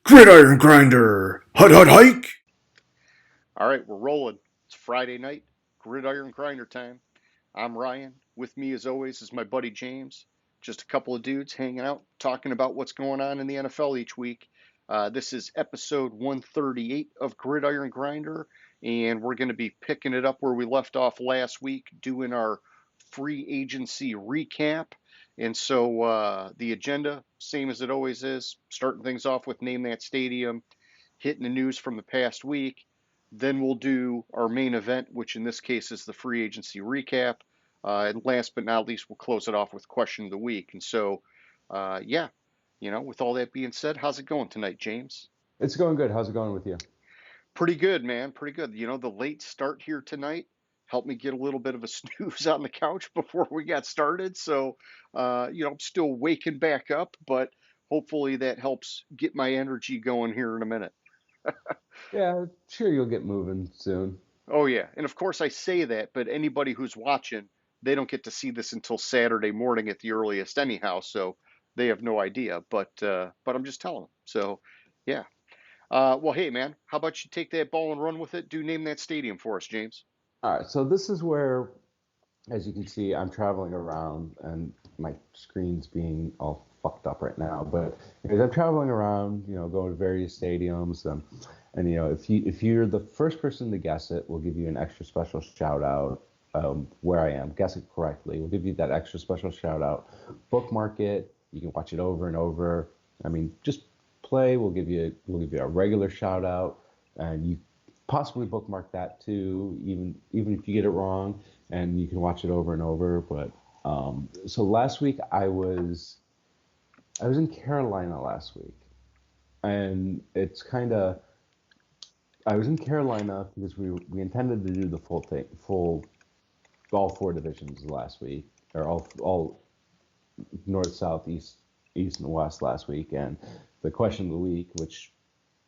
Gridiron Grinder! Hut hut hike! All right, we're rolling. It's Friday night, Gridiron Grinder time. I'm Ryan. With me, as always, is my buddy James. Just a couple of dudes hanging out, talking about what's going on in the NFL each week. This is episode 138 of Gridiron Grinder, and we're going to be picking it up where we left off last week, doing our free agency recap. And so the agenda, same as it always is, starting things off with Name That Stadium, hitting the news from the past week. Then we'll do our main event, which in this case is the free agency recap. And last but not least, we'll close it off with question of the week. And so, yeah, with all that being said, how's it going tonight, James? It's going good. How's it going with you? Pretty good, man. Pretty good. The late start here tonight helped me get a little bit of a snooze on the couch before we got started. So, I'm still waking back up, but hopefully that helps get my energy going here in a minute. Yeah, sure you'll get moving soon. Oh yeah, and of course I say that, but anybody who's watching, they don't get to see this until Saturday morning at the earliest anyhow, so they have no idea. But I'm just telling them. So yeah. Well, hey man, how about you take that ball and run with it? Do name that stadium for us, James. All right, so this is where, as you can see, I'm traveling around and my screen's being all fucked up right now. But as I'm traveling around, going to various stadiums, and if you're the first person to guess it, we'll give you an extra special shout out. Where I am, guess it correctly. We'll give you that extra special shout out. Bookmark it. You can watch it over and over. I mean, just play. We'll give you a regular shout out, and you possibly bookmark that too, even if you get it wrong, and you can watch it over and over. But so last week I was in Carolina last week, and it's kind of I was in Carolina because we intended to do the full all four divisions last week, or all north, south, east, and west last week, and the question of the week, which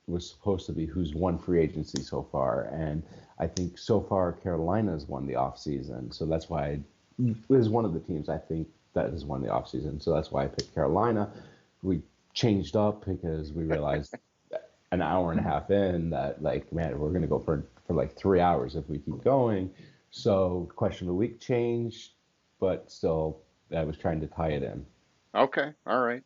was supposed to be who's won free agency so far, and I think so far Carolina's won the offseason, so that's why it is one of the teams I think that has won the offseason, so that's why I picked Carolina. We changed up because we realized an hour and a half in that, like, man, we're gonna go for like 3 hours if we keep going. So question of the week changed, but still I was trying to tie it in. Okay, all right.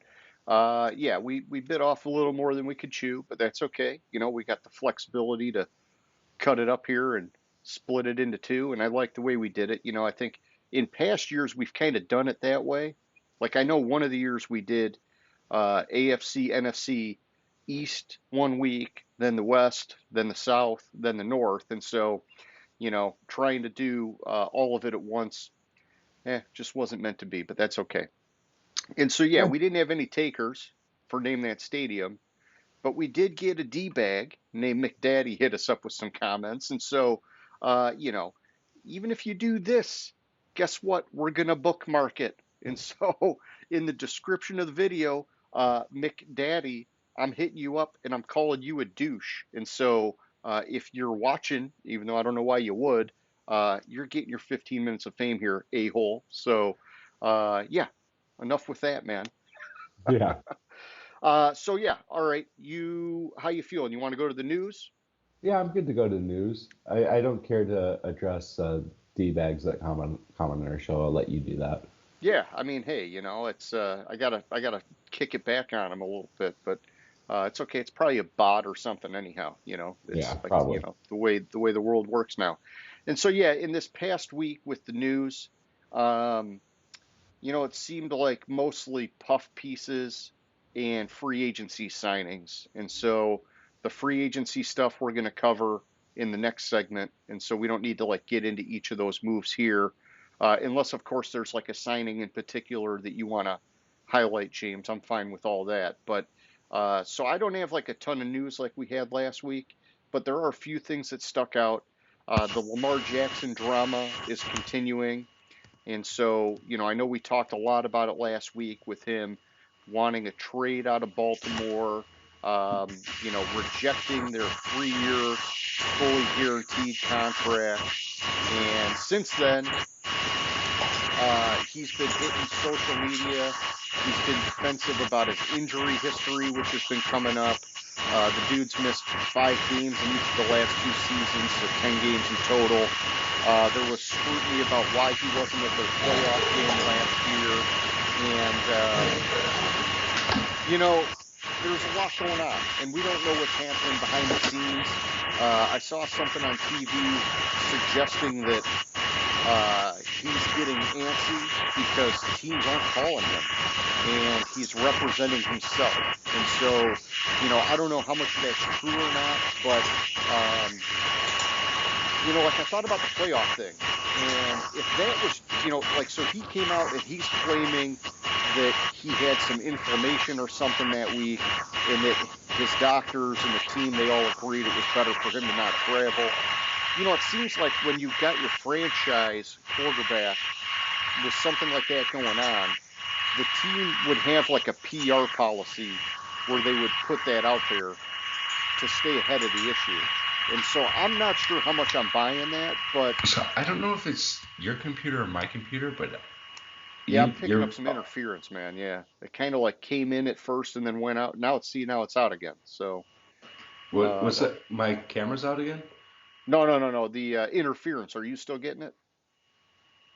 Yeah, we bit off a little more than we could chew, but that's okay. We got the flexibility to cut it up here and split it into two, and I like the way we did it. I think in past years we've kind of done it that way. Like I know one of the years we did AFC, NFC, East one week, then the West, then the South, then the North, and so trying to do all of it at once, just wasn't meant to be. But that's okay. And so yeah, Yeah, we didn't have any takers for Name That Stadium, but we did get a D-bag named McDaddy hit us up with some comments. And so, uh, you know, even if you do this, guess what? We're going to bookmark it. And so, in the description of the video, McDaddy, I'm hitting you up and I'm calling you a douche. And so, if you're watching, even though I don't know why you would, you're getting your 15 minutes of fame here, a-hole. So, yeah, enough with that, man. yeah. So yeah, all right. How you feeling? You want to go to the news? Yeah, I'm good to go to the news. I don't care to address D-bags that comment on our show. I'll let you do that. Yeah, I mean, hey, it's I gotta kick it back on him a little bit, but it's okay. It's probably a bot or something anyhow. Yeah, It's like probably. the way the world works now. And so yeah, in this past week with the news, um, it seemed like mostly puff pieces and free agency signings. And so the free agency stuff we're going to cover in the next segment. And so we don't need to like get into each of those moves here, unless of course there's like a signing in particular that you want to highlight, James. I'm fine with all that. But so I don't have like a ton of news like we had last week, but there are a few things that stuck out. The Lamar Jackson drama is continuing. And so, I know we talked a lot about it last week with him wanting a trade out of Baltimore, rejecting their 3 year, fully guaranteed contract. And since then, he's been hitting social media. He's been defensive about his injury history, which has been coming up. The dude's missed 5 games in each of the last 2 seasons, so 10 games in total. There was scrutiny about why he wasn't at their playoff game last year. And, there's a lot going on, and we don't know what's happening behind the scenes. I saw something on TV suggesting that he's getting antsy because teams aren't calling him, and he's representing himself. And so, I don't know how much of that's true or not, but, I thought about the playoff thing. And if that was, so he came out and he's claiming that he had some inflammation or something that week, and that his doctors and the team, they all agreed it was better for him to not travel. It seems like when you've got your franchise quarterback with something like that going on, the team would have like a PR policy where they would put that out there to stay ahead of the issue. And so I'm not sure how much I'm buying that, but... So I don't know if it's your computer or my computer, but... Yeah, I'm picking up some interference, man, yeah. It kind of like came in at first and then went out. Now it's out again, so... What's that? My camera's out again? No. The interference, are you still getting it?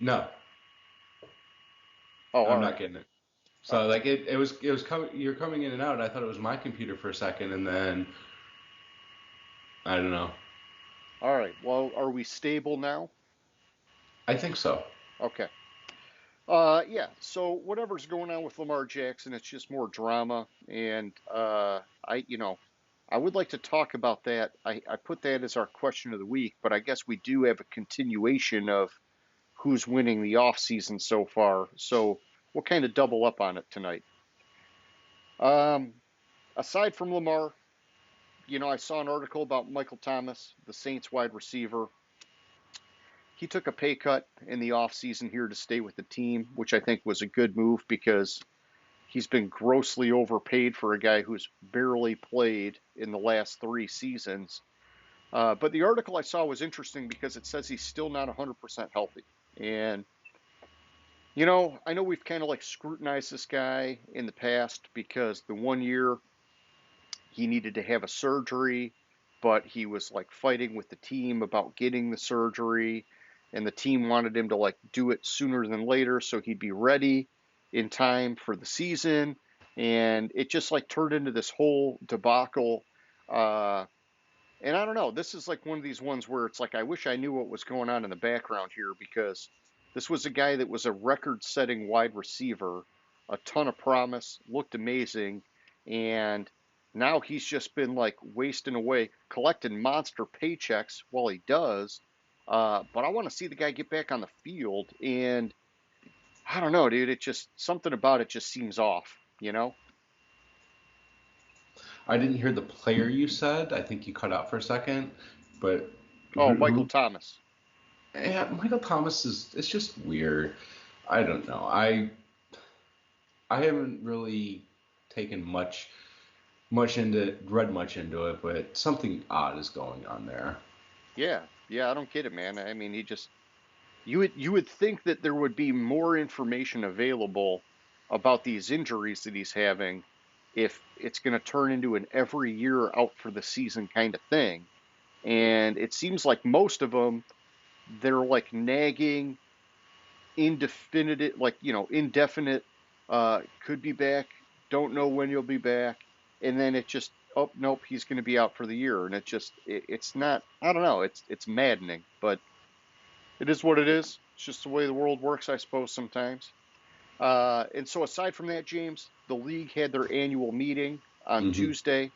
No. Oh, I'm not getting it. So it was coming. You're coming in and out. And I thought it was my computer for a second, and then I don't know. All right. Well, are we stable now? I think so. Okay. Yeah. So whatever's going on with Lamar Jackson, it's just more drama, and I would like to talk about that. I put that as our question of the week, but I guess we do have a continuation of who's winning the offseason so far. So we'll kind of double up on it tonight. Aside from Lamar, I saw an article about Michael Thomas, the Saints wide receiver. He took a pay cut in the offseason here to stay with the team, which I think was a good move because he's been grossly overpaid for a guy who's barely played in the last 3 seasons. But the article I saw was interesting because it says he's still not 100% healthy. And, I know we've kind of like scrutinized this guy in the past because the one year he needed to have a surgery, but he was like fighting with the team about getting the surgery. And the team wanted him to like do it sooner than later so he'd be ready in time for the season. And it just like turned into this whole debacle. And I don't know, this is like one of these ones where it's like, I wish I knew what was going on in the background here, because this was a guy that was a record-setting wide receiver, a ton of promise, looked amazing, and now he's just been like wasting away, collecting monster paychecks while he does. But I want to see the guy get back on the field, and I don't know, dude, it just, something about it just seems off, I didn't hear the player you said. I think you cut out for a second, but Oh, Michael Thomas. Yeah, Michael Thomas it's just weird. I don't know. I haven't really taken read much into it, but something odd is going on there. Yeah, I don't get it, man. I mean, you would think that there would be more information available about these injuries that he's having if it's going to turn into an every year out for the season kind of thing. And it seems like most of them, they're like nagging, indefinite, indefinite, could be back, don't know when you'll be back. And then it just, oh, nope, he's going to be out for the year. And it's not, I don't know, it's maddening, but it is what it is. It's just the way the world works, I suppose, sometimes. And so aside from that, James, the league had their annual meeting on Tuesday.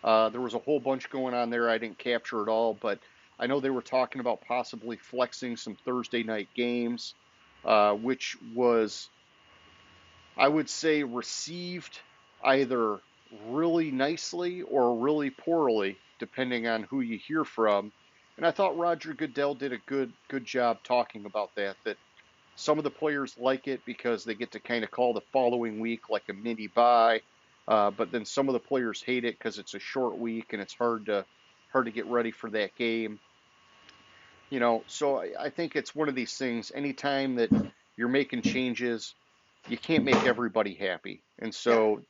There was a whole bunch going on there. I didn't capture it all, but I know they were talking about possibly flexing some Thursday night games, which was, I would say, received either really nicely or really poorly, depending on who you hear from. And I thought Roger Goodell did a good job talking about that some of the players like it because they get to kind of call the following week like a mini bye. But then some of the players hate it because it's a short week and it's hard to get ready for that game. So I think it's one of these things. Anytime that you're making changes, you can't make everybody happy. And so,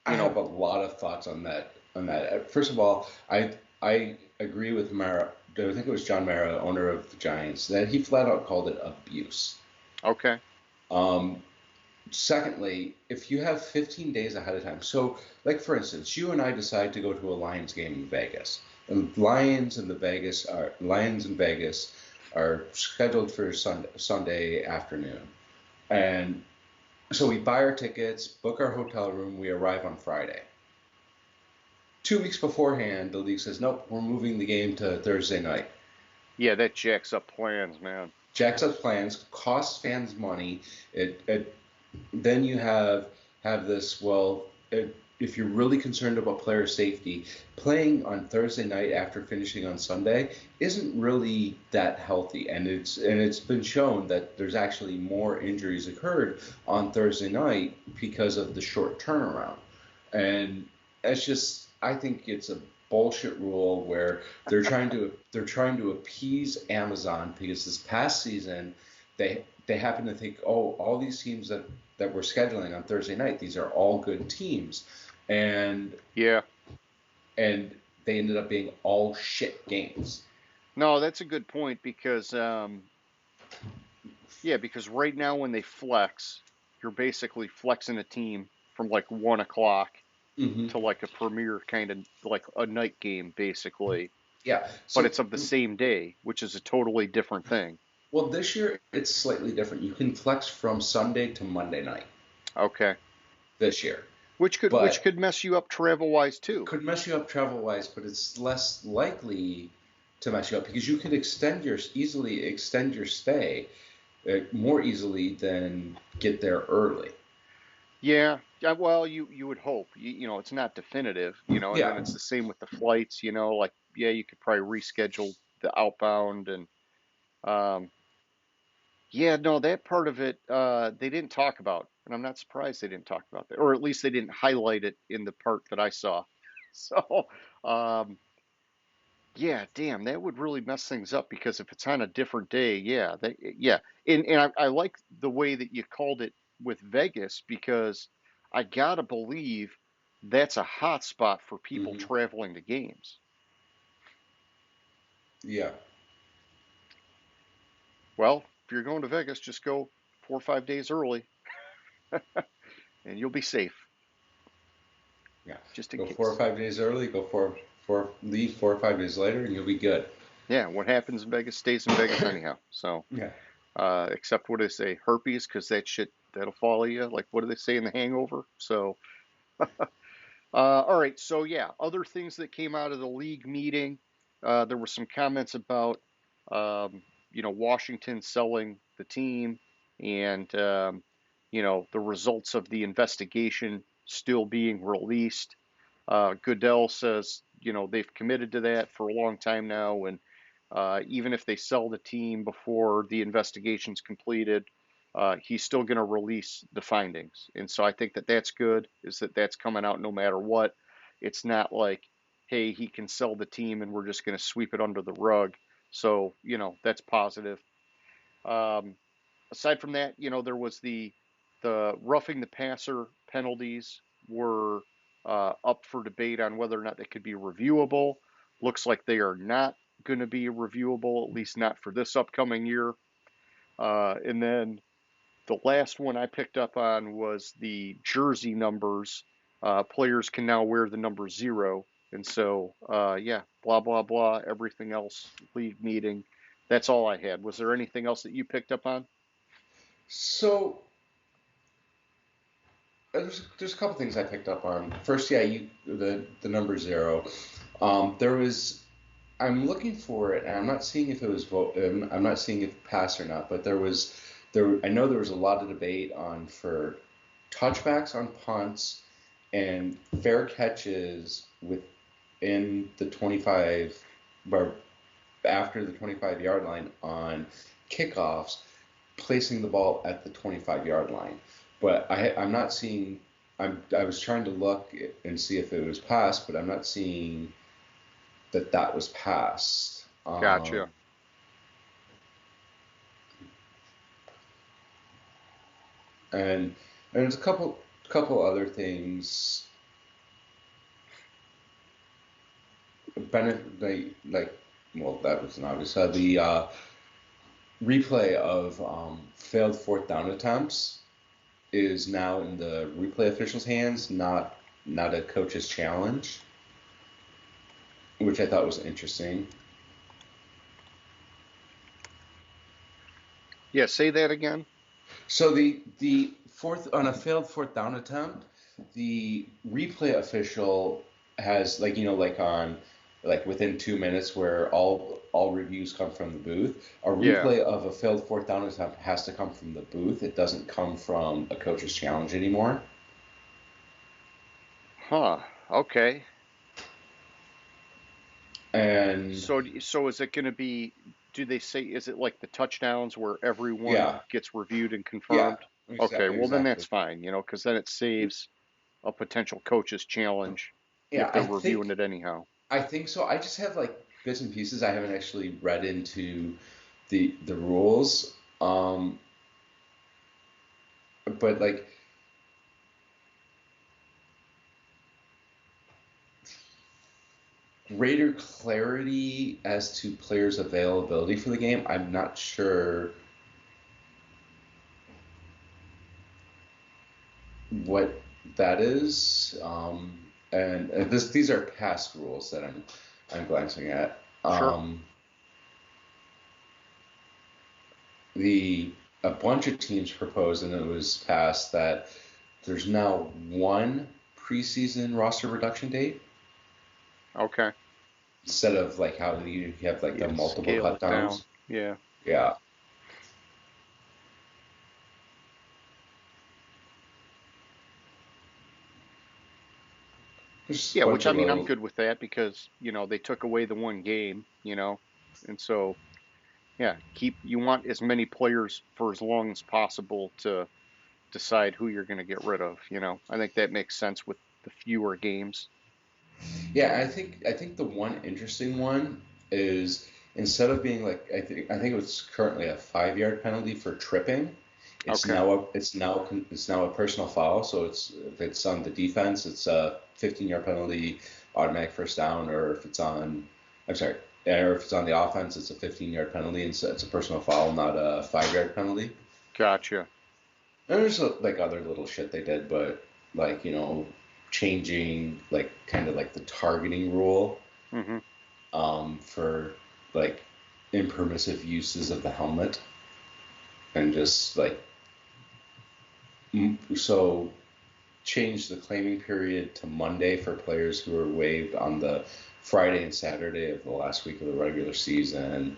I have a lot of thoughts on that. on that. First of all, I agree with Mara. I think it was John Mara, owner of the Giants, that he flat out called it abuse. Okay. Um, Secondly, if you have 15 days ahead of time, so like for instance, you and I decide to go to a Lions game in Vegas, and Lions in Vegas are scheduled for Sunday afternoon, and so we buy our tickets, book our hotel room, we arrive on Friday. 2 weeks beforehand, the league says, nope, we're moving the game to Thursday night. Yeah, that jacks up plans, man. Jacks up plans, costs fans money. It then you have this. Well, if you're really concerned about player safety, playing on Thursday night after finishing on Sunday isn't really that healthy, and it's been shown that there's actually more injuries occurred on Thursday night because of the short turnaround, and it's just I think it's a bullshit rule where they're trying to appease Amazon because this past season they happen to think, oh, all these teams that we're scheduling on Thursday night, these are all good teams, and Yeah. and they ended up being all shit games. No, that's a good point because yeah, because right now when they flex, you're basically flexing a team from like 1 o'clock Hmm. to like a premier kind of like a night game basically, Yeah. but So, it's of the same day, which is a totally different thing. well, this year it's slightly different. You can flex from Sunday to Monday night Okay. this year, Which but could mess you up travel wise it too. could mess you up travel wise, but it's less likely to mess you up because you could easily extend your stay more easily than get there early. Yeah. Yeah, well, you would hope. You know, it's not definitive, and then Yeah. it's the same with the flights, like yeah, you could probably reschedule the outbound and um yeah, no, that part of it they didn't talk about, and I'm not surprised they didn't talk about that, or at least they didn't highlight it in the part that I saw. So, um, yeah, damn, that would really mess things up because if it's on a different day, yeah, and I like the way that you called it with Vegas because I gotta believe that's a hot spot for people Hmm. traveling to games. Yeah. Well, if you're going to Vegas, just go 4 or 5 days early, and you'll be safe, Yeah. just in Go four or case. five days early. Leave 4 or 5 days later, and you'll be good. Yeah, what happens in Vegas stays in Vegas anyhow. So, Yeah. except what they say, herpes, because that shit that'll follow you. Like what do they say in The Hangover? So, all right. So yeah, other things that came out of the league meeting, there were some comments about, um, Washington selling the team, and the results of the investigation still being released. Goodell says, they've committed to that for a long time now, and even if they sell the team before the investigation's completed, he's still going to release the findings. And so I think that that's good, is that that's coming out no matter what. It's not like, hey, he can sell the team and we're just going to sweep it under the rug. So, that's positive. Um, Aside from that, there was the roughing the passer penalties were up for debate on whether or not they could be reviewable. Looks like they are not going to be reviewable, at least not for this upcoming year. And then the last one I picked up on was the jersey numbers. Players can now wear the number 0. And so, yeah, blah, blah, blah, everything else, league meeting. That's all I had. Was there anything else that you picked up on? So there's a couple things I picked up on. First, yeah, the number 0. There was I'm looking for it, and I'm not seeing if it was vote. I'm not seeing if it passed or not. But there. I know there was a lot of debate on for touchbacks on punts and fair catches within the 25, or after the 25-yard line on kickoffs, placing the ball at the 25-yard line. But I'm not seeing. I was trying to look and see if it was passed, but I'm not seeing that was passed. Gotcha. And there's a couple other things. well, that was an obvious. The replay of failed fourth down attempts is now in the replay officials' hands, not a coach's challenge, which I thought was interesting. Yeah, say that again. So the fourth on a failed fourth down attempt, the replay official has like within 2 minutes where all reviews come from the booth. A Yeah. replay of a failed fourth down attempt has to come from the booth. It doesn't come from a coach's challenge anymore. Huh. Okay. And So is it going to be? Do they say? Is it like the touchdowns where everyone yeah, gets reviewed and yeah, confirmed? Okay. Well, then exactly. that's fine. Because then it saves a potential coach's challenge Yeah, if they're reviewing it anyhow. I think so. I just have like bits and pieces. I haven't actually read into the rules. But like greater clarity as to players' availability for the game, I'm not sure what that is. And these are past rules that I'm glancing at. Sure. A bunch of teams proposed, and it was passed that there's now one preseason roster reduction date Okay. instead of like how you have like the Yeah. multiple Scale cut it down. downs. Yeah. Yeah. There's a Yeah. bunch Which I of mean, I'm little. good with that because they took away the one game. And so yeah, you want as many players for as long as possible to decide who you're going to get rid of. I think that makes sense with the fewer games. Yeah, I think the one interesting one is instead of being like I think it's currently a 5 yard penalty for tripping. Okay. It's now a personal foul. So if it's on the defense, it's a 15 yard penalty, automatic first down, or if it's on I'm sorry, or if it's on the offense, it's a 15 yard penalty, and so it's a personal foul, not a 5 yard penalty. Gotcha. And there's like other little shit they did, but like changing like kind of like the targeting rule Hmm. for like impermissive uses of the helmet, and just like so change the claiming period to Monday for players who were waived on the Friday and Saturday of the last week of the regular season.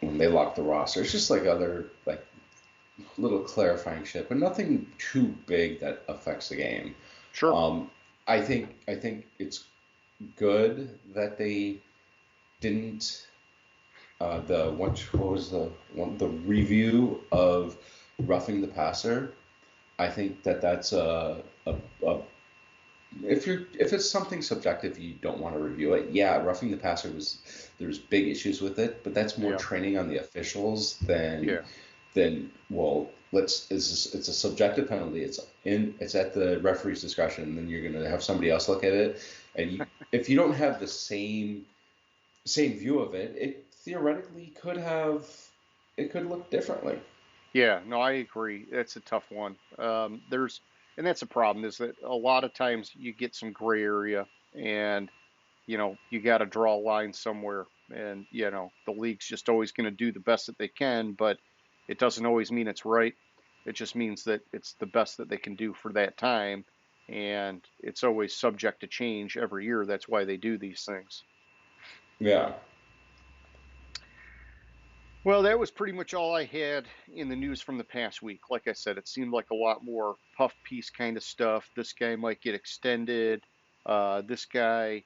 When they lock the roster, it's just like other like little clarifying shit, but nothing too big that affects the game. Sure. I think it's good that they didn't what was the review of roughing the passer. I think that's a if it's something subjective you don't want to review it. Yeah, roughing the passer there's big issues with it, but that's more Yeah. training on the officials Yeah. than well it's a subjective penalty. It's at the referee's discretion, and then you're gonna have somebody else look at it, and if you don't have the same view of it, it theoretically could look differently. Yeah. No, I agree. That's a tough one. And that's a problem is that a lot of times you get some gray area and, you got to draw a line somewhere. And, the league's just always going to do the best that they can, but it doesn't always mean it's right. It just means that it's the best that they can do for that time. And it's always subject to change every year. That's why they do these things. Yeah. Well, that was pretty much all I had in the news from the past week. Like I said, it seemed like a lot more puff piece kind of stuff. This guy might get extended. This guy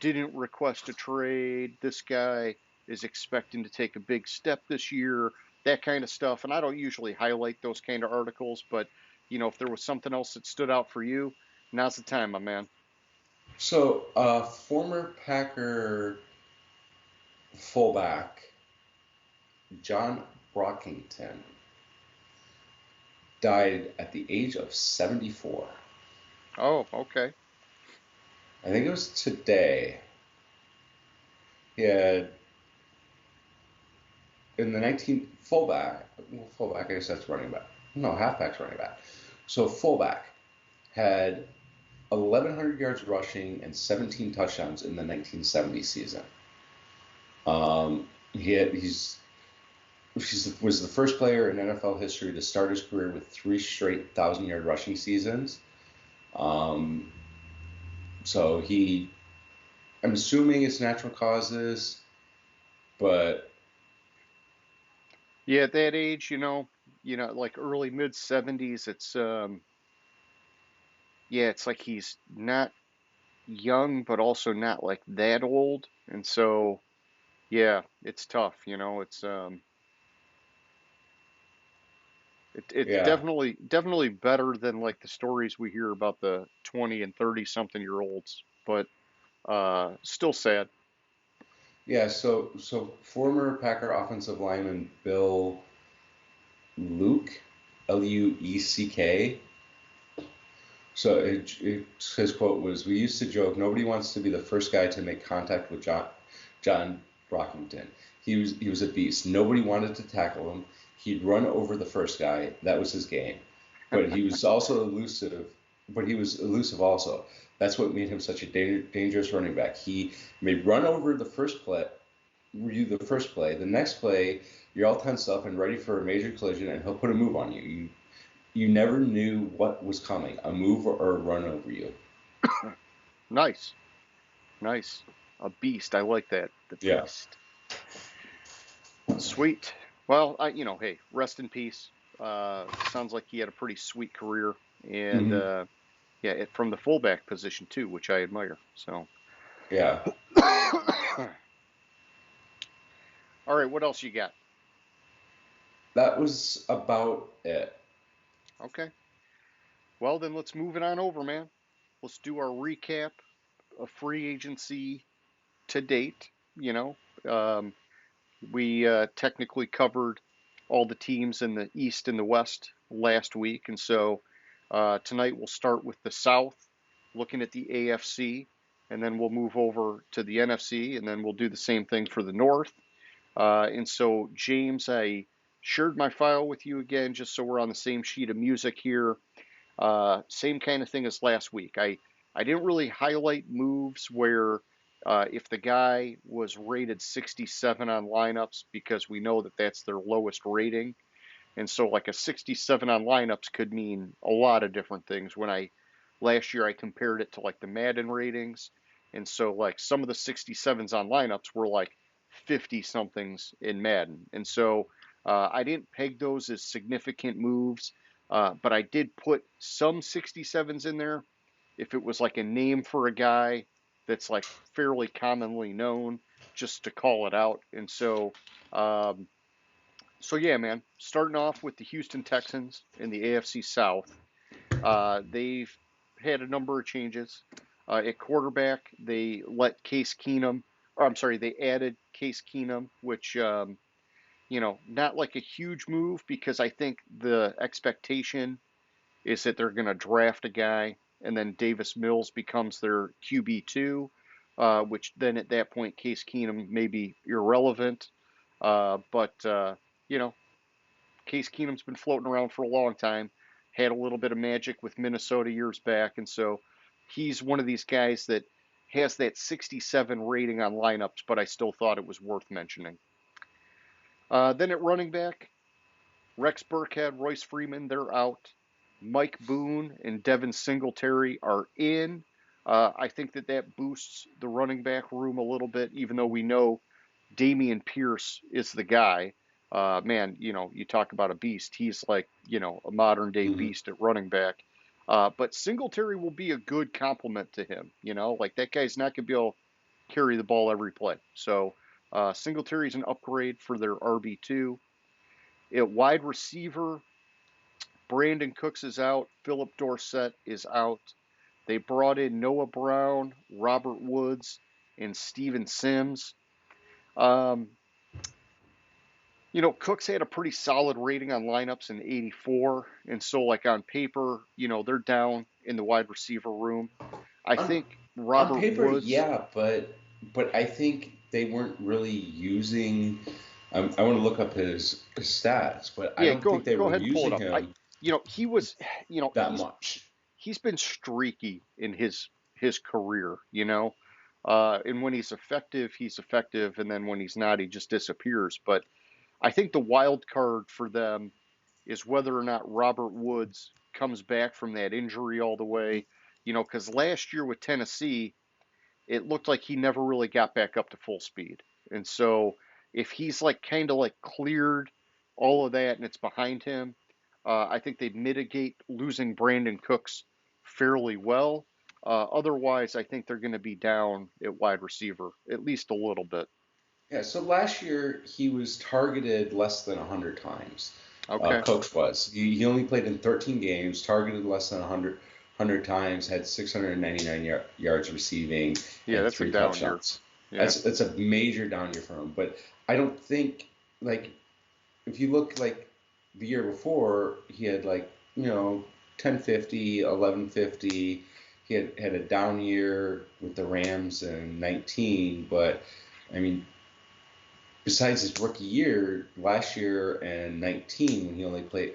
didn't request a trade. This guy is expecting to take a big step this year. That kind of stuff. And I don't usually highlight those kind of articles, but if there was something else that stood out for you, now's the time, my man. So, former Packer fullback John Brockington died at the age of 74. Oh, okay. I think it was today. He had in the 19 fullback, well, fullback, I guess that's running back. No, halfback's running back. So fullback had 1,100 yards rushing and 17 touchdowns in the 1970 season. He was the first player in NFL history to start his career with 3 straight 1,000-yard rushing seasons. Um, so I'm assuming it's natural causes, but Yeah, at that age, like early mid 70s, yeah, it's like he's not young, but also not like that old. And so, yeah, it's tough, it's yeah, definitely better than like the stories we hear about the 20 and 30 something year olds, but still sad. yeah. So former Packer offensive lineman Bill Luke, Lueck. So his quote was, "We used to joke, nobody wants to be the first guy to make contact with John Brockington. He was a beast. Nobody wanted to tackle him. He'd run over the first guy. That was his game. But he was also elusive. But he was elusive also. That's what made him such a dangerous running back. He may run over the first play. The next play, you're all tensed up and ready for a major collision, and he'll put a move on you. You never knew what was coming, a move or a run over you." Nice, nice. A beast. I like that. The Yeah. beast. Sweet. Well, hey, rest in peace. Sounds like he had a pretty sweet career, and Hmm. yeah, from the fullback position too, which I admire. So, Yeah. all right, what else you got? That was about it. Okay. Well, then let's move it on over, man. Let's do our recap of free agency to date. You know, um, we technically covered all the teams in the East and the West last week, and so tonight we'll start with the South, looking at the AFC, and then we'll move over to the NFC, and then we'll do the same thing for the North. And so, James, I shared my file with you again, just so we're on the same sheet of music here. Same kind of thing as last week. I didn't really highlight moves where if the guy was rated 67 on lineups because we know that that's their lowest rating. And so like a 67 on lineups could mean a lot of different things. When I last year I compared it to like the Madden ratings. And so like some of the 67s on lineups were like 50 somethings in Madden. And so I didn't peg those as significant moves, but I did put some 67s in there if it was like a name for a guy that's like fairly commonly known, just to call it out. And um, so yeah, man. Starting off with the Houston Texans in the AFC South, they've had a number of changes. At quarterback, they let Case Keenum, or I'm sorry, they added Case Keenum, which not like a huge move because I think the expectation is that they're going to draft a guy and then Davis Mills becomes their QB2, which then at that point Case Keenum may be irrelevant. But you know, Case Keenum's been floating around for a long time, had a little bit of magic with Minnesota years back, and so he's one of these guys that has that 67 rating on lineups, but I still thought it was worth mentioning. Then at running back, Rex Burkhead, Royce Freeman, they're out. Mike Boone and Devin Singletary are in. I think that boosts the running back room a little bit, even though we know Damian Pierce is the guy. Man, you talk about a beast. He's like, a modern day Hmm. beast at running back. But Singletary will be a good complement to him. Like that guy's not going to be able to carry the ball every play. So Singletary's an upgrade for their RB2. At wide receiver, Brandon Cooks is out. Philip Dorsett is out. They brought in Noah Brown, Robert Woods, and Steven Sims. Um, Cooks had a pretty solid rating on lineups in 84, and so like on paper, they're down in the wide receiver room. I On think on Robert paper, Woods. yeah, but I think they weren't really using. I want to look up his stats, but I Yeah, don't go think they go were ahead and pull it using up. him He was, that much. he's been streaky in his career, and when he's effective, and then when he's not, he just disappears. But I think the wild card for them is whether or not Robert Woods comes back from that injury all the way, because last year with Tennessee, it looked like he never really got back up to full speed. And so if he's like kind of like cleared all of that and it's behind him, I think they mitigate losing Brandon Cooks fairly well. Otherwise, I think they're going to be down at wide receiver at least a little bit. Yeah, so last year he was targeted less than 100 times. Okay. Coach was. He only played in 13 games, targeted less than 100 times, had 699 yards receiving, Yeah, and that's a three down year. touchdowns. Yeah. That's a major down year for him. But I don't think, like, if you look like the year before, he had 1050, 1150. He had a down year with the Rams in 19, but I mean, besides his rookie year, last year and 19, when he only played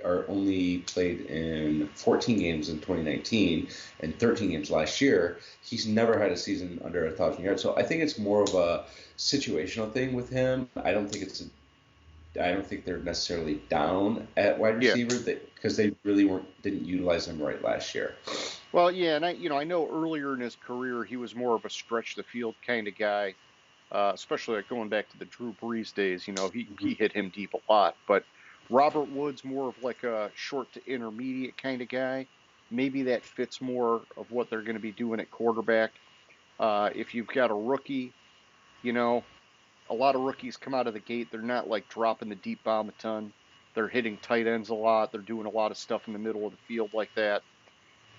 in 14 games in 2019 and 13 games last year, he's never had a season under 1,000 yards. So I think it's more of a situational thing with him. I don't think they're necessarily down at wide Yeah. receiver because they really didn't utilize him right last year. Well, yeah, and I know earlier in his career he was more of a stretch the field kind of guy, especially like going back to the Drew Brees days. He hit him deep a lot, but Robert Woods more of like a short to intermediate kind of guy. Maybe that fits more of what they're going to be doing at quarterback. If you've got a rookie, you know, a lot of rookies come out of the gate. They're not like dropping the deep bomb a ton. They're hitting tight ends a lot. They're doing a lot of stuff in the middle of the field like that.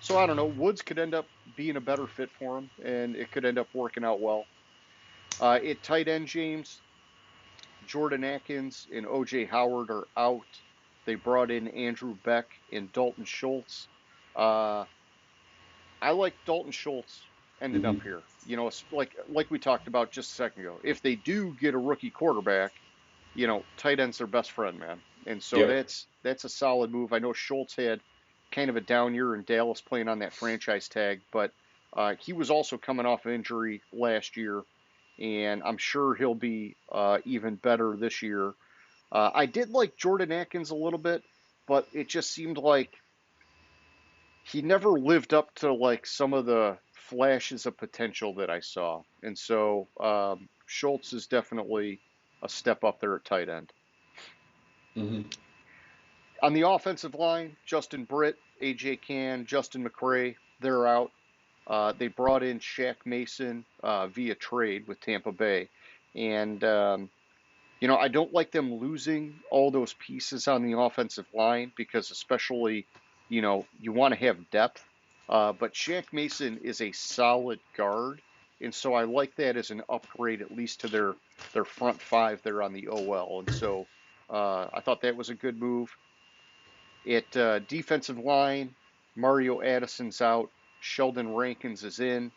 So I don't know. Woods could end up being a better fit for him, and it could end up working out well. At tight end, James, Jordan Atkins and OJ Howard are out. They brought in Andrew Beck and Dalton Schultz. Uh, I like Dalton Schultz ending Hmm. up here. Like we talked about just a second ago. If they do get a rookie quarterback, tight end's their best friend, man. And so Yep. that's a solid move. I know Schultz had kind of a down year in Dallas playing on that franchise tag, but he was also coming off an injury last year, and I'm sure he'll be even better this year. I did like Jordan Atkins a little bit, but it just seemed like he never lived up to like some of the flashes of potential that I saw. And so Schultz is definitely a step up there at tight end. Hmm. On the offensive line, Justin Britt, AJ Cann, Justin McCray, they're out. They brought in Shaq Mason via trade with Tampa Bay. And, I don't like them losing all those pieces on the offensive line because, especially, you want to have depth. But Shaq Mason is a solid guard. And so I like that as an upgrade, at least to their front five there on the OL. And so I thought that was a good move. At defensive line, Mario Addison's out. Sheldon Rankins is in.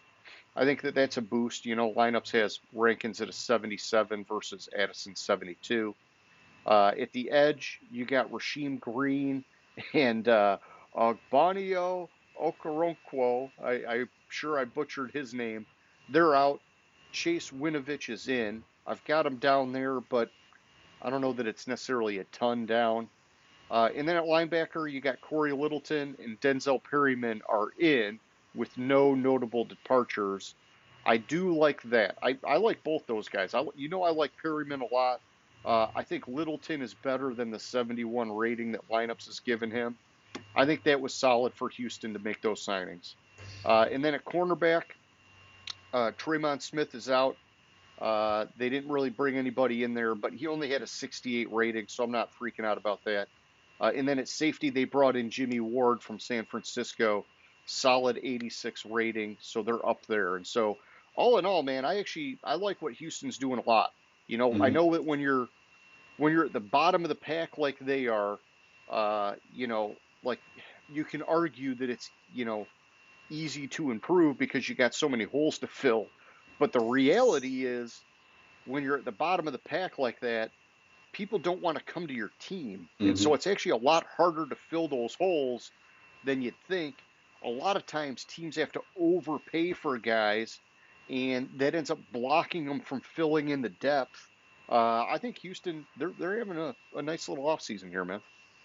I think that's a boost. Lineups has Rankins at a 77 versus Addison 72. At the edge, you got Rasheem Green and Ogbonio Okoronkwo. I'm sure I butchered his name. They're out. Chase Winovich is in. I've got him down there, but I don't know that it's necessarily a ton down. And then at linebacker, you got Corey Littleton and Denzel Perryman are in with no notable departures. I do like that. I like both those guys. I like Perryman a lot. I think Littleton is better than the 71 rating that lineups has given him. I think that was solid for Houston to make those signings. And then at cornerback, Tremont Smith is out. They didn't really bring anybody in there, but he only had a 68 rating, so I'm not freaking out about that. And then at safety, they brought in Jimmy Ward from San Francisco, solid 86 rating, so they're up there. And so, all in all, man, I like what Houston's doing a lot. I Hmm. know that when you're when you're at the bottom of the pack like they are, you know, like you can argue that it's, you know, easy to improve because you got so many holes to fill. But the reality is, when you're at the bottom of the pack like that, people don't want to come to your team. And Hmm. so it's actually a lot harder to fill those holes than you'd think. A lot of times teams have to overpay for guys, and that ends up blocking them from filling in the depth. I think Houston, they're having a nice little offseason here, man.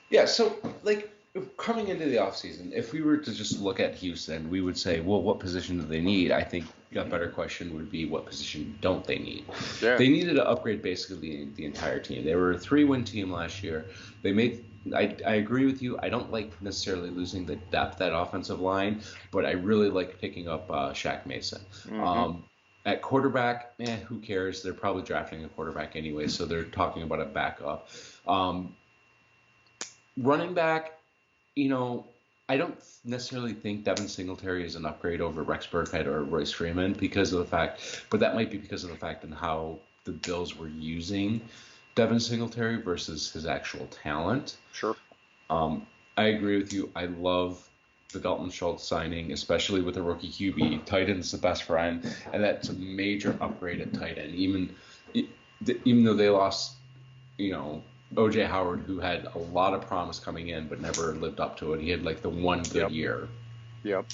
Yeah, so like coming into the offseason, if we were to just look at Houston, we would say, well, what position do they need? I think a better question would be, what position don't they need? Yeah. They needed to upgrade basically the entire team. They were a 3-win team last year. They made. I agree with you. I don't like necessarily losing the depth at offensive line, but I really like picking up Shaq Mason. Mm-hmm. At quarterback, who cares? They're probably drafting a quarterback anyway, so they're talking about a backup. Um, Running back, I don't necessarily think Devin Singletary is an upgrade over Rex Burkhead or Royce Freeman because of the fact, but that might be because of the fact and how the Bills were using Devin Singletary versus his actual talent. Sure. I agree with you. I love the Dalton Schultz signing, especially with a rookie QB. Tight end's the best friend, and that's a major upgrade at tight end. Even though they lost, OJ Howard, who had a lot of promise coming in but never lived up to it. He had like the one good Yep. year. Yep.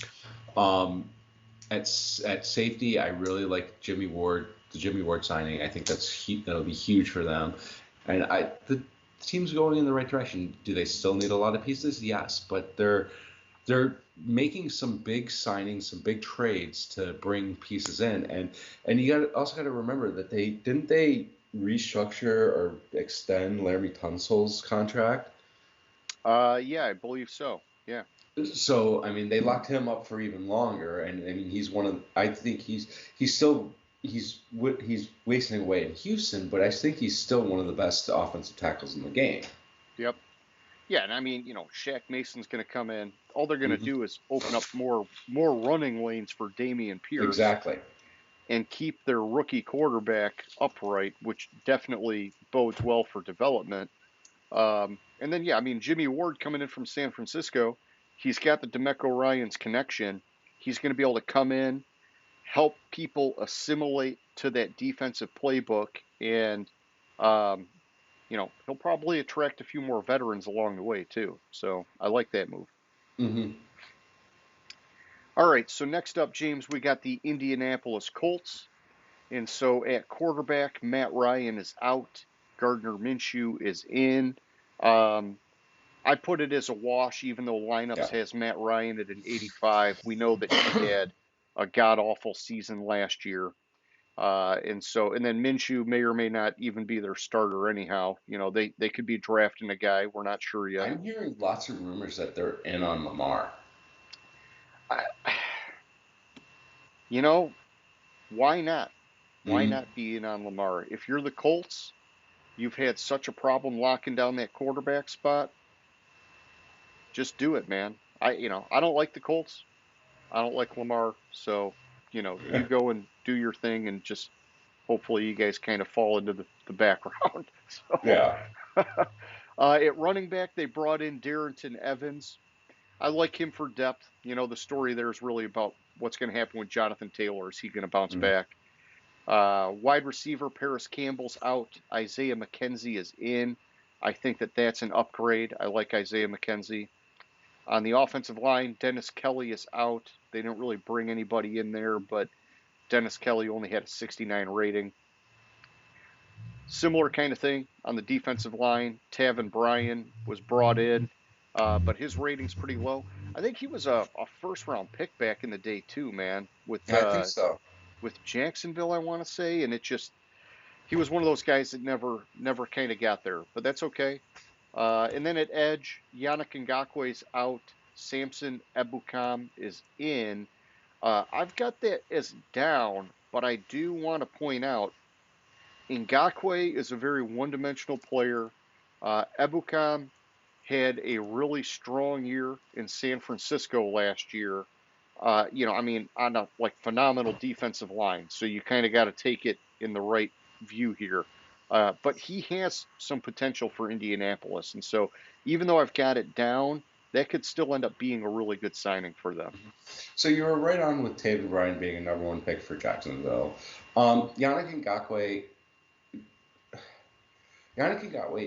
At safety, I really like Jimmy Ward. The Jimmy Ward signing, I think that'll be huge for them. And the team's going in the right direction. Do they still need a lot of pieces? Yes, but they're making some big signings, some big trades to bring pieces in, and you also got to remember that they restructure or extend Laramie Tunsil's contract. Yeah, I believe so. Yeah. So I mean, they locked him up for even longer, and I mean, he's one of. I think he's still he's wasting away in Houston, but I think he's still one of the best offensive tackles in the game. Yep. Yeah, and I mean, Shaq Mason's going to come in. All they're going to Hmm. do is open up more running lanes for Damian Pierce Exactly. and keep their rookie quarterback upright, which definitely bodes well for development. And then, yeah, I mean, Jimmy Ward coming in from San Francisco, he's got the DeMeco Ryans connection. He's going to be able to come in, help people assimilate to that defensive playbook, and um, he'll probably attract a few more veterans along the way too. So I like that move. Hmm. All right, so next up, James, we got the Indianapolis Colts. And so at quarterback, Matt Ryan is out. Gardner Minshew is in. Um, I put it as a wash, even though lineups Yeah. has Matt Ryan at an 85. We know that he had a god awful season last year. And then Minshew may or may not even be their starter anyhow. They could be drafting a guy. We're not sure yet. I'm hearing lots of rumors that they're in on Lamar. I, you know, why not? Why Hmm. not be in on Lamar? If you're the Colts, you've had such a problem locking down that quarterback spot. Just do it, man. I don't like the Colts. I don't like Lamar. So, you go and do your thing and just hopefully you guys kind of fall into the background. So, Yeah. at running back, they brought in Darrington Evans. I like him for depth. The story there is really about what's going to happen with Jonathan Taylor. Is he going to bounce Hmm. back? Wide receiver Paris Campbell's out. Isaiah McKenzie is in. I think that that's an upgrade. I like Isaiah McKenzie. On the offensive line, Dennis Kelly is out. They didn't really bring anybody in there, but Dennis Kelly only had a 69 rating. Similar kind of thing on the defensive line. Taven Bryan was brought in, but his rating's pretty low. I think he was a first round pick back in the day too, man, I think so. with Jacksonville, I want to say, and he was one of those guys that never kind of got there, but that's okay. And then at edge, Yannick Ngakwe's out. Samson Ebukam is in. I've got that as down, but I do want to point out Ngakwe is a very one-dimensional player. Ebukam had a really strong year in San Francisco last year. I mean, on a phenomenal defensive line. So you kind of got to take it in the right view here. But he has some potential for Indianapolis. And so even though I've got it down, that could still end up being a really good signing for them. So you were right on with Taven Bryan being a number one pick for Jacksonville. Yannick Ngakoue,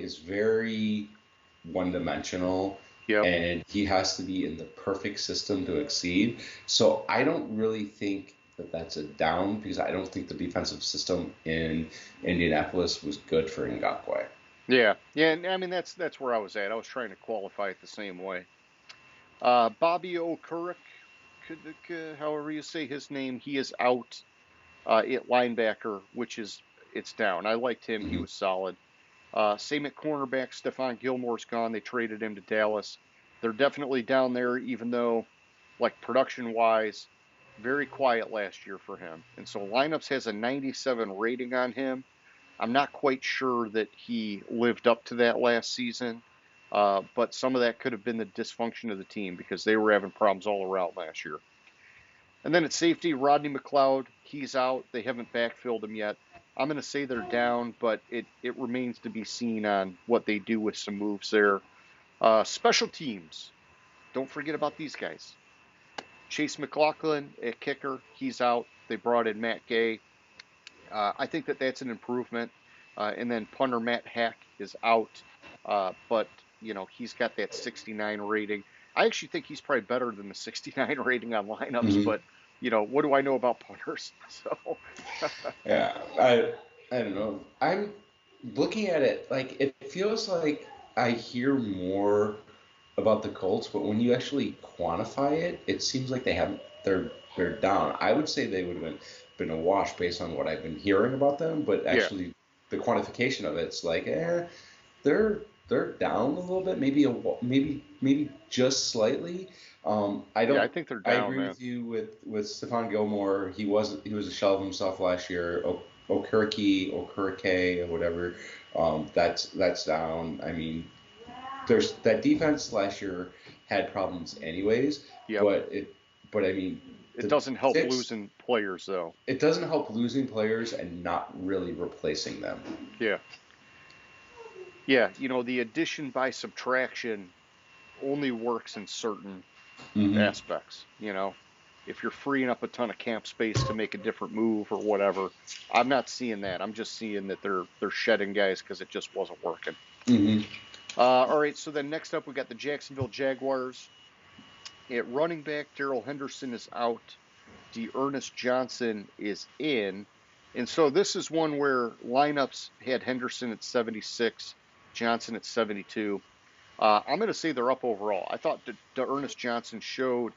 is very one-dimensional, Yep. and he has to be in the perfect system to exceed. So I don't really think that that's a down because I don't think the defensive system in Indianapolis was good for Ngakoue. Yeah. Yeah. And I mean, that's where I was at. I was trying to qualify it the same way. Bobby Okereke, however you say his name, he is out at linebacker, it's down. I liked him. He Mm-hmm. was solid. Same at cornerback. Stephon Gilmore's gone. They traded him to Dallas. They're definitely down there, even though, like, production wise, very quiet last year for him. And so Lineups has a 97 rating on him. I'm not quite sure that he lived up to that last season, but some of that could have been the dysfunction of the team because they were having problems all around last year. And then at safety, Rodney McLeod, he's out. They haven't backfilled him yet. I'm going to say they're down, but it remains to be seen on what they do with some moves there. Special teams. Don't forget about these guys. Chase McLaughlin at kicker, he's out. They brought in Matt Gay. I think that's an improvement. And then punter Matt Hack is out, but he's got that 69 rating. I actually think he's probably better than the 69 rating on lineups, Mm-hmm. but what do I know about punters? So Yeah, I don't know. I'm looking at it like it feels like I hear more about the Colts, but when you actually quantify it, it seems like they're down. I would say they would have been a wash based on what I've been hearing about them, but yeah, actually the quantification of it's like they're down a little bit, maybe just slightly. I yeah, I don't. think they're I down, agree man. with you with Stephon Gilmore. He was a shell of himself last year. Okereke, or whatever. That's down. I mean, there's that defense last year had problems anyways, Yep. but I mean It the doesn't help fix losing players though. it doesn't help losing players and not really replacing them. Yeah, yeah. The addition by subtraction only works in certain Hmm. aspects. If you're freeing up a ton of camp space to make a different move or whatever, I'm not seeing that. I'm just seeing that they're shedding guys because it just wasn't working. Hmm. All right, so then next up we got the Jacksonville Jaguars. At running back, Darrell Henderson is out. Ernest Johnson is in. And so this is one where lineups had Henderson at 76, Johnson at 72. I'm going to say they're up overall. I thought Ernest Johnson showed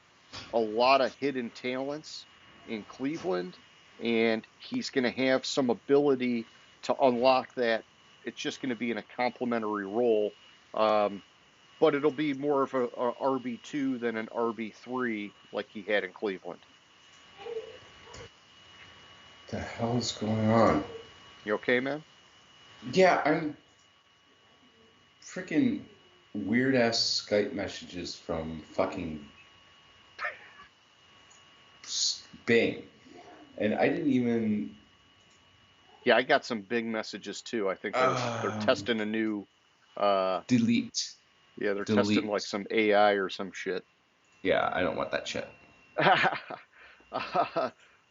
a lot of hidden talents in Cleveland, and he's going to have some ability to unlock that. It's just going to be in a complementary role, um, but it'll be more of a RB2 than an RB3 like he had in Cleveland. The hell is going on? You okay, man? Yeah, I'm freaking weird ass Skype messages from fucking Bing, and I didn't even Yeah, I got some big messages too. I think they're um, testing a new, uh, delete, yeah, they're testing like delete. some AI or some shit. Yeah, I don't want that shit.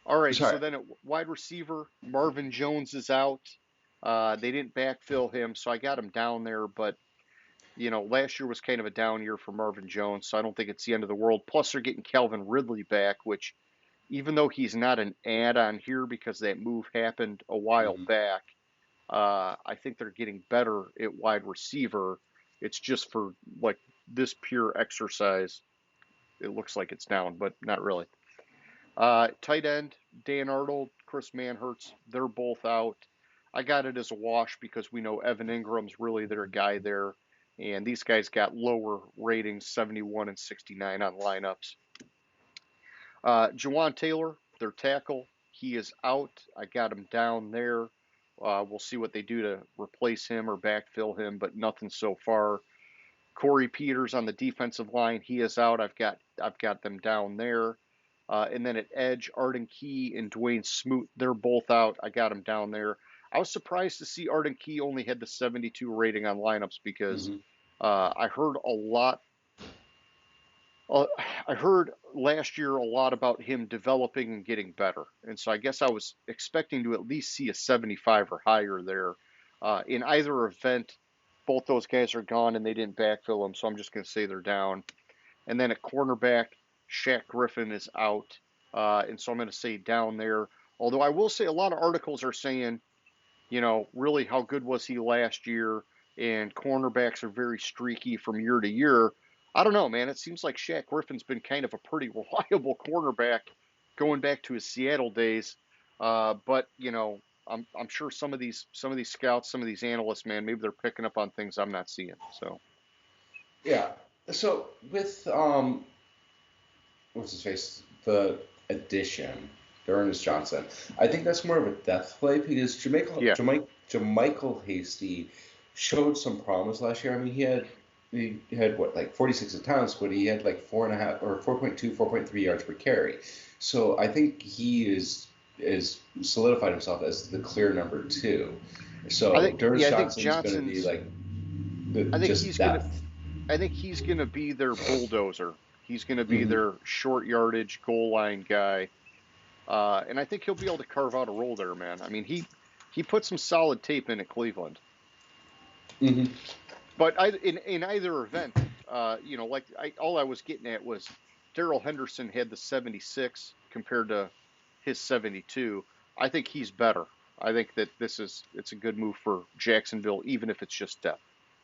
All right, Sorry. so then at wide receiver, Marvin Jones is out. They didn't backfill him, so I got him down there. But last year was kind of a down year for Marvin Jones, so I don't think it's the end of the world. Plus, they're getting Calvin Ridley back, which even though he's not an add-on here because that move happened a while Hmm. back, I think they're getting better at wide receiver. It's just for like this pure exercise, it looks like it's down, but not really. Tight end, Dan Arnold, Chris Manhertz, they're both out. I got it as a wash because we know Evan Ingram's really their guy there. And these guys got lower ratings, 71 and 69 on lineups. Jawan Taylor, their tackle, he is out. I got him down there. We'll see what they do to replace him or backfill him, but nothing so far. Corey Peters on the defensive line, he is out. I've got them down there. And then at edge, Arden Key and Dwayne Smoot, they're both out. I got them down there. I was surprised to see Arden Key only had the 72 rating on lineups because Hmm. I heard a lot. Uh, I heard last year a lot about him developing and getting better, and so I guess I was expecting to at least see a 75 or higher there. In either event, both those guys are gone and they didn't backfill them, so I'm just going to say they're down. And then at cornerback, Shaq Griffin is out, and so I'm going to say down there. Although I will say a lot of articles are saying, really how good was he last year, and cornerbacks are very streaky from year to year. I don't know, man. It seems like Shaq Griffin's been kind of a pretty reliable cornerback going back to his Seattle days. But I'm sure some of these scouts, some of these analysts, man, maybe they're picking up on things I'm not seeing. So Yeah. So with what's his face, the addition, Ernest Johnson, I think that's more of a depth play because yeah, Jermichael Hasty showed some promise last year. I mean, he had what, like 46 attempts, but he had like 4.5 or 4.2, 4.3 yards per carry. So I think he is solidified himself as the clear number two. I So think Ernest I think Johnson's going to be Johnson's. like I think just he's gonna. depth. I think he's gonna be their bulldozer. He's gonna be Hmm. their short yardage goal line guy. And I think he'll be able to carve out a role there, man. I mean, he put some solid tape in at Cleveland. Hmm. But in either event, all I was getting at was Darrell Henderson had the 76 compared to his 72. I think he's better. I think that it's a good move for Jacksonville, even if it's just depth.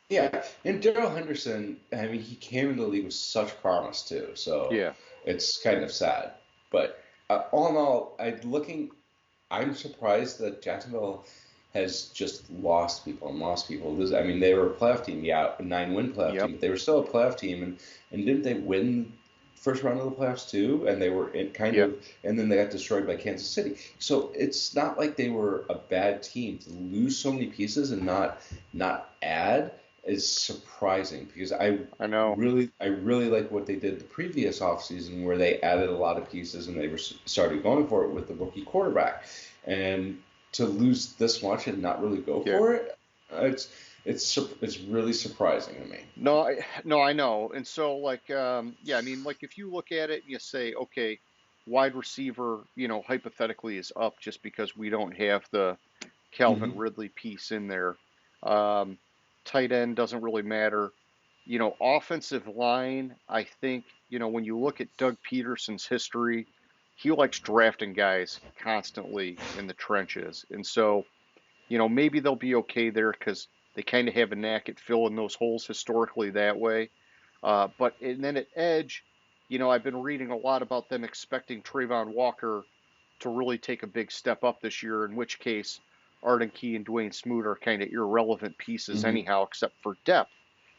Yeah, and Daryl Henderson, I mean, he came into the league with such promise too, so Yeah, it's kind of sad. But all in all, I'm surprised that Jacksonville has just lost people and lost people. I mean, they were a playoff team, yeah, a 9-win playoff yep, team, but they were still a playoff team, and didn't they win first round of the playoffs too? And they were in kind yep, of, and then they got destroyed by Kansas City. So it's not like they were a bad team. To lose so many pieces and not add is surprising because I know. I really like what they did the previous offseason where they added a lot of pieces and they were started going for it with the rookie quarterback. And to lose this much and not really go Yeah. for it, it's really surprising to me. No, I know. And so, yeah, I mean, like if you look at it and you say, okay, wide receiver, hypothetically is up just because we don't have the Calvin Hmm. Ridley piece in there. Um, Tight end doesn't really matter. Offensive line, I think, when you look at Doug Peterson's history, he likes drafting guys constantly in the trenches. And so, maybe they'll be okay there because they kind of have a knack at filling those holes historically that way. And then at edge, I've been reading a lot about them expecting Trayvon Walker to really take a big step up this year, in which case Arden Key and Dwayne Smoot are kind of irrelevant pieces Hmm. anyhow, except for depth.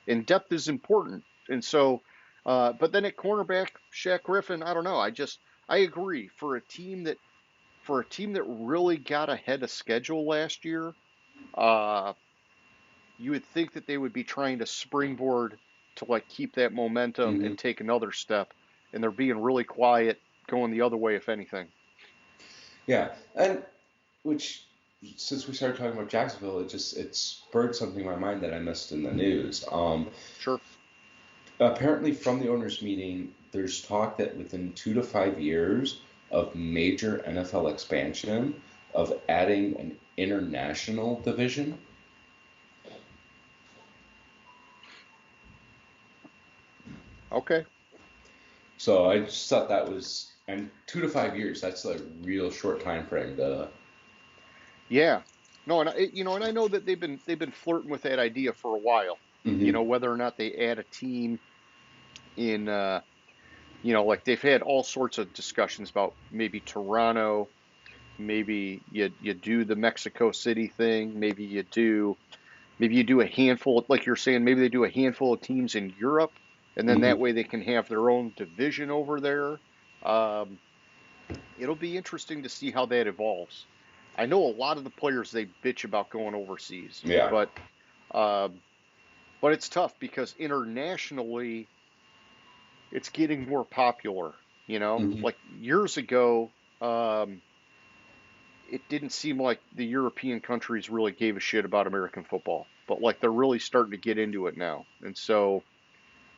And depth is important. And so, but then at cornerback, Shaq Griffin, I don't know. I agree for a team that really got ahead of schedule last year. Uh, you would think that they would be trying to springboard to like keep that momentum Hmm. and take another step, and they're being really quiet, going the other way, if anything. Yeah, and which since we started talking about Jacksonville, it spurred something in my mind that I missed in the news. Sure. Apparently, from the owners' meeting, there's talk that within 2 to 5 years of major NFL expansion, of adding an international division. Okay. So I just thought that was, and 2 to 5 years, that's a real short time frame to. Yeah. No, and I know that they've been flirting with that idea for a while. Hmm. Whether or not they add a team in, like they've had all sorts of discussions about maybe Toronto, maybe you do the Mexico City thing, maybe you do a handful, like you're saying, maybe they do a handful of teams in Europe, and then Hmm. that way they can have their own division over there. Um, it'll be interesting to see how that evolves. I know a lot of the players they bitch about going overseas, Yeah. um, but it's tough because internationally it's getting more popular. Hmm. Like years ago, um, it didn't seem like the European countries really gave a shit about American football, but like they're really starting to get into it now. And so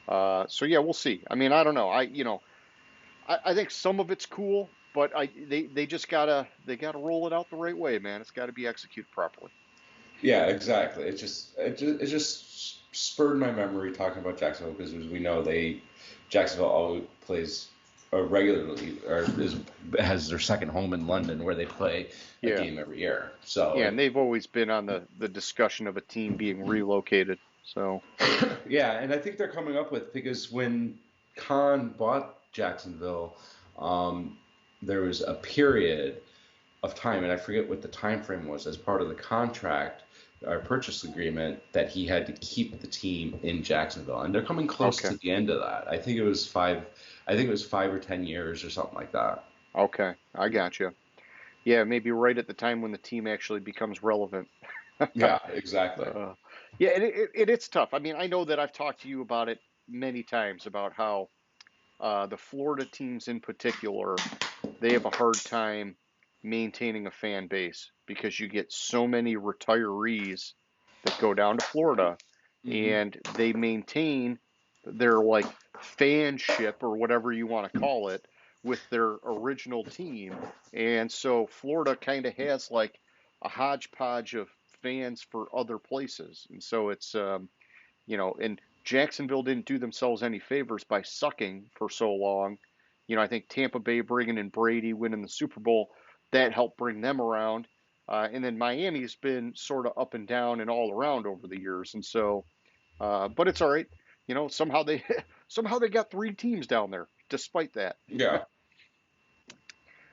yeah, we'll see. I mean, I don't know. I think some of it's cool, but they just gotta roll it out the right way, man. It's got to be executed properly. Yeah, exactly. It just spurred my memory talking about Jacksonville because as we know Jacksonville always plays regularly or has their second home in London where they play a Yeah, game every year. So yeah, and they've always been on the discussion of a team being relocated. So yeah, and I think they're coming up with because when Khan bought Jacksonville, um, there was a period of time, and I forget what the time frame was as part of the contract or purchase agreement that he had to keep the team in Jacksonville, and they're coming close okay, to the end of that. I think it was five. I think it was 5 or 10 years or something like that. okay, I got you. Yeah, maybe right at the time when the team actually becomes relevant. Yeah, exactly. Uh, yeah, and it's tough. I mean, I know that I've talked to you about it many times about how the Florida teams in particular, they have a hard time maintaining a fan base because you get so many retirees that go down to Florida Hmm. and they maintain their like fanship or whatever you want to call it with their original team. And so Florida kind of has like a hodgepodge of fans for other places. And so and Jacksonville didn't do themselves any favors by sucking for so long. I think Tampa Bay bringing in Brady, winning the Super Bowl, that helped bring them around. And then Miami's been sort of up and down and all around over the years. And so, but it's all right. Somehow they somehow they got three teams down there despite that. Yeah.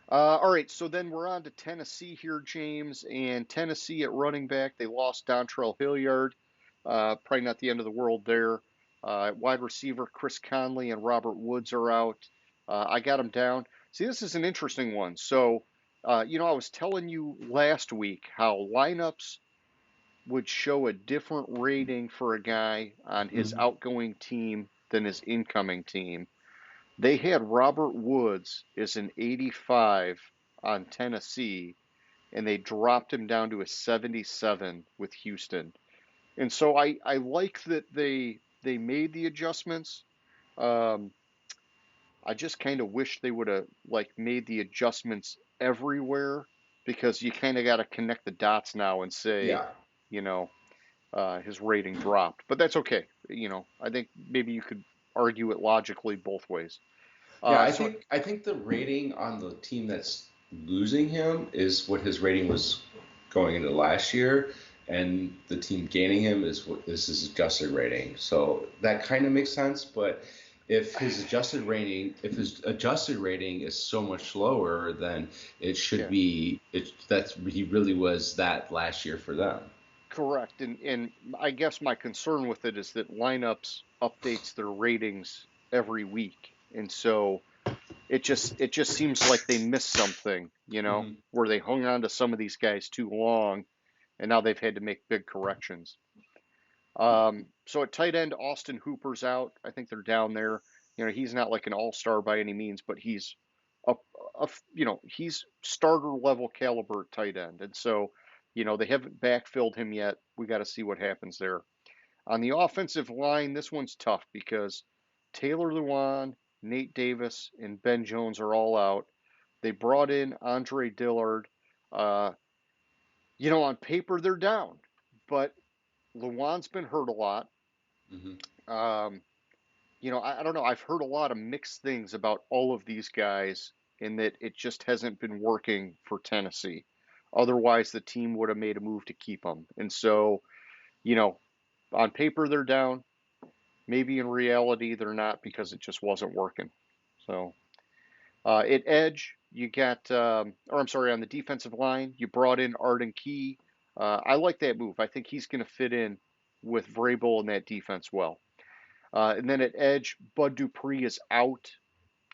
All right, so then we're on to Tennessee here, James. And Tennessee at running back, they lost Dontrell Hilliard. Probably not the end of the world there. Wide receiver, Chris Conley and Robert Woods are out. I got them down. See, this is an interesting one. So, I was telling you last week how lineups would show a different rating for a guy on his Hmm. outgoing team than his incoming team. They had Robert Woods as an 85 on Tennessee, and they dropped him down to a 77 with Houston. And so I like that they made the adjustments. Um, I just kind of wish they would have like made the adjustments everywhere because you kind of got to connect the dots now and say, Yeah. you know, his rating dropped. But that's okay. I think maybe you could argue it logically both ways. Yeah, I So think I think the rating on the team that's losing him is what his rating was going into last year, and the team gaining him is what is his adjusted rating. So that kind of makes sense, but if his adjusted rating is so much lower, then it should yeah, be that's he really was that last year for them. correct. And I guess my concern with it is that lineups updates their ratings every week. And so it just seems like they missed something, Hmm. where they hung on to some of these guys too long and now they've had to make big corrections. So at tight end, Austin Hooper's out. I think they're down there. He's not like an all-star by any means, but he's a, he's starter level caliber at tight end. And so, they haven't backfilled him yet. We got to see what happens there. On the offensive line, this one's tough because Taylor Lewan, Nate Davis, and Ben Jones are all out. They brought in Andre Dillard. Uh, on paper they're down, but Lewan's been hurt a lot. Hmm. Um, I don't know. I've heard a lot of mixed things about all of these guys, in that it just hasn't been working for Tennessee. Otherwise, the team would have made a move to keep them. And so, you know, on paper they're down. Maybe in reality they're not because it just wasn't working. So at edge, you got, or I'm sorry, on the defensive line, you brought in Arden Key. I like that move. I think he's going to fit in with Vrabel and that defense well. And then at edge, Bud Dupree is out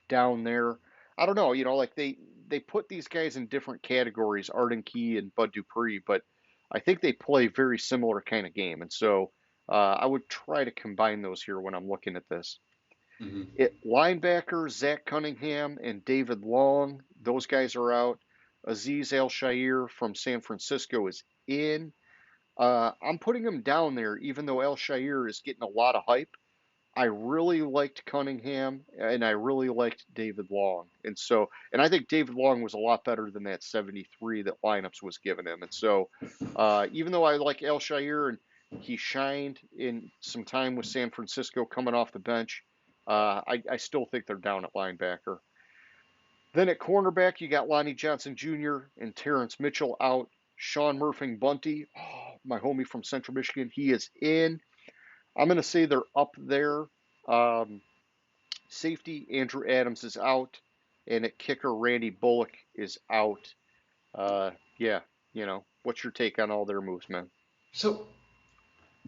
down there. I don't know, like they put these guys in different categories, Arden Key and Bud Dupree, but I think they play very similar kind of game, and so I would try to combine those here when I'm looking at this. Hmm. It linebacker Zach Cunningham and David Long, those guys are out. Aziz Al-Shair from San Francisco is in. I'm putting him down there, even though Al-Shair is getting a lot of hype. I really liked Cunningham and I really liked David Long. And I think David Long was a lot better than that 73 that lineups was giving him. And so, even though I like Al Shire and he shined in some time with San Francisco coming off the bench, I still think they're down at linebacker. Then at cornerback, you got Lonnie Johnson Jr. and Terrence Mitchell out. Sean Murphy-Bunty, oh, my homie from Central Michigan, he is in. I'm going to say they're up there. Um, Safety, Andrew Adams is out. And at kicker, Randy Bullock is out. Yeah, what's your take on all their moves, man? So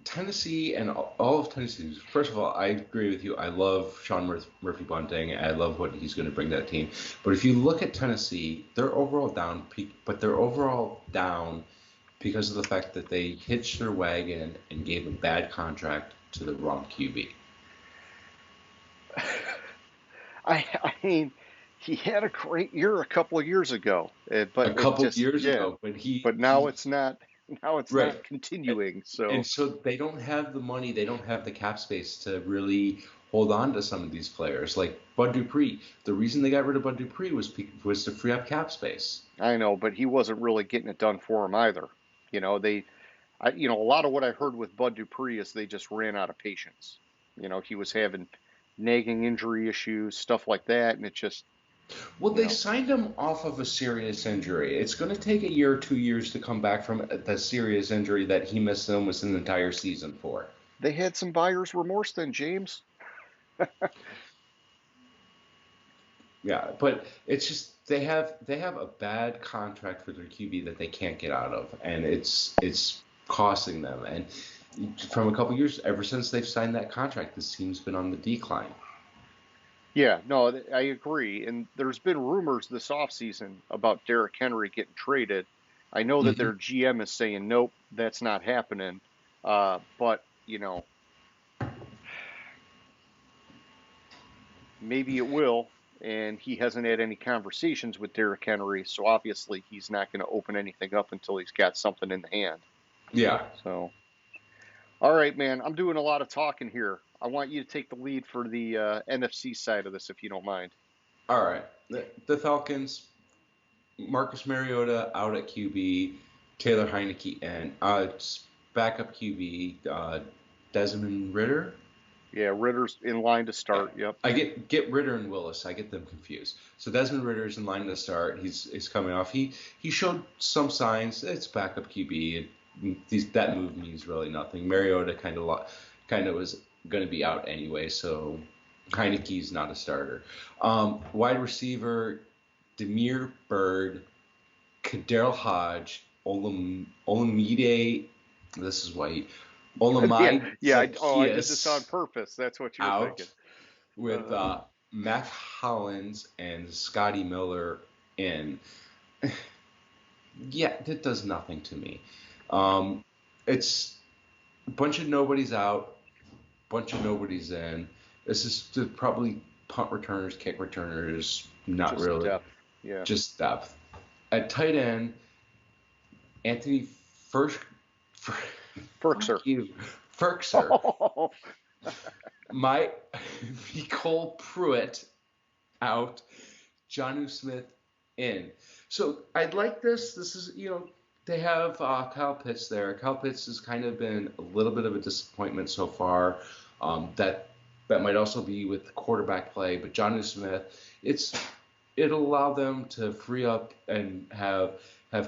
Tennessee and all of Tennessee. First of all, I agree with you. I love Sean Murphy-Bunting. I love what he's going to bring to that team. But if you look at Tennessee, they're overall down. But they're overall down because of the fact that they hitched their wagon and gave a bad contract to the wrong QB. I mean, he had a great year a couple of years ago, but A couple just years yeah. ago, but But now it's not. Now it's right. not continuing. And So so they don't have the money, they don't have the cap space to really hold on to some of these players. Like Bud Dupree. The reason they got rid of Bud Dupree was to free up cap space. I know, but he wasn't really getting it done for him either. A lot of what I heard with Bud Dupree is they just ran out of patience. He was having nagging injury issues, stuff like that, and it just, Well, you they know, signed him off of a serious injury. It's going to take a year or 2 years to come back from the serious injury that he missed almost an entire season for. they had some buyer's remorse then, James. Yeah, but it's just they have a bad contract for their QB that they can't get out of, and it's costing them. And from a couple years, ever since they've signed that contract, this team's been on the decline. Yeah, no, I agree. And there's been rumors this offseason about Derrick Henry getting traded. I know that Hmm. their GM is saying, nope, that's not happening. But, maybe it will. And he hasn't had any conversations with Derrick Henry. So obviously he's not going to open anything up until he's got something in the hand. Yeah. So, all right, man, I'm doing a lot of talking here. I want you to take the lead for the NFC side of this, if you don't mind. All right. The Falcons, Marcus Mariota out at QB, Taylor Heineke and backup QB, Desmond Ritter. Yeah, Ritter's in line to start. Yep. I get Ritter and Willis. I get them confused. So Desmond Ritter's in line to start. He's coming off. He showed some signs. It's backup QB. That move means really nothing. Mariota kind of was going to be out anyway. So Heineke's not a starter. Wide receiver, Demir Bird, Kaderl Hodge, Olamide. This is white. Yeah, Olamide yeah. I did this on Zacchaeus purpose. That's what you're out thinking. with Uh, Mac Hollins and Scotty Miller in. Yeah, that does nothing to me. Um, it's a bunch of nobodies out, bunch of nobodies in. This is probably punt returners, kick returners, not just really, depth. Yeah. just depth. At tight end, Anthony First, Ferkser. fuck you, Ferkser. My Nicole Pruitt out, Jonnu Smith in. So I'd like this. This is, they have Kyle Pitts there. Kyle Pitts has kind of been a little bit of a disappointment so far. That might also be with quarterback play, but Jonnu Smith, it'll allow them to free up and have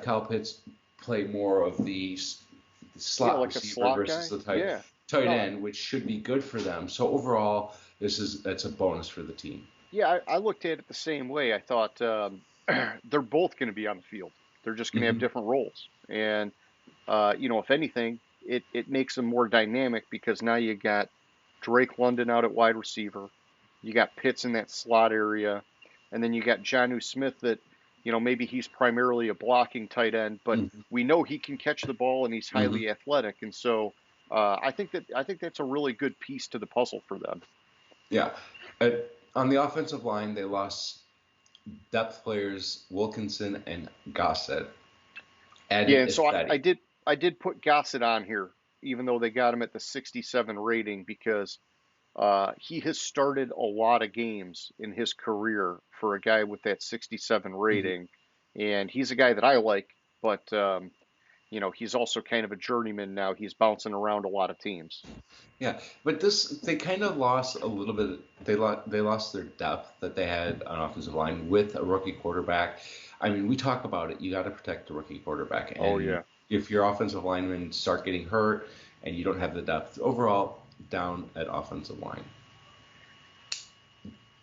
Kyle Pitts play more of the Yeah, slot like a receiver slot guy. versus the tight Yeah. tight No. end, which should be good for them. So overall, that's a bonus for the team. Yeah, I looked at it the same way. I thought they're both going to be on the field. They're just going to have Hmm. different roles. And if anything, it makes them more dynamic because now you got Drake London out at wide receiver. You got Pitts in that slot area. And then you got Jonnu Smith that, maybe he's primarily a blocking tight end, but Hmm. we know he can catch the ball and he's Hmm. highly athletic. And so I think that's a really good piece to the puzzle for them. Yeah. On the offensive line, they lost depth players Wilkinson and Gossett. Yeah, Added and so McDaddy. I did put Gossett on here, even though they got him at the 67 rating because he has started a lot of games in his career for a guy with that 67 Mhm. rating, and he's a guy that I like, but he's also kind of a journeyman now. He's bouncing around a lot of teams. Yeah, but they kind of lost a little bit. They lost their depth that they had on offensive line with a rookie quarterback. I mean, we talk about it. You got to protect the rookie quarterback, Oh and yeah. if your offensive linemen start getting hurt and you don't have the depth overall, down at offensive line.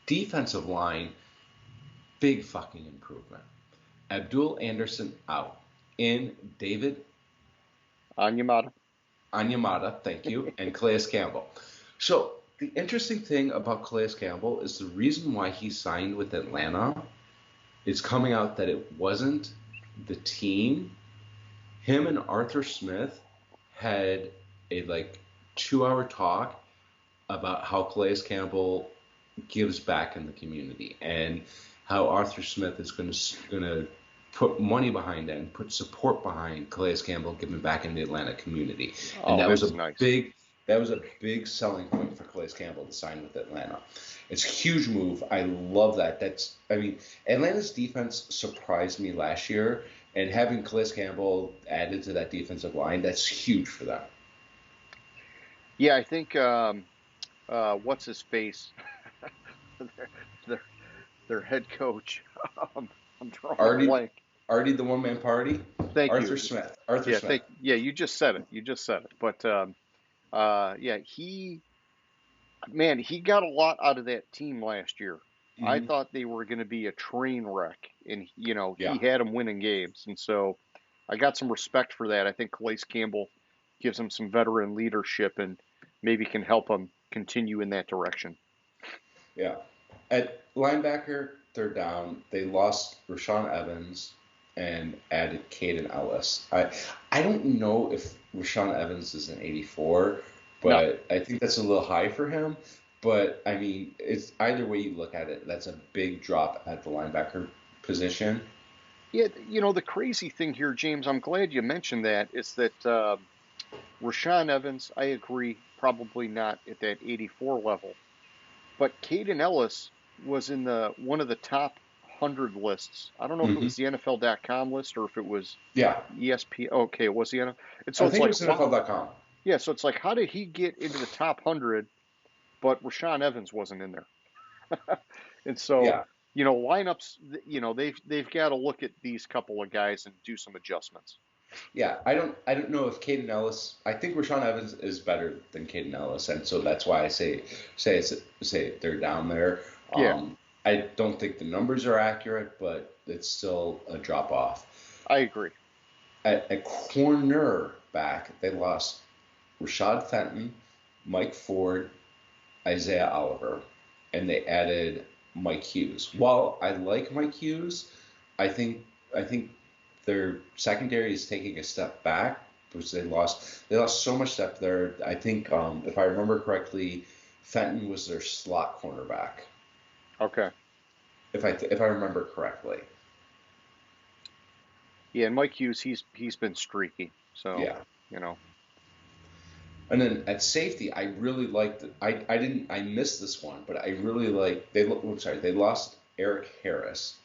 Defensive line, big fucking improvement. Abdul Anderson out. In David Anyamata. Anyamata, thank you, and Calais Campbell. So the interesting thing about Calais Campbell is the reason why he signed with Atlanta is coming out that it wasn't the team. Him and Arthur Smith had a 2 hour talk about how Calais Campbell gives back in the community and how Arthur Smith is going to put money behind that and put support behind Calais Campbell giving back in the Atlanta community. And Oh, that's nice. that was a big selling point for Calais Campbell to sign with Atlanta. It's a huge move. I love that. Atlanta's defense surprised me last year, and having Calais Campbell added to that defensive line, that's huge for them. Yeah, I think what's his face, their, their their head coach. Um, I'm drawing a Already, blank. already the one man party. Thank Arthur you. Smith. Arthur Yeah, Smith. you just said it. You just said it. But yeah, he got a lot out of that team last year. I Hmm. thought they were going to be a train wreck, and he Yeah. had them winning games, and so I got some respect for that. I think Calais Campbell gives him some veteran leadership and maybe can help him continue in that direction. Yeah. At linebacker, they're down. They lost Rashawn Evans and added Caden Ellis. I don't know if Rashawn Evans is an 84, No, but I think that's a little high for him. But I mean, it's either way you look at it, that's a big drop at the linebacker position. yeah, the crazy thing here, James, I'm glad you mentioned that, is that Rashaan Evans, I agree, probably not at that 84 level, but Caden Ellis was in the one of the top 100 lists. I don't know if it Hmm. was the NFL.com list or if it was Yeah, ESPN. Okay, it was the NFL. And so I it's think it like, was NFL.com. yeah, so it's like, how did he get into the top 100, but Rashaan Evans wasn't in there? And so, Yeah. lineups, they've got to look at these couple of guys and do some adjustments. Yeah, I don't know if Caden Ellis. I think Rashawn Evans is better than Caden Ellis, and so that's why I say they're down there. Yeah, I don't think the numbers are accurate, but it's still a drop off. I agree. At cornerback, they lost Rashad Fenton, Mike Ford, Isaiah Oliver, and they added Mike Hughes. While I like Mike Hughes, I think their secondary is taking a step back because they lost so much depth there. I think if I remember correctly, Fenton was their slot cornerback. Okay. If I remember correctly, Yeah, and Mike Hughes, he's been streaky. So, yeah. you know, And then at safety, I really liked it. I missed this one, but I really like I'm sorry, they lost Eric Harris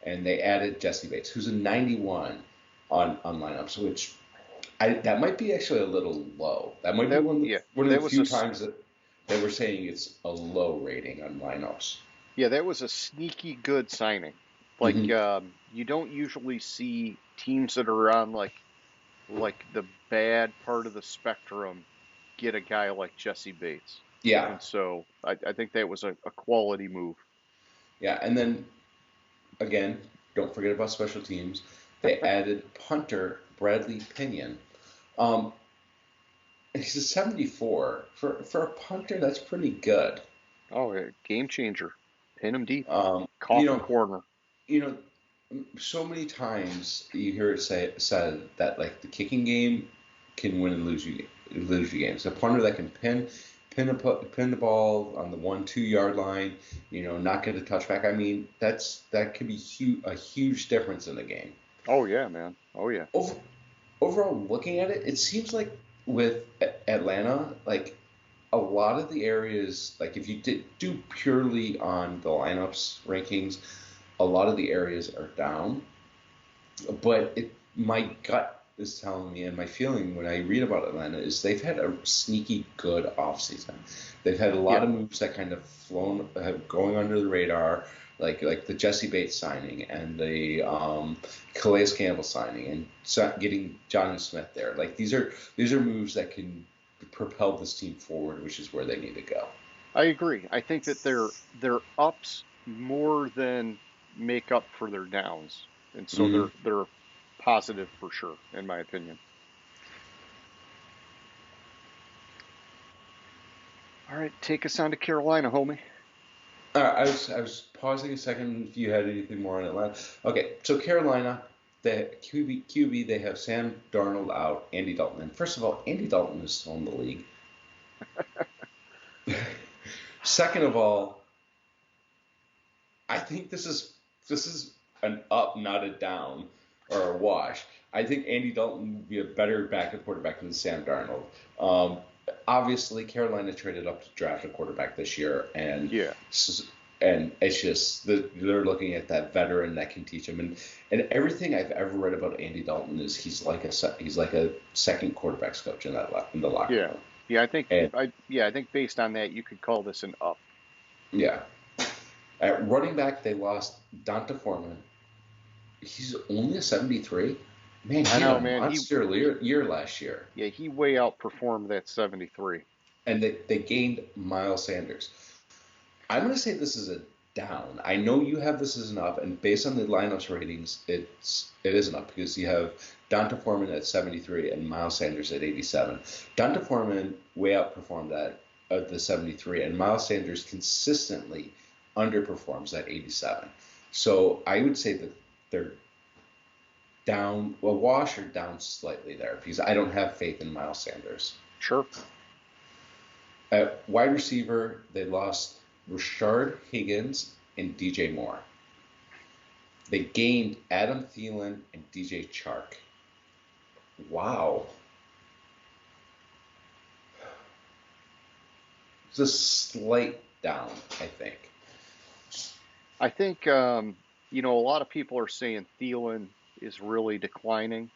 and they added Jesse Bates, who's a 91 on lineups, which that might be actually a little low. That might be that one of the, yeah, one of that the was few times that they were saying it's a low rating on lineups. that was a sneaky good signing. Like Hmm. you don't usually see teams that are on like the bad part of the spectrum get a guy like Jesse Bates. Yeah, And so I think that was a quality move. yeah, and then again, don't forget about special teams. They added punter Bradley Pinion. Um, He's a 74 for a punter. That's pretty good. Oh, yeah, game changer. Pin him deep. Um, you Coffin know, corner. you know, so many times you hear it said that like the kicking game can win and lose you games. A punter that can pin pin the ball on the 1-2 yard line, not get a touchback. I mean, that could be a huge difference in the game. Oh yeah, man. Oh yeah. Overall, looking at it, it seems like with Atlanta, like a lot of the areas, like if you do purely on the lineups rankings, a lot of the areas are down. But my gut is telling me, and my feeling when I read about Atlanta is they've had a sneaky good offseason. They've had a lot of moves that kind of going under the radar, like the Jesse Bates signing and the Calais Campbell signing and getting Johnny Smith there. Like these are moves that can propel this team forward, which is where they need to go. I agree. I think that their ups more than make up for their downs, and so they're positive for sure, in my opinion. All right, take us on to Carolina, homie. I was pausing a second if you had anything more on Atlanta. Okay, so Carolina, the QB, they have Sam Darnold out, Andy Dalton. And first of all, Andy Dalton is still in the league. Second of all, I think this is an up, not a down or a wash. I think Andy Dalton would be a better backup quarterback than Sam Darnold. Obviously, Carolina traded up to draft a quarterback this year, and it's just they're looking at that veteran that can teach them. And everything I've ever read about Andy Dalton is he's like a second quarterback's coach in the locker room. Yeah, I think based on that, you could call this an up. Yeah. At running back, they lost Donta Foreman. He's only a 73. Man, he had a monster year last year. Yeah, he way outperformed that 73. And they gained Miles Sanders. I'm going to say this is a down. I know you have this as an up, and based on the lineups ratings, it is an up because you have Donta Foreman at 73 and Miles Sanders at 87. Donta Foreman way outperformed that of the 73, and Miles Sanders consistently underperforms at 87. So I would say that they're down, a wash or down slightly there because I don't have faith in Miles Sanders. Sure. At wide receiver, they lost Rashard Higgins and DJ Moore. They gained Adam Thielen and DJ Chark. Wow. It's a slight down, I think. I think, a lot of people are saying Thielen is really declining.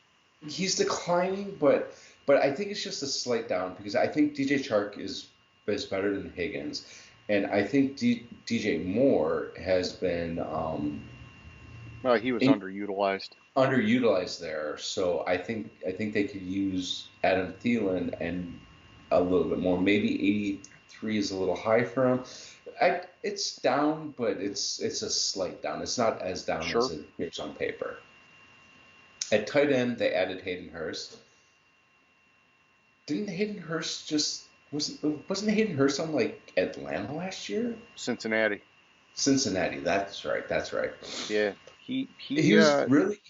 He's declining, but I think it's just a slight down because I think DJ Chark is better than Higgins. And I think DJ Moore has been Well, he was underutilized. Underutilized there, so I think they could use Adam Thielen and a little bit more. Maybe 83 is a little high for him. It's down, but it's a slight down. It's not as down as it appears on paper. At tight end, they added Hayden Hurst. Didn't Hayden Hurst wasn't Hayden Hurst on like Atlanta last year? Cincinnati, that's right. Yeah, he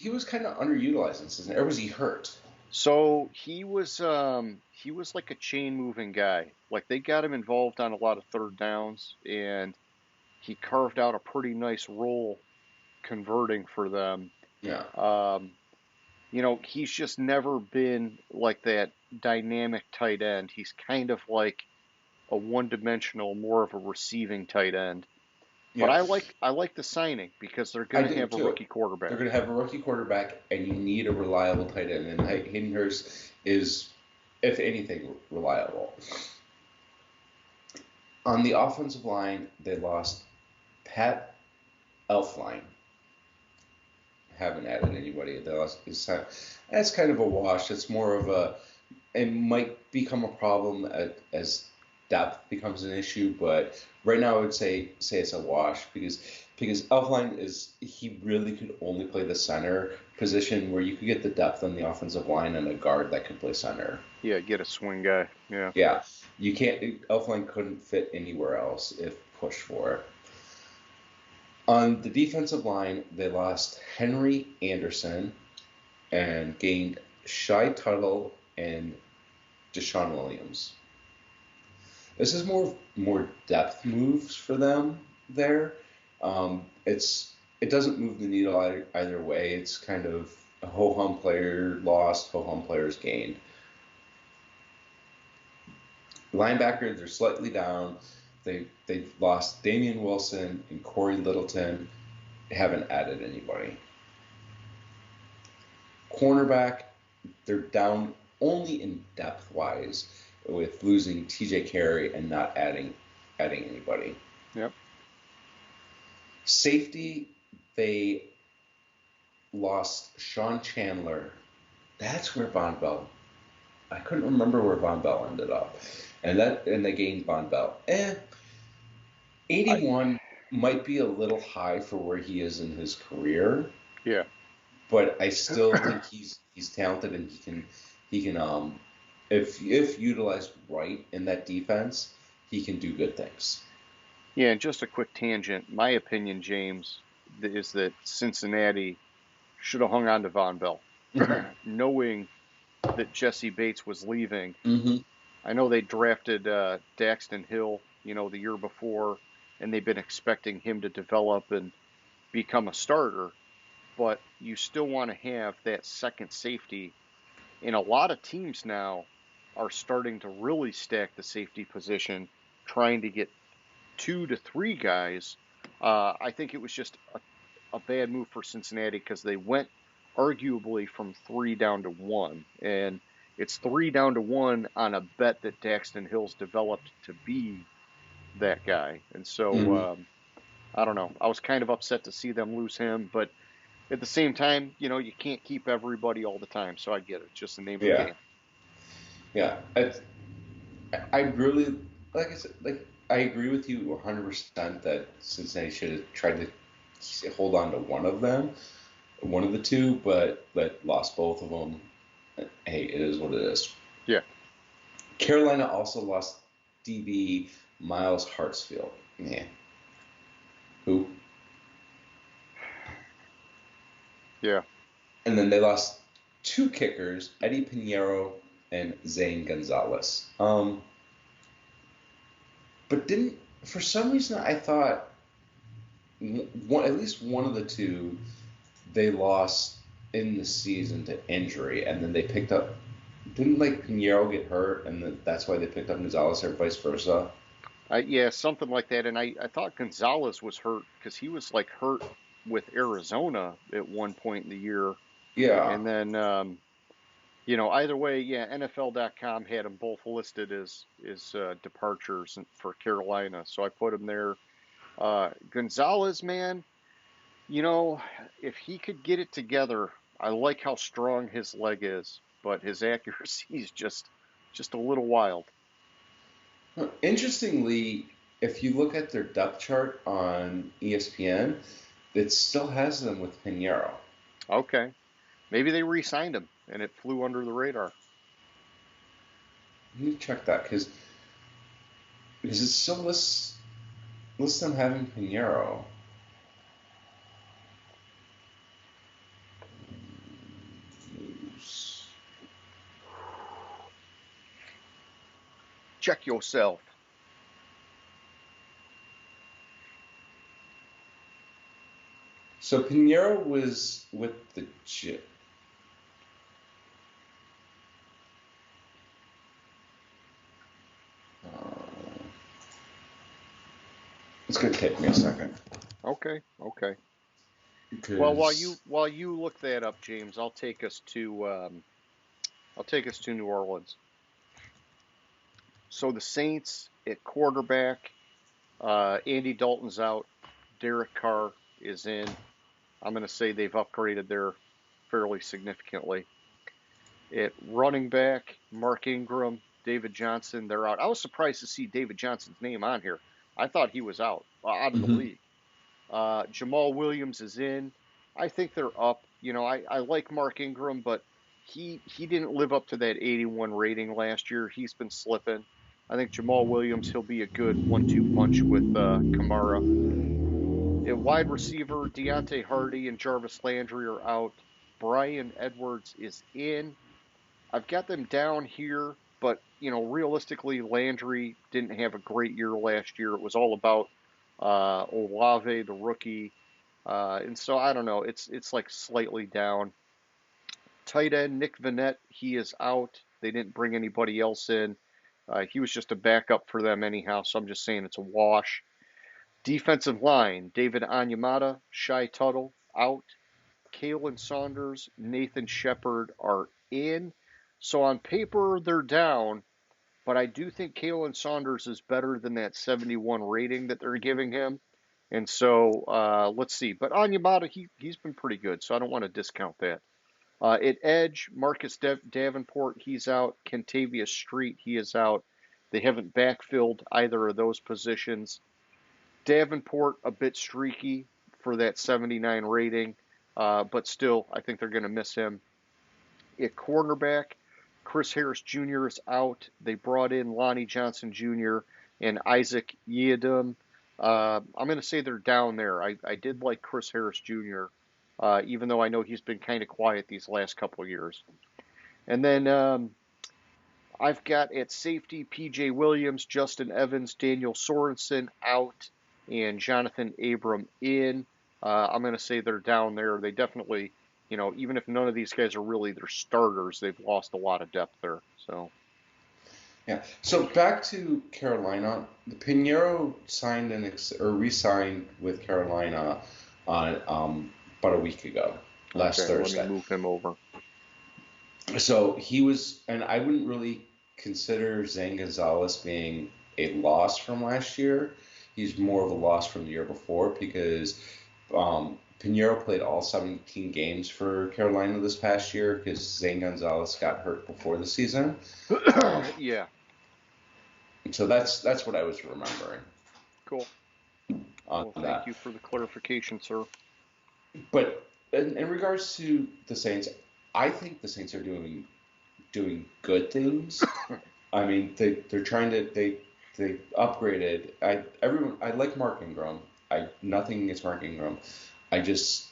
was kind of underutilized in Cincinnati, or was he hurt? So he was like a chain moving guy. Like they got him involved on a lot of third downs, and he carved out a pretty nice role converting for them. Yeah. He's just never been like that dynamic tight end. He's kind of like a one-dimensional, more of a receiving tight end. Yeah. But I like the signing because they're going to have a rookie quarterback. They're going to have a rookie quarterback, and you need a reliable tight end. And Hayden Hurst is, if anything, reliable. On the offensive line, they lost Pat Elflein. Haven't added anybody. They lost. That's kind of a wash. It's more of it might become a problem as depth becomes an issue, but right now I would say it's a wash because Elflein he really could only play the center position where you could get the depth on the offensive line and a guard that could play center. Yeah, get a swing guy. Yeah. Yeah, you can't. Elflein couldn't fit anywhere else if pushed for it. On the defensive line, they lost Henry Anderson and gained Shai Tuttle and Deshaun Williams. This is more depth moves for them there. It doesn't move the needle either way. It's kind of a ho hum player lost, ho hum players gained. Linebackers are slightly down. They've lost Damian Wilson and Corey Littleton. They haven't added anybody. Cornerback, they're down only in depth wise with losing TJ Carey and not adding anybody. Yep. Safety, they lost Sean Chandler. That's where Von Bell. I couldn't remember where Von Bell ended up. And they gained Von Bell. 81 might be a little high for where he is in his career. Yeah. But I still think he's talented, and he can if utilized right in that defense, he can do good things. Yeah, and just a quick tangent. My opinion, James, is that Cincinnati should have hung on to Von Bell, knowing that Jesse Bates was leaving. Mm-hmm. I know they drafted Daxton Hill, the year before, and they've been expecting him to develop and become a starter. But you still want to have that second safety. And a lot of teams now are starting to really stack the safety position, trying to get 2 to 3 guys. I think it was just a bad move for Cincinnati because they went arguably from 3 down to 1. And it's 3 down to 1 on a bet that Daxton Hill's developed to be that guy. And so, I don't know. I was kind of upset to see them lose him, but at the same time, you can't keep everybody all the time. So I get it. It's just the name of the game. Yeah. I really, like I said, I agree with you 100% that Cincinnati should have tried to hold on to one of the two, but lost both of them. Hey, it is what it is. Yeah. Carolina also lost DB Miles Hartsfield. Yeah. Who? Yeah. And then they lost 2 kickers, Eddie Pinheiro and Zane Gonzalez. But for some reason, I thought at least one of the 2 they lost in the season to injury, and then they picked up. Didn't Pinheiro get hurt, and that's why they picked up Gonzalez, or vice versa? Yeah, something like that. And I thought Gonzalez was hurt because he was hurt with Arizona at one point in the year. Yeah. And then, either way, yeah, NFL.com had them both listed as departures for Carolina. So I put him there. Gonzalez, man, if he could get it together, I like how strong his leg is, but his accuracy is just a little wild. Interestingly, if you look at their depth chart on ESPN, it still has them with Pinheiro. Okay. Maybe they re-signed him and it flew under the radar. Let me check that because it still lists them having Pinheiro. Check yourself. So Pinheiro was with the Jets. It's gonna take me a second. Okay. Because... Well, while you look that up, James, I'll take us to New Orleans. So the Saints at quarterback, Andy Dalton's out, Derek Carr is in. I'm going to say they've upgraded there fairly significantly. At running back, Mark Ingram, David Johnson, they're out. I was surprised to see David Johnson's name on here. I thought he was out of the league. Jamal Williams is in. I think they're up. I like Mark Ingram, but he didn't live up to that 81 rating last year. He's been slipping. I think Jamal Williams, he'll be a good 1-2 punch with Kamara. At wide receiver, Deontay Hardy and Jarvis Landry are out. Brian Edwards is in. I've got them down here But realistically, Landry didn't have a great year last year. It was all about Olave, the rookie, and so I don't know. It's like slightly down. Tight end Nick Vannett, he is out. They didn't bring anybody else in. He was just a backup for them anyhow, so I'm just saying it's a wash. Defensive line, David Onyemata, Shai Tuttle, out. Kalen Saunders, Nathan Shepard are in. So on paper, they're down, but I do think Kalen Saunders is better than that 71 rating that they're giving him. And so let's see. But Onyemata, he's been pretty good, so I don't want to discount that. At edge, Marcus Davenport, he's out. Kentavious Street, he is out. They haven't backfilled either of those positions. Davenport, a bit streaky for that 79 rating, but still, I think they're going to miss him. At cornerback, Chris Harris Jr. is out. They brought in Lonnie Johnson Jr. and Isaac Yiadom. I'm going to say they're down there. I did like Chris Harris Jr., even though I know he's been kind of quiet these last couple of years. And then I've got at safety P.J. Williams, Justin Evans, Daniel Sorensen out, and Jonathan Abram in. I'm going to say they're down there. They definitely, even if none of these guys are really their starters, they've lost a lot of depth there. So. Yeah. So back to Carolina, the Pinheiro signed or re-signed with Carolina on about a week ago, last Thursday. Let me move him over. So he was, and I wouldn't really consider Zane Gonzalez being a loss from last year. He's more of a loss from the year before because Pinheiro played all 17 games for Carolina this past year because Zane Gonzalez got hurt before the season. Yeah. So that's what I was remembering. Cool. Well, thank you for the clarification, sir. But in regards to the Saints, I think the Saints are doing good things. I mean, they're trying to they upgraded. I like Mark Ingram. Nothing against Mark Ingram. I just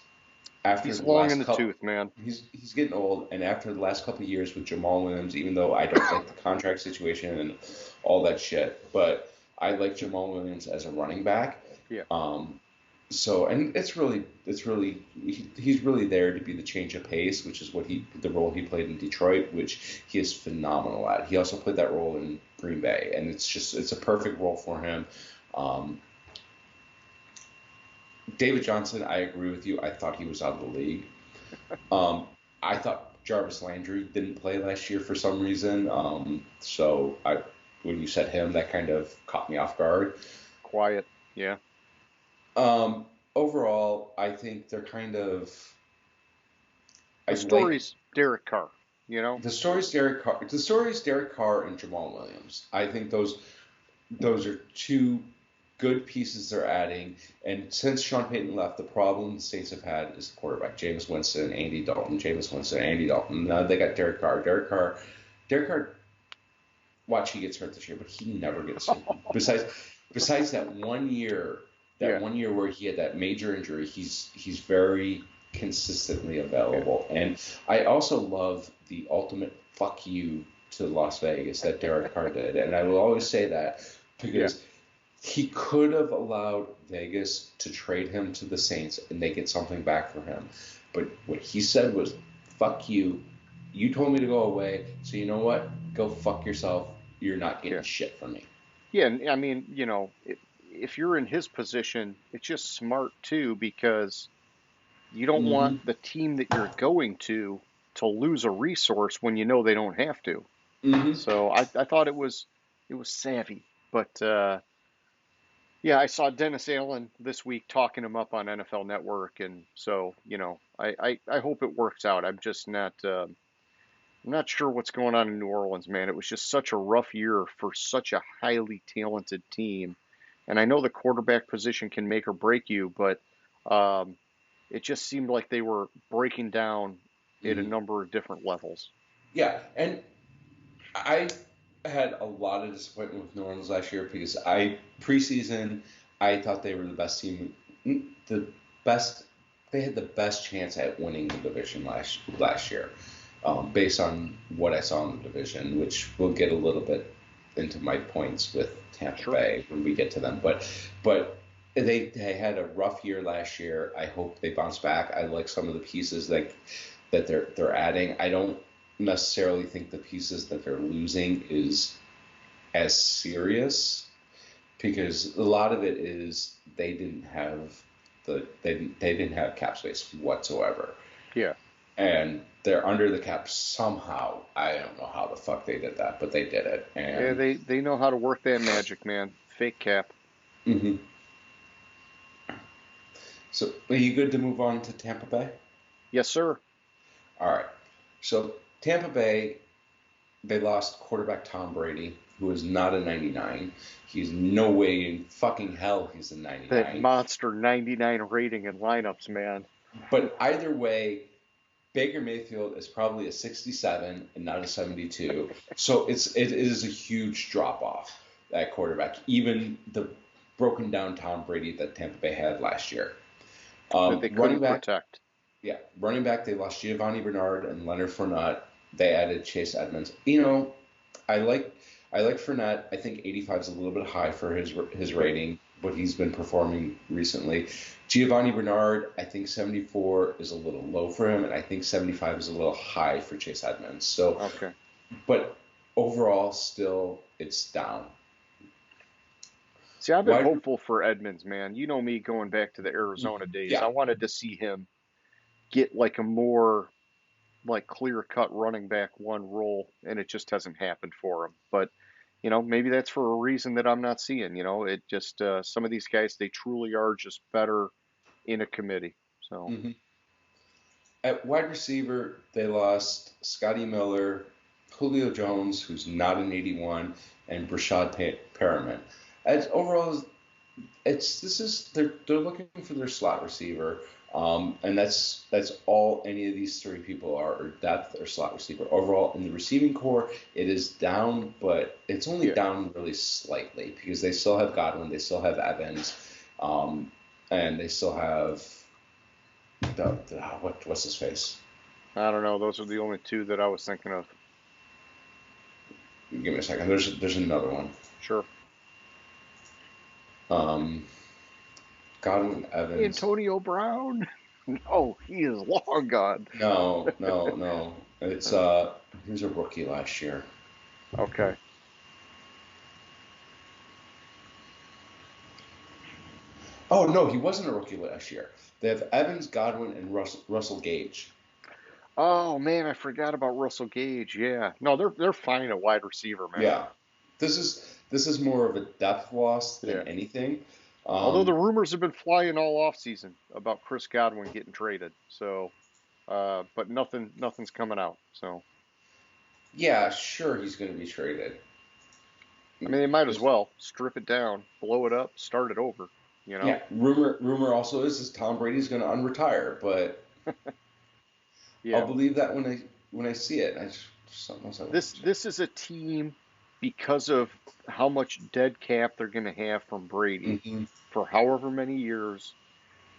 after he's the long last in the couple, tooth, man. He's getting old, and after the last couple of years with Jamal Williams, even though I don't like the contract situation and all that shit, but I like Jamal Williams as a running back. Yeah. So and he's really there to be the change of pace, which is the role he played in Detroit, which he is phenomenal at. He also played that role in Green Bay, and it's a perfect role for him. David Johnson, I agree with you. I thought he was out of the league. I thought Jarvis Landry didn't play last year for some reason. So when you said him, that kind of caught me off guard. Quiet, yeah. Overall, I think they're kind of. The story's Derek Carr, The story's Derek Carr. The story's Derek Carr and Jamal Williams. I think those are two good pieces they're adding. And since Sean Payton left, the problem the Saints have had is the quarterback. Jameis Winston, Andy Dalton. Now they got Derek Carr. Derek Carr. Watch, he gets hurt this year, but he never gets hurt. Besides that 1 year. One year where he had that major injury, he's very consistently available. Yeah. And I also love the ultimate fuck you to Las Vegas that Derek Carr did. And I will always say that because he could have allowed Vegas to trade him to the Saints and they get something back for him. But what he said was, fuck you. You told me to go away, so you know what? Go fuck yourself. You're not getting shit from me. Yeah, and I mean, if you're in his position, it's just smart too because you don't want the team that you're going to lose a resource when you know they don't have to. Mm-hmm. So I thought it was savvy, but I saw Dennis Allen this week talking him up on NFL Network, and so I hope it works out. I'm just not. I'm not sure what's going on in New Orleans, man. It was just such a rough year for such a highly talented team. And I know the quarterback position can make or break you, but it just seemed like they were breaking down at a number of different levels. Yeah, and I had a lot of disappointment with New Orleans last year because preseason I thought they were the best team, They had the best chance at winning the division last year. based on what I saw in the division, which we'll get a little bit into my points with Tampa Sure. Bay when we get to them. But they had a rough year last year. I hope they bounce back. I like some of the pieces that they're adding. I don't necessarily think the pieces that they're losing is as serious because a lot of it is they didn't have they didn't have cap space whatsoever. Yeah. And they're under the cap somehow. I don't know how the fuck they did that, but they did it. Yeah, And they know how to work that magic, man. Fake cap. mhm. So, are you good to move on to Tampa Bay? Yes, sir. All right. So, Tampa Bay, they lost quarterback Tom Brady, who is not a 99. He's no way in fucking hell he's a That 99. monster 99 rating in lineups, man. But either way, Baker Mayfield is probably a 67 and not a 72. So it is a huge drop off at quarterback, even the broken down Tom Brady that Tampa Bay had last year. That they Running couldn't back, protect. yeah, running back, they lost Giovanni Bernard and Leonard Fournette. They added Chase Edmonds. I like Fournette. I think 85 is a little bit high for his rating, what he's been performing recently. Giovanni Bernard, I think 74 is a little low for him, and I think 75 is a little high for Chase Edmonds. So, Okay. but overall, still, it's down. See, I've been Why? hopeful for Edmonds, man. You know me going back to the Arizona days. I Yeah. wanted to see him get like a more like clear cut running back one role, and it just hasn't happened for him. But maybe that's for a reason that I'm not seeing. It just some of these guys they truly are just better in a committee. So hmm At wide receiver, they lost Scotty Miller, Julio Jones, who's not an 81, and Perriman. As overall, they're looking for their slot receiver, and that's all any of these three people are depth or slot receiver. Overall, in the receiving core, it is down, but it's only yeah, down really slightly because they still have Godwin, they still have Evans, and they still have what's his face? I don't know. Those are the only two that I was thinking of. Give me a second. There's another one. Sure, Um, Godwin Evans. Antonio Brown. No, he is long gone. No. It's he was a rookie last year. Okay. Oh no, he wasn't a rookie last year. They have Evans, Godwin, and Russell Gage. Oh man, I forgot about Russell Gage. Yeah. No, they're fine at wide receiver, man. Yeah, this is more of a depth loss than Yeah. anything. Although the Um, rumors have been flying all off season about Chris Godwin getting traded. So, but nothing's coming out. So, yeah, sure, he's going to be traded. I mean, they might as There's- well strip it down, blow it up, start it over, you know? yeah, rumor also is Tom Brady's going to unretire, but I'll Yeah. believe that when I see it. Something else I want to check. This is a team because of how much dead cap they're going to have from Brady hmm for however many years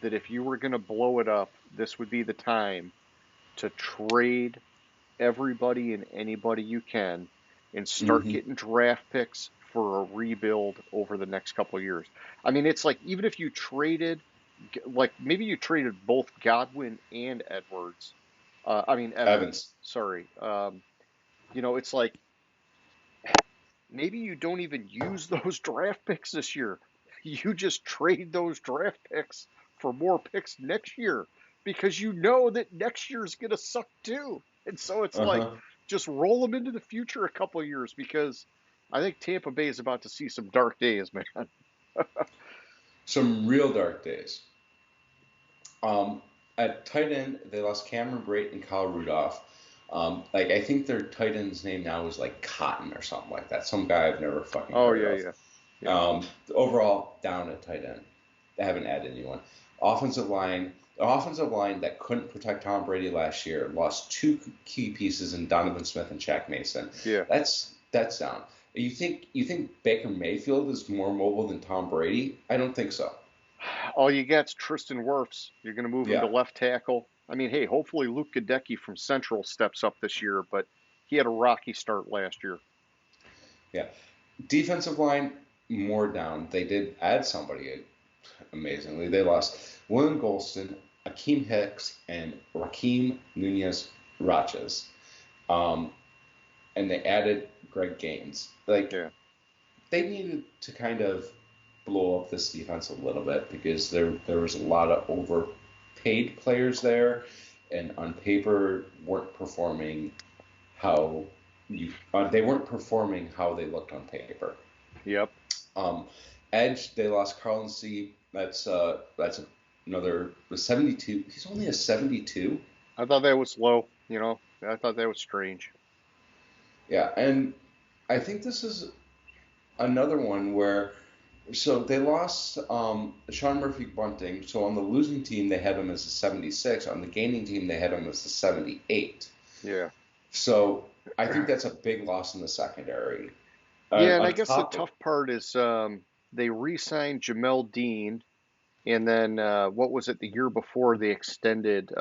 that if you were going to blow it up, this would be the time to trade everybody and anybody you can and start hmm getting draft picks for a rebuild over the next couple of years. I mean, it's like even if you traded, like maybe you traded both Godwin and Edwards, I mean Evans, Evans. sorry. It's like maybe you don't even use those draft picks this year. You just trade those draft picks for more picks next year because you know that next year's going to suck too. And so it's like Uh-huh. just roll them into the future a couple of years because I think Tampa Bay is about to see some dark days, man. Some real dark days. Um, at tight end, they lost Cameron Brate and Kyle Rudolph. I think their tight end's name now is like Cotton or something like that. Some guy I've never fucking Oh, heard yeah, of. yeah. Yeah. Overall, down at tight end. They haven't added anyone. Offensive line, the offensive line that couldn't protect Tom Brady last year lost two key pieces in Donovan Smith and Shaq Mason. Yeah. That's down. You think Baker Mayfield is more mobile than Tom Brady? I don't think so. All you get's Tristan Wirfs. You're going to move him to Yeah. left tackle. I mean, hey, hopefully Luke Gadecki from Central steps up this year, but he had a rocky start last year. Yeah. Defensive line, more down. They did add somebody amazingly. They lost William Golston, Akeem Hicks, and Raheem Nunez Raches. Um, and they added Greg Gaines. Like, Yeah. they needed to kind of blow up this defense a little bit because there was a lot of overpaid players there, and on paper weren't performing how they weren't performing how they looked on paper. Yep. Edge, they lost Carlin C. That's another 72. He's only a 72. I thought that was low, I thought that was strange. Yeah, and I think this is another one where so they lost Sean Murphy Bunting. So on the losing team they had him as a 76. On the gaining team they had him as a 78. Yeah. So I think that's a big loss in the secondary. Yeah, and I guess the tough part is they re-signed Jamel Dean, and then what was it the year before they extended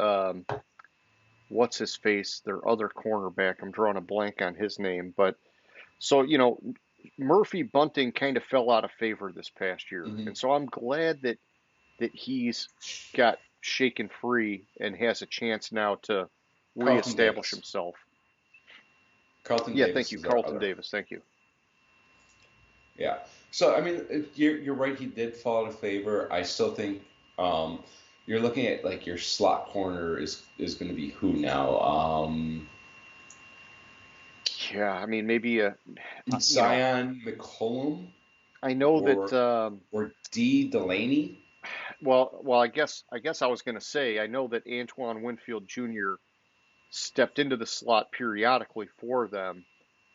what's his face, their other cornerback. I'm drawing a blank on his name, but so Murphy Bunting kind of fell out of favor this past year, and so I'm glad that he's got shaken free and has a chance now to reestablish himself. Carlton Yeah, Davis thank you, is Carlton Davis. Thank you. Yeah. So I mean, you're right. He did fall out of favor. I still think you're looking at like your slot corner is going to be who now? Yeah, I mean maybe Zion McCollum. I know that or D Delaney. Well, I guess I was going to say I know that Antoine Winfield Jr. stepped into the slot periodically for them,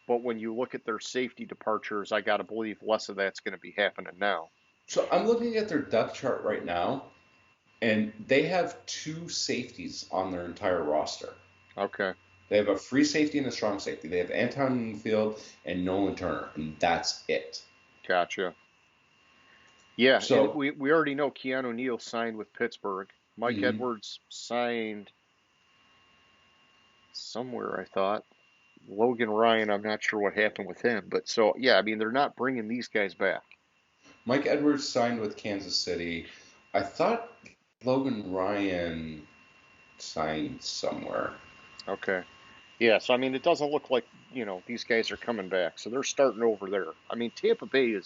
but when you look at their safety departures, I got to believe less of that's going to be happening now. So I'm looking at their depth chart right now, and they have 2 safeties on their entire roster. Okay. They have a free safety and a strong safety. They have Anton Winfield and Nolan Turner, and that's it. Gotcha. Yeah, so, and we already know Keanu Neal signed with Pittsburgh. Mike Edwards signed somewhere, I thought. Logan Ryan, I'm not sure what happened with him. But so, yeah, I mean, they're not bringing these guys back. Mike Edwards signed with Kansas City. I thought Logan Ryan signed somewhere. Okay. Yeah, so, I mean, it doesn't look like, these guys are coming back. So they're starting over there. I mean, Tampa Bay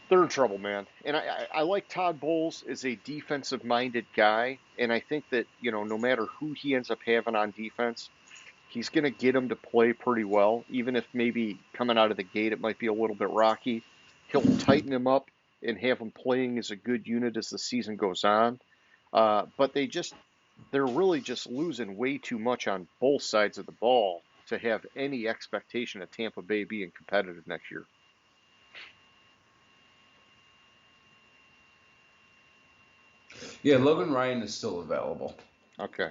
they're in trouble, man. And I like Todd Bowles as a defensive-minded guy. And I think that, no matter who he ends up having on defense, he's going to get him to play pretty well, even if maybe coming out of the gate it might be a little bit rocky. He'll tighten him up and have him playing as a good unit as the season goes on. But they're really just losing way too much on both sides of the ball to have any expectation of Tampa Bay being competitive next year. Yeah, Logan Ryan is still available. Okay.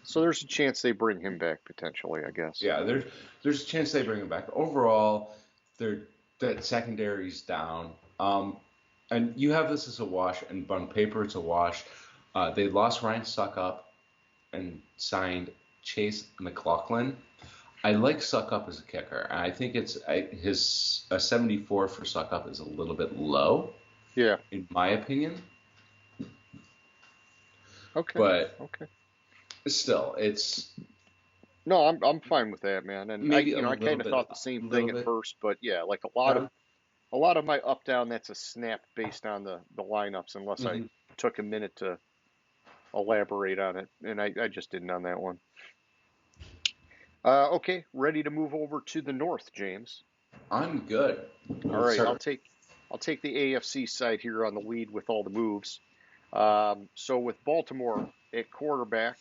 So there's a chance they bring him back potentially, I guess. Yeah, there's a chance they bring him back. Overall, that secondary's down. And you have this as a wash, and on paper it's a wash. They lost Ryan Suckup and signed Chase McLaughlin. I like Suckup as a kicker. I think his 74 for Suckup is a little bit low. Yeah. In my opinion. Okay. But okay. Still, it's no, I'm fine with that, man. And maybe I kind of thought the same thing at first, but yeah, like a lot of my up down that's a snap based on the lineups, unless I took a minute to elaborate on it, and I just didn't on that one. Okay, ready to move over to the north, James. I'm good. All right, I'll take the AFC side here on the lead with all the moves. So with Baltimore at quarterback,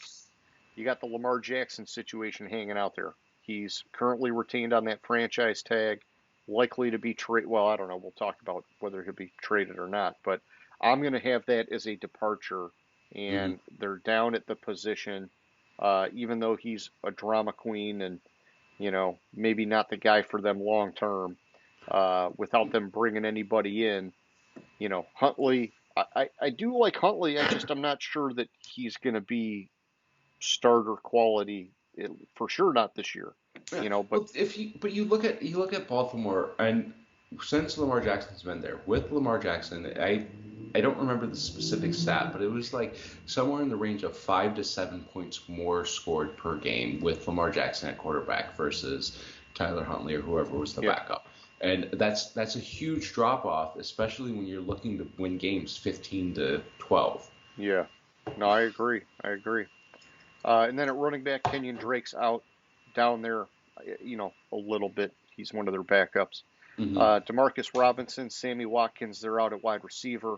you got the Lamar Jackson situation hanging out there. He's currently retained on that franchise tag, likely to be traded. Well, I don't know. We'll talk about whether he'll be traded or not, but I'm going to have that as a departure, and they're down at the position, even though he's a drama queen and, maybe not the guy for them long term, without them bringing anybody in. Huntley, I do like Huntley. I'm not sure that he's going to be starter quality. For sure not this year. Yeah. But Well, but you look at Baltimore, and since Lamar Jackson's been there, with Lamar Jackson, I don't remember the specific stat, but it was like somewhere in the range of 5 to 7 points more scored per game with Lamar Jackson at quarterback versus Tyler Huntley or whoever was the yeah, backup. And that's a huge drop off, especially when you're looking to win games 15-12. yeah. No, I agree. I agree. And then at running back, Kenyon Drake's out down there, a little bit. He's one of their backups. Mm-hmm. Demarcus Robinson, Sammy Watkins, they're out at wide receiver.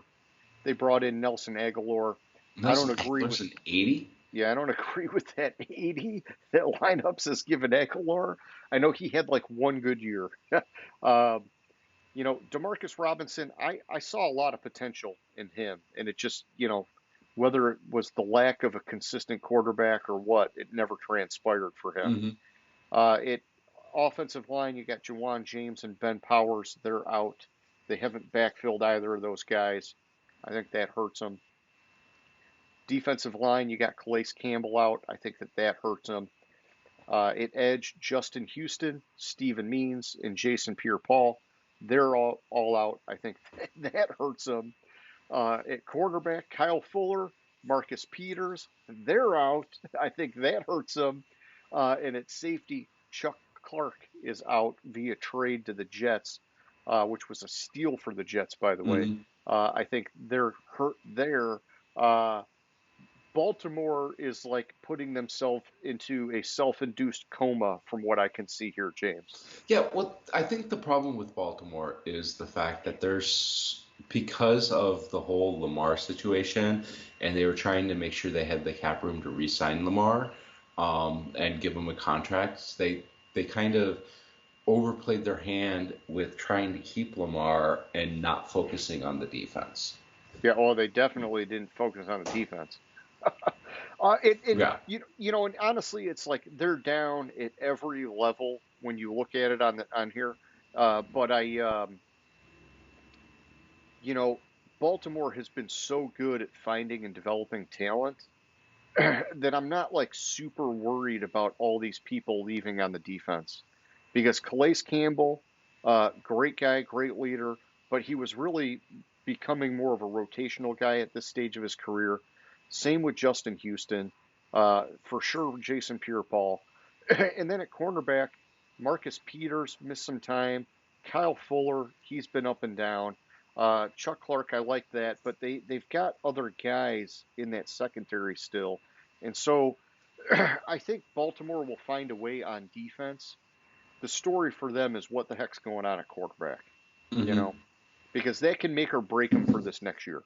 They brought in Nelson Aguilar. I don't Nelson agree Aguilar's with. an 80. Yeah, I don't agree with that 80 that lineups has given Aguilar. I know he had like one good year. um, Demarcus Robinson, I saw a lot of potential in him, and it just, whether it was the lack of a consistent quarterback or what, it never transpired for him. Mm-hmm. It offensive line, you got Jawan James and Ben Powers. They're out. They haven't backfilled either of those guys. I think that hurts them. Defensive line, you got Calais Campbell out. I think that hurts them. At edge, Justin Houston, Stephen Means, and Jason Pierre-Paul. They're all out. I think that hurts them. At quarterback, Kyle Fuller, Marcus Peters, they're out. I think that hurts them. And at safety, Chuck Clark is out via trade to the Jets, which was a steal for the Jets, by the way. Mm-hmm. I think they're hurt there. Uh, Baltimore is like putting themselves into a self-induced coma from what I can see here, James. Yeah, well, I think the problem with Baltimore is the fact that there's because of the whole Lamar situation, and they were trying to make sure they had the cap room to re-sign Lamar, and give him a contract. They kind of overplayed their hand with trying to keep Lamar and not focusing on the defense. Yeah, well, they definitely didn't focus on the defense. Yeah. And honestly, it's like they're down at every level when you look at it on here. But Baltimore has been so good at finding and developing talent that I'm not like super worried about all these people leaving on the defense because Calais Campbell, great guy, great leader, but he was really becoming more of a rotational guy at this stage of his career. Same with Justin Houston, for sure, Jason Pierre-Paul. And then at cornerback, Marcus Peters missed some time. Kyle Fuller, he's been up and down. Chuck Clark, I like that, but they've got other guys in that secondary still. And so I think Baltimore will find a way on defense. The story for them is what the heck's going on at quarterback, you Mm-hmm. know, because that can make or break them for this next year.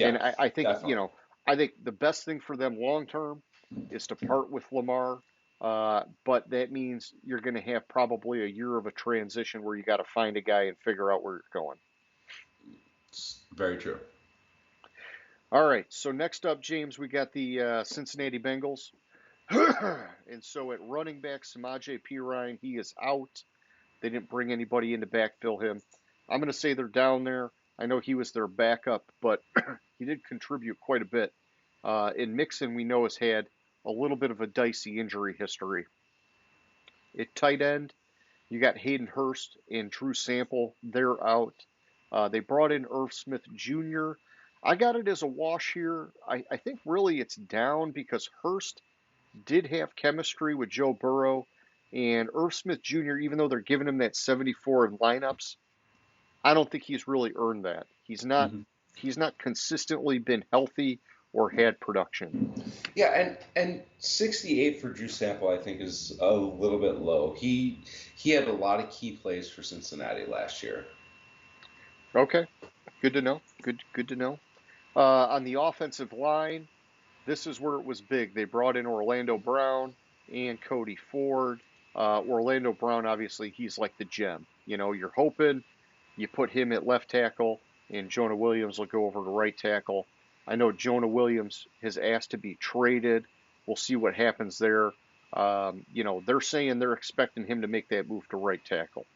And Yeah, I think, definitely. I think the best thing for them long term is to part with Lamar. But that means you're going to have probably a year of a transition where you got to find a guy and figure out where you're going. It's very true. All right. So next up, James, we got the Cincinnati Bengals. And so at running back, Samaje Perine, he is out. They didn't bring anybody in to backfill him. I'm going to say they're down there. I know he was their backup, but he did contribute quite a bit. And Mixon, we know, has had a little bit of a dicey injury history. At tight end, you got Hayden Hurst and Drew Sample. They're out. They brought in Irv Smith Jr. I got it as a wash here. I think really it's down because Hurst did have chemistry with Joe Burrow. And Irv Smith Jr., even though they're giving him that 74 in lineups, I don't think he's really earned that. Hmm. He's not consistently been healthy or had production. Yeah, and 68 for Drew Sample, I think, is a little bit low. He had a lot of key plays for Cincinnati last year. Okay, good to know. Good to know. On the offensive line, this is where it was big. They brought in Orlando Brown and Cody Ford. Orlando Brown, obviously, he's like the gem. You're hoping you put him at left tackle, and Jonah Williams will go over to right tackle. I know Jonah Williams has asked to be traded. We'll see what happens there. They're saying they're expecting him to make that move to right tackle.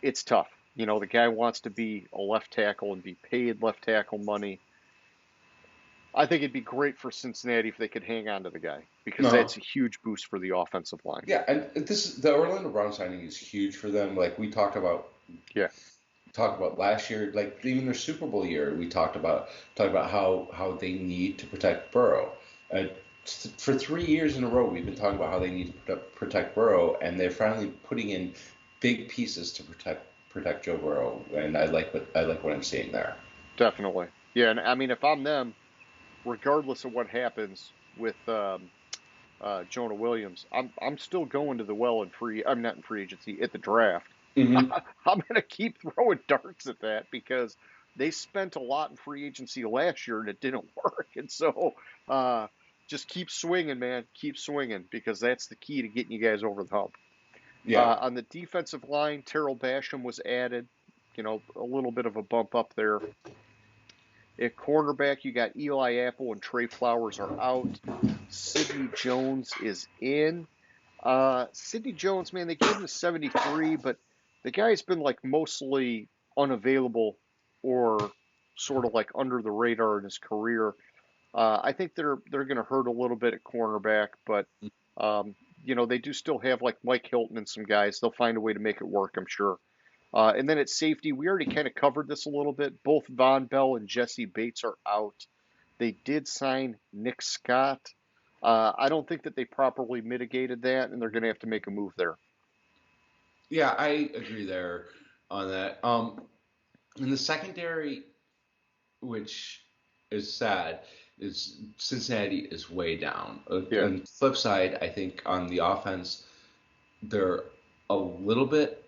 It's tough. The guy wants to be a left tackle and be paid left tackle money. I think it'd be great for Cincinnati if they could hang on to the guy because No. that's a huge boost for the offensive line. Yeah, and the Orlando Brown signing is huge for them. Like we Yeah, talked about last year, like even their Super Bowl year, we talked about how they need to protect Burrow. Uh, for 3 years in a row, we've been talking about how they need to protect Burrow, and they're finally putting in big pieces to protect Joe Burrow, and I like what I'm seeing there. definitely. Yeah, and I mean, if I'm them, regardless of what happens with Jonah Williams, I'm still going to the well in free. I'm not in free agency at the draft. Hmm. I'm gonna keep throwing darts at that because they spent a lot in free agency last year and it didn't work. And so just keep swinging, man. Keep swinging because that's the key to getting you guys over the hump. Yeah. On the defensive line, Terrell Basham was added. A little bit of a bump up there. At cornerback, you got Eli Apple and Trey Flowers are out. Sidney Jones is in. Sidney Jones, man, they gave him a 73, but the guy's been like mostly unavailable or sort of like under the radar in his career. I think they're going to hurt a little bit at cornerback, but they do still have like Mike Hilton and some guys. They'll find a way to make it work, I'm sure. And then at safety, we already kind of covered this a little bit. Both Von Bell and Jesse Bates are out. They did sign Nick Scott. I don't think that they properly mitigated that, and they're going to have to make a move there. Yeah, I agree there on that. In the secondary, which is sad, is Cincinnati is way down. Yeah, On the flip side, I think on the offense, they're a little bit.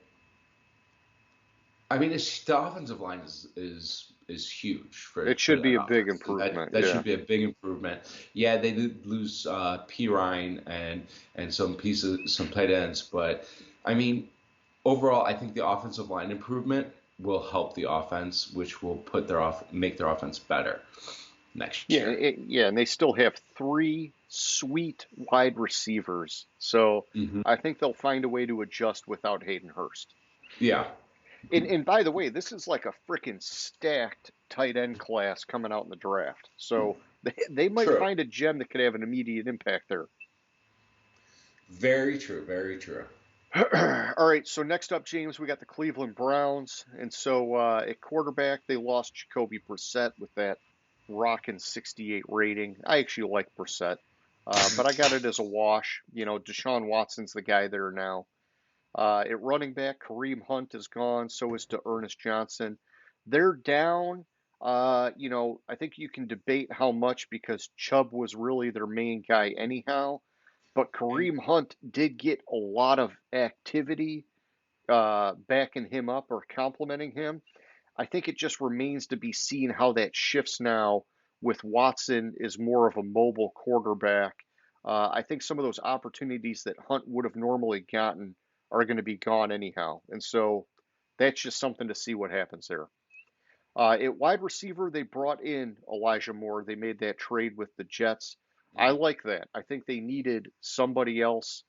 I mean, the offensive line is huge it for should be that a big offense. So improvement. that Yeah, should be a big improvement. Yeah, they did lose P Ryan and some tight ends, but I mean, overall, I think the offensive line improvement will help the offense, which will make their offense better next yeah, year. and they still have three sweet wide receivers, so Hmm. I think they'll find a way to adjust without Hayden Hurst. Yeah. And by the way, this is like a freaking stacked tight end class coming out in the draft. So they might True. find a gem that could have an immediate impact there. Very true. Very true. All right, so next up, James, we got the Cleveland Browns. And so at quarterback, they lost Jacoby Brissett with that rockin' 68 rating. I actually like Brissett, but I got it as a wash. Deshaun Watson's the guy there now. At running back, Kareem Hunt is gone. So is Ernest Johnson. They're down. I think you can debate how much because Chubb was really their main guy anyhow. But Kareem Hunt did get a lot of activity backing him up or complimenting him. I think it just remains to be seen how that shifts now with Watson is more of a mobile quarterback. I think some of those opportunities that Hunt would have normally gotten are going to be gone anyhow. And so that's just something to see what happens there. At wide receiver, they brought in Elijah Moore. They made that trade with the Jets. I like that. I think they needed somebody else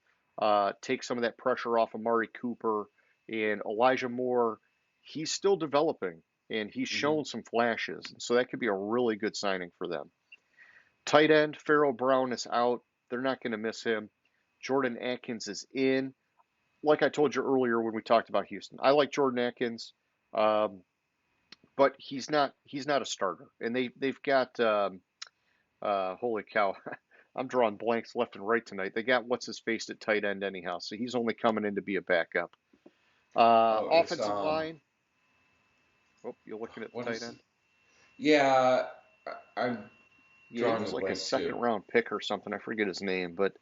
take some of that pressure off of Amari Cooper and Elijah Moore. He's still developing and he's Hmm. shown some flashes. So that could be a really good signing for them. Tight end, Pharaoh Brown is out. They're not going to miss him. Jordan Atkins is in. Like I told you earlier when we talked about Houston, I like Jordan Atkins. Um, but he's not a starter. And they've got holy cow, I'm drawing blanks left and right tonight. They got what's his face at tight end anyhow, so he's only coming in to be a backup. Oh, it's Offensive line. Oh, you're looking at what the tight is? end. Yeah, I'm Yeah, he drawing was a like a blank second too. round pick or something. I forget his name, but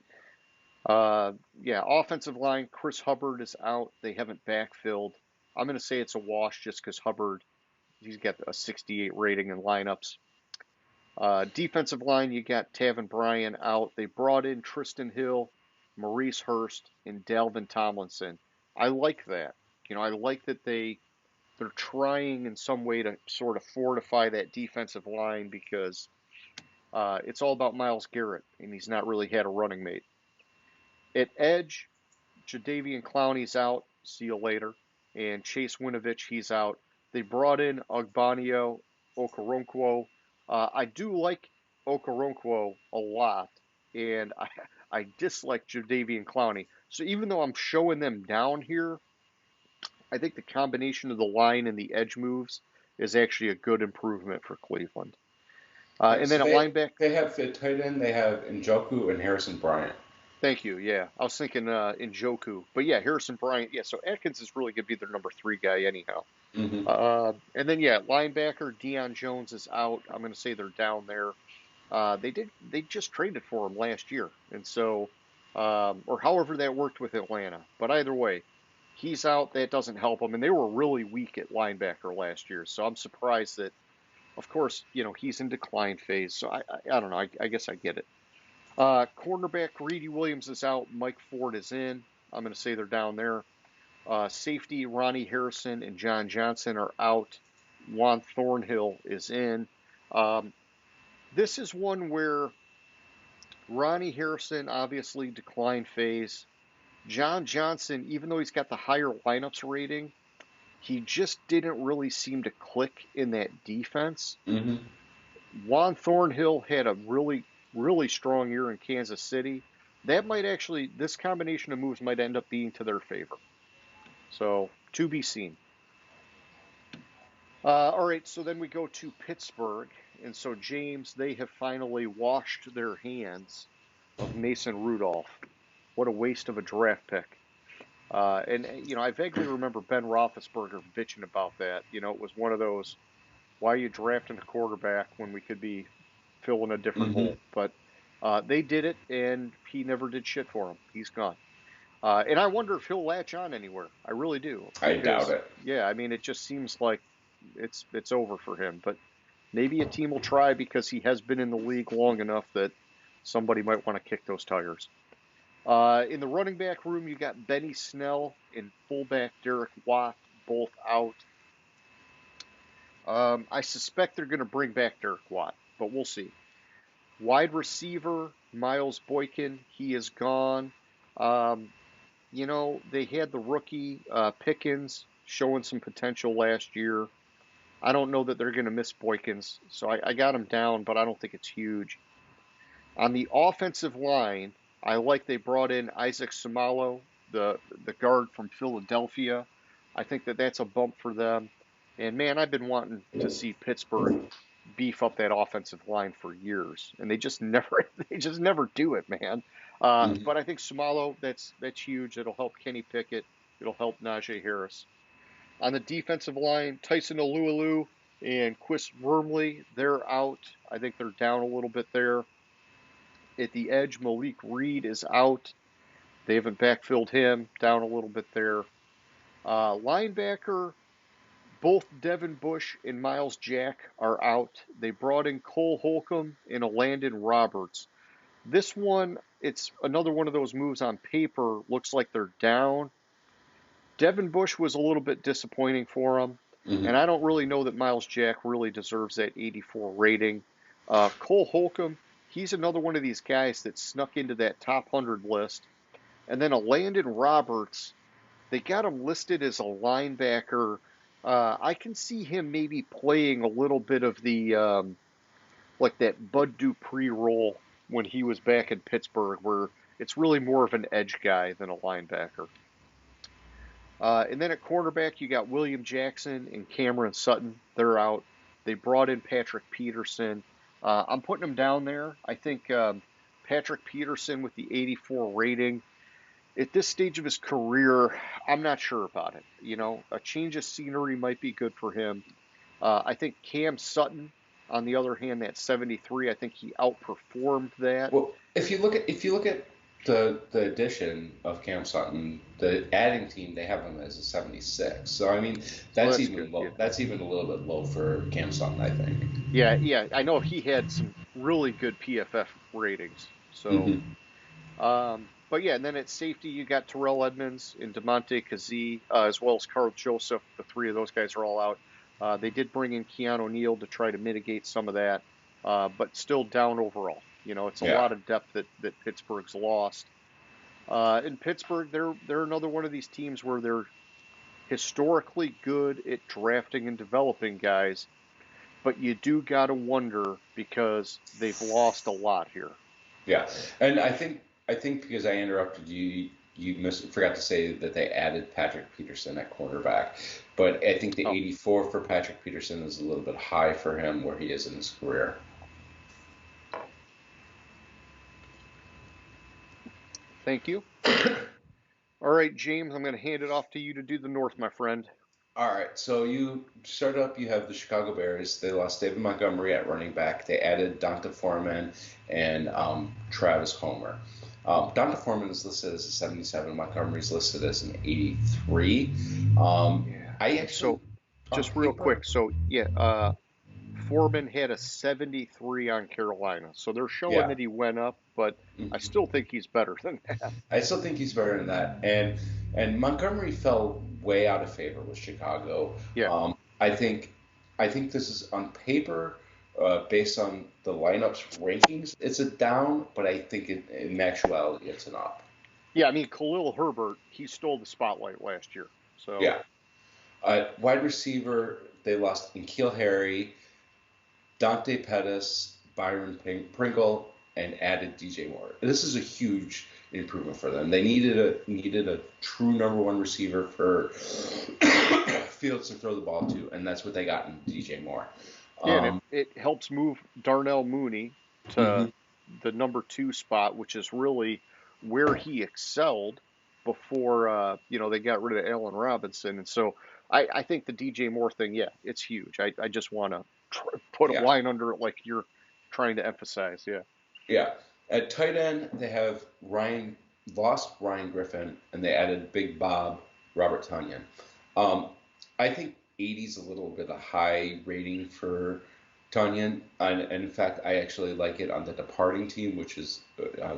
yeah, offensive line. Chris Hubbard is out. They haven't backfilled. I'm going to say it's a wash just because Hubbard, he's got a 68 rating in lineups. Defensive line, you got Taven Bryan out. They brought in Tristan Hill, Maurice Hurst, and Dalvin Tomlinson. I like that. I like that they're trying in some way to sort of fortify that defensive line because it's all about Myles Garrett, and he's not really had a running mate. At edge, Jadeveon Clowney's out. See you later. and Chase Winovich, he's out. They brought in Ogbanio Okoronkwo. I do like Okoronkwo a lot, and I dislike Jadeveon Clowney. So even though I'm showing them down here, I think the combination of the line and the edge moves is actually a good improvement for Cleveland. And So then at linebacker, they have the tight end. They have Njoku and Harrison Bryant. thank you. Yeah, I was thinking Njoku, but yeah, Harrison Bryant. Yeah, so Atkins is really going to be their number 3 guy anyhow. Hmm. And then yeah, linebacker Deion Jones is out. I'm going to say they're down there. They just traded for him last year, and so or however that worked with Atlanta. But either way, he's out. That doesn't help them, and they were really weak at linebacker last year. So I'm surprised that, of course, he's in decline phase. So I don't know. I guess I get it. Cornerback Greedy Williams is out. Mike Ford is in. I'm going to say they're down there. Safety Ronnie Harrison and John Johnson are out. Juan Thornhill is in. This is one where Ronnie Harrison obviously decline phase. John Johnson, even though he's got the higher lineups rating, he just didn't really seem to click in that defense. Hmm. Juan Thornhill had a really, really strong year in Kansas City. This combination of moves might end up being to their favor. So, to be seen. All right, so then we go to Pittsburgh. And so, James, they have finally washed their hands of Mason Rudolph. What a waste of a draft pick. I vaguely remember Ben Roethlisberger bitching about that. It was one of those, why are you drafting a quarterback when we could be filling a different hole? But they did it, and he never did shit for him. He's gone. And I wonder if he'll latch on anywhere. I really do. I doubt it. Yeah, I mean, it just seems like it's over for him. But maybe a team will try because he has been in the league long enough that somebody might want to kick those tires. In the running back room, you got Benny Snell and fullback Derek Watt, both out. I suspect they're going to bring back Derek Watt, but we'll see. Wide receiver, Miles Boykin, he is gone. They had the rookie Pickens showing some potential last year. I don't know that they're going to miss Boykins, so I got him down, but I don't think it's huge. On the offensive line, I like they brought in Isaac Seumalo, the guard from Philadelphia. I think that's a bump for them. And man, I've been wanting to see Pittsburgh beef up that offensive line for years, and they just never do it, man. But I think Seumalo, that's huge. It'll help Kenny Pickett. It'll help Najee Harris. On the defensive line, Tyson Alualu and Chris Wormley, they're out. I think they're down a little bit there. At the edge, Malik Reed is out. They haven't backfilled him, down a little bit there. Linebacker, both Devin Bush and Miles Jack are out. They brought in Cole Holcomb and a Landon Roberts. This one, it's another one of those moves on paper. Looks like they're down. Devin Bush was a little bit disappointing for him. And I don't really know that Miles Jack really deserves that 84 rating. Cole Holcomb, he's another one of these guys that snuck into that top 100 list. And then a Landon Roberts, they got him listed as a linebacker. I can see him maybe playing a little bit of the, like that Bud Dupree role when he was back in Pittsburgh, where it's really more of an edge guy than a linebacker. And then at cornerback, you got William Jackson and Cameron Sutton. They're out. They brought in Patrick Peterson. I'm putting him down there. I think Patrick Peterson with the 84 rating, at this stage of his career, I'm not sure about it. A change of scenery might be good for him. I think Cam Sutton, on the other hand, that 73, I think he outperformed that. Well, if you look at the addition of Cam Sutton, the adding team, they have him as a 76. So I mean, that's even good, low. yeah. That's even a little bit low for Cam Sutton, I think. Yeah. I know he had some really good PFF ratings. So, but yeah, and then at safety, you got Terrell Edmonds and DeMonte Kazee, as well as Carl Joseph. The three of those guys are all out. They did bring in Keanu Neal to try to mitigate some of that, but still down overall. It's a lot of depth that Pittsburgh's lost. In Pittsburgh, they're another one of these teams where historically good at drafting and developing guys, but you do got to wonder because they've lost a lot here. Yeah, and I think because I interrupted you, forgot to say that they added Patrick Peterson at cornerback, but I think the Oh, 84 for Patrick Peterson is a little bit high for him where he is in his career. thank you. All right, James, I'm going to hand it off to you to do the North, my friend. All right, so you start up. You have the Chicago Bears. They lost David Montgomery at running back. They added Donta Foreman and Travis Homer. Donta Foreman is listed as a 77. Montgomery is listed as an 83. Yeah. I actually, So, on just real paper, quick. So, yeah, Foreman had a 73 on Carolina. So they're showing yeah. that he went up, but I Mhm. still think he's better than that. I still think he's better than that. And Montgomery fell way out of favor with Chicago. Yeah. I think this is on paper, based on the lineup's rankings, it's a down, but I think in actuality it's an up. Yeah, I mean, Khalil Herbert, he stole the spotlight last year. So, Yeah. Wide receiver, they lost N'Keal Harry, Dante Pettis, Pringle, and added DJ Moore. This is a huge improvement for them. They needed a true number one receiver for Fields to throw the ball to, and that's what they got in DJ Moore. yeah, and Um, it helps move Darnell Mooney to mhm. the number 2 spot, which is really where he excelled before, they got rid of Allen Robinson. And so I think the DJ Moore thing, yeah, it's huge. I just want to put a Yeah, line under it like you're trying to emphasize. Yeah. yeah. At tight end, they have lost Ryan Griffin, and they added Big Bob Robert Tonyan. Um, I think 80 is a little bit a high rating for Tonyan, and in fact, I actually like it on the departing team, which is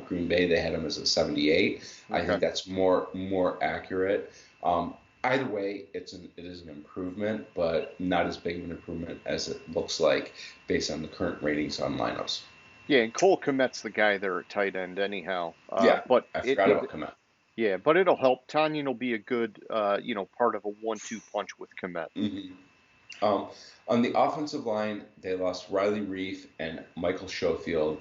Green Bay. They had him as a 78. I Okay. think that's more accurate. Um, Either way, it is an improvement, but not as big of an improvement as it looks like based on the current ratings on lineups. Yeah, and Cole Kmet's the guy there at tight end anyhow. Yeah, But I it, forgot it about Komet. yeah, but it'll help. Tanyan will be a good, part of a 1-2 punch with Kmet. Hmm. Um, on the offensive line, they lost Riley Reef and Michael Schofield,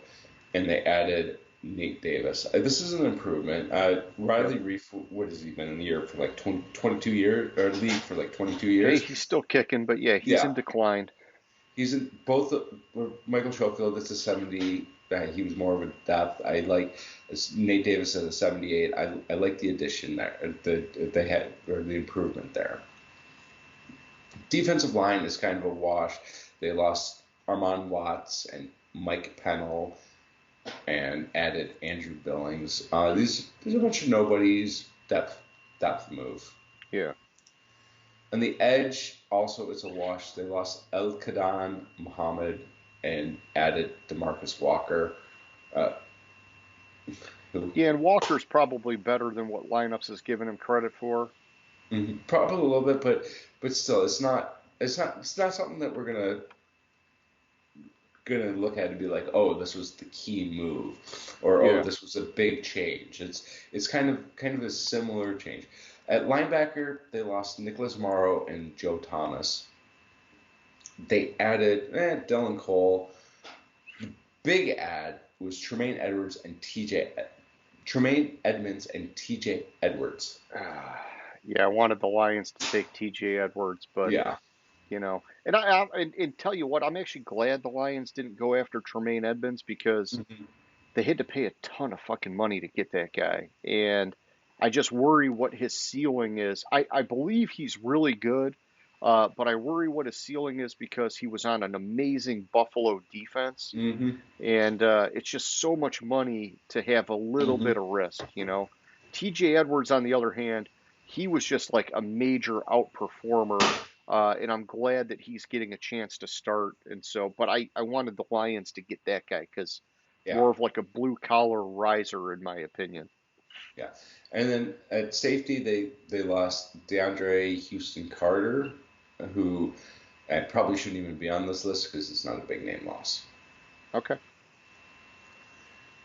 and they added Nate Davis. This is an improvement. Yep. Riley Reef, what has he been in the year for like 20, 22 years, or league for like 22 Hey, years? he's still kicking, but yeah, he's Yeah, in decline. he's in both. Michael Schofield is a 70. He was more of a depth. I like Nate Davis at a 78. I like the addition there. They had or the improvement there. Defensive line is kind of a wash. They lost Armand Watts and Mike Pennell and added Andrew Billings. There's a bunch of nobodies. Depth move. Yeah. And the edge also is a wash. They lost El Kadan Muhammad and added Demarcus Walker. Uh, who Yeah, and Walker's probably better than what lineups has given him credit for. Probably a little bit, but still, it's not something that we're gonna look at and be like, oh, this was the key move, or oh, Yeah. this was a big change. It's kind of a similar change. At linebacker, they lost Nicholas Morrow and Joe Thomas. They added Dylan Cole. Big add was Tremaine Edmonds and TJ Edwards. Yeah, I wanted the Lions to take TJ Edwards, but Yeah. and and tell you what, I'm actually glad the Lions didn't go after Tremaine Edmonds because Mhm. they had to pay a ton of fucking money to get that guy. And I just worry what his ceiling is. I believe he's really good, but I worry what his ceiling is because he was on an amazing Buffalo defense. Mhm. And it's just so much money to have a little Mhm. bit of risk. TJ Edwards, on the other hand, he was just like a major outperformer. And I'm glad that he's getting a chance to start. And so, but I wanted the Lions to get that guy because Yeah. more of like a blue collar riser, in my opinion. Yeah. And then at safety, they lost DeAndre Houston Carter, who and probably shouldn't even be on this list because it's not a big name loss. Okay.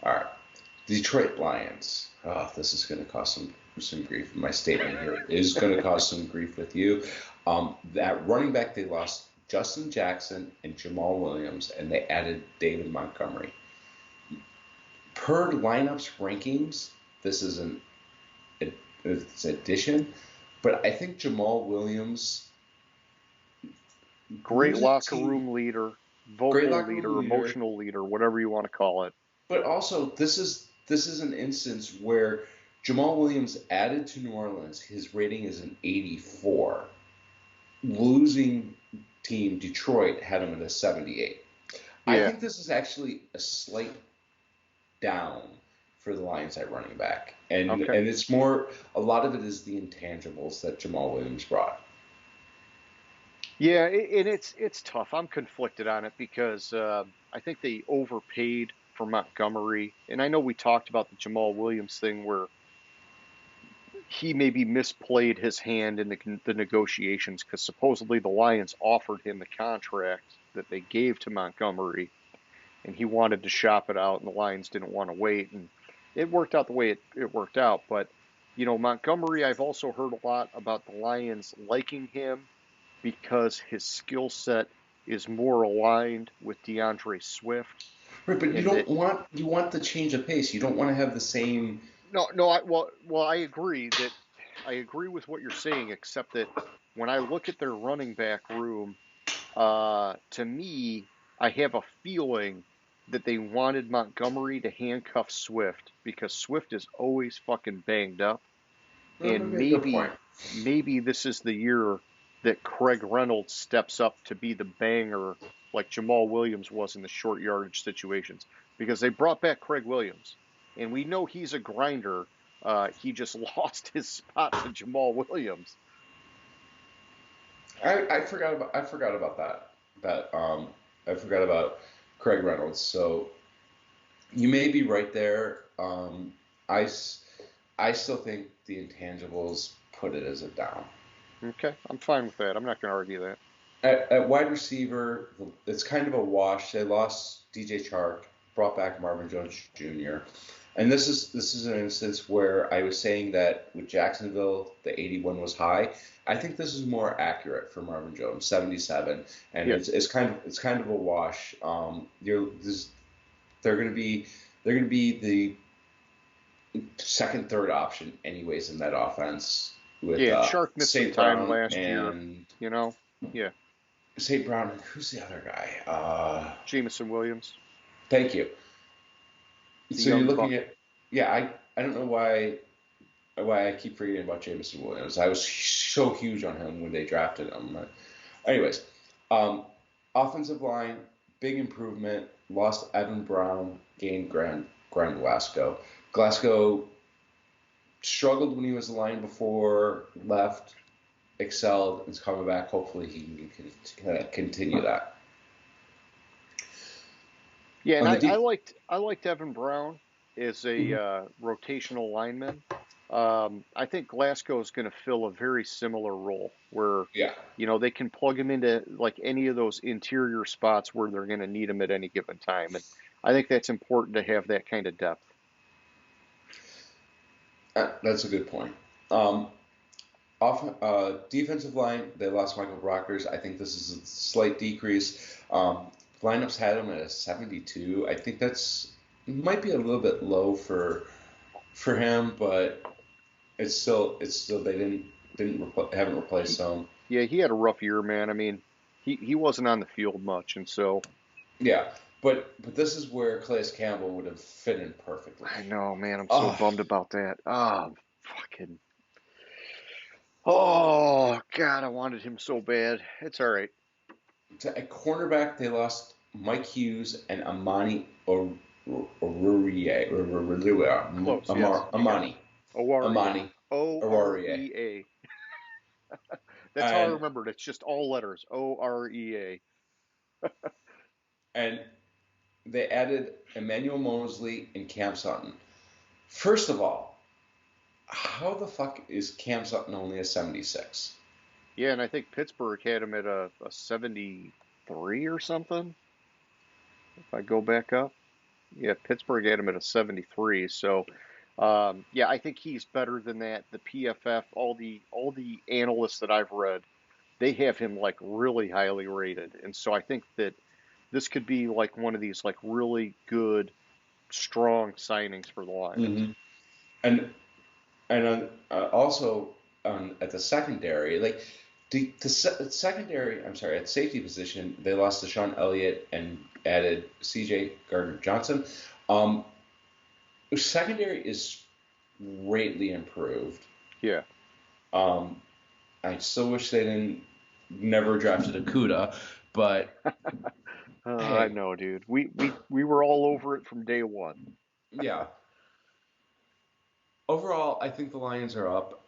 All right. Detroit Lions. Oh, this is going to cause some some grief. My statement here is going to cause some grief with you. That running back, they lost Justin Jackson and Jamal Williams, and they added David Montgomery. Per lineups rankings, this is it's an addition, but I think Jamal Williams, great locker room leader, vocal leader, leader, emotional leader, whatever you want to call it. but also this is an instance where Jamal Williams added to New Orleans. His rating is an 84. Losing team Detroit had him at a 78. Yeah. I think this is actually a slight down for the Lions at running back, and it's more, a lot of it is the intangibles that Jamal Williams brought. Yeah, and it's tough. I'm conflicted on it because I think they overpaid for Montgomery, and I know we talked about the Jamal Williams thing where he maybe misplayed his hand in the negotiations because supposedly the Lions offered him the contract that they gave to Montgomery, and he wanted to shop it out, and the Lions didn't want to wait, and it worked out the way it worked out. But, Montgomery, I've also heard a lot about the Lions liking him because his skill set is more aligned with DeAndre Swift. Right, but you want the change of pace. You don't want to have the same. No. I agree that I agree with what you're saying, except that when I look at their running back room, to me, I have a feeling that they wanted Montgomery to handcuff Swift because Swift is always fucking banged up, and maybe this is the year that Craig Reynolds steps up to be the banger like Jamal Williams was in the short yardage situations, because they brought back Craig Williams, and we know he's a grinder. He just lost his spot to Jamal Williams. I forgot about that. I forgot about Craig Reynolds. So you may be right there. I still think the intangibles put it as a down. Okay, I'm fine with that. I'm not going to argue that. At wide receiver, it's kind of a wash. They lost DJ Chark, brought back Marvin Jones Jr. And this is an instance where I was saying that with Jacksonville, the 81 was high. I think this is more accurate for Marvin Jones, 77, and it's kind of a wash. They're going to be the second, third option anyways in that offense. With Chark missed some time last year. Yeah. St. Brown. Who's the other guy? Jameson Williams. Thank you. So you're looking at, I don't know why I keep forgetting about Jameson Williams. I was so huge on him when they drafted him. Anyways, offensive line, big improvement. Lost Evan Brown, gained Grant Glasgow. Glasgow struggled when he was the line before, left, excelled, and is coming back. Hopefully he can continue that. Yeah, and I liked Evan Brown as a rotational lineman. I think Glasgow is going to fill a very similar role where they can plug him into like any of those interior spots where they're going to need him at any given time, and I think that's important to have that kind of depth. That's a good point. Defensive line, they lost Michael Brockers. I think this is a slight decrease. Lineups had him at a 72. I think might be a little bit low for him, but it's still they haven't replaced him. Yeah, he had a rough year, man. I mean, he wasn't on the field much, and so but this is where Calais Campbell would have fit in perfectly. I know, man. I'm so bummed about that. Oh God, I wanted him so bad. It's all right. At cornerback, they lost Mike Hughes and Amani Orurie. Amani. O-R-E-A. That's how I remembered. It's just all letters. O-R-E-A. And they added Emmanuel Mosley and Cam Sutton. First of all, how the fuck is Cam Sutton only a 76? Yeah, and I think Pittsburgh had him at a 73 or something. If I go back up. Yeah, Pittsburgh had him at a 73. So Yeah, I think he's better than that. The PFF, all the analysts that I've read, they have him like really highly rated, and so I think that this could be like one of these like really good, strong signings for the Lions. Hmm. And also at the secondary, like secondary, I'm sorry, at safety position, they lost to Sean Elliott and added C.J. Gardner Johnson. Um, Secondary is greatly improved. Yeah. Um, I still wish they didn't never drafted Akuda, but I hey, know, dude. We were all over it from day one. yeah. Overall, I think the Lions are up.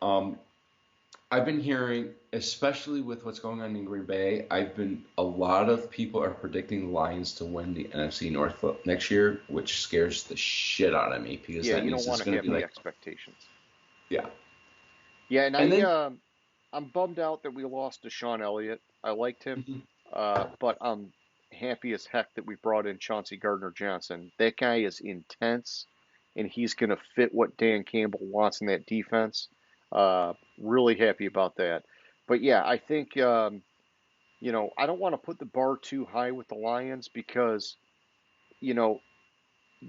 I've been hearing, especially with what's going on in Green Bay, a lot of people are predicting the Lions to win the NFC North next year, which scares the shit out of me because Yeah, that you means don't it's want to going to have be the like, expectations. yeah. Yeah, and And then, I'm bummed out that we lost to Sean Elliott. I liked him, mhm, but I'm happy as heck that we brought in Chauncey Gardner Johnson. That guy is intense, and he's going to fit what Dan Campbell wants in that defense. Really happy about that. But yeah, I think I don't want to put the bar too high with the Lions because you know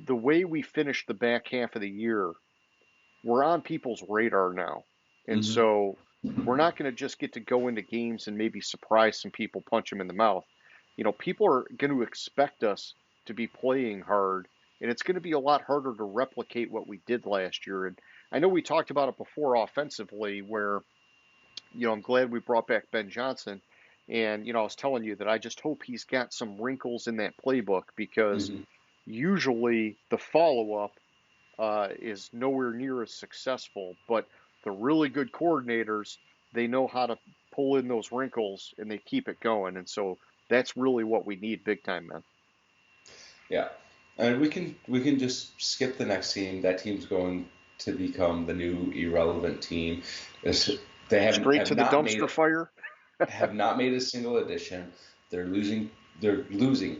the way we finished the back half of the year, we're on people's radar now. And mhm, so we're not going to just get to go into games and maybe surprise some people, punch them in the mouth. People are going to expect us to be playing hard, and it's going to be a lot harder to replicate what we did last year. And I know we talked about it before offensively, where, I'm glad we brought back Ben Johnson. And, I was telling you that I just hope he's got some wrinkles in that playbook because mhm. usually the follow up is nowhere near as successful. But the really good coordinators, they know how to pull in those wrinkles and they keep it going. And so that's really what we need big time, man. Yeah. And we can just skip the next team. That team's going to become the new irrelevant team. It's- They haven't Straight to the dumpster fire. have not made a single addition. They're losing. They're losing.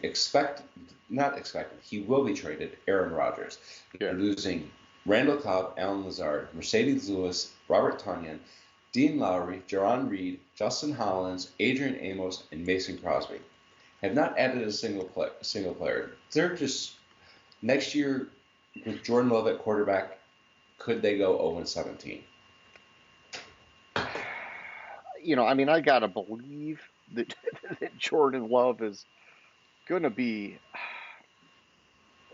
Not expected. He will be traded. Aaron Rodgers. Yeah. They're losing Randall Cobb, Alan Lazard, Mercedes Lewis, Robert Tunyon, Dean Lowry, Jaron Reed, Justin Hollins, Adrian Amos, and Mason Crosby. Have not added a single player. They're just next year with Jordan Love at quarterback. Could they go 0-17? I mean, I gotta believe that that Jordan Love is gonna be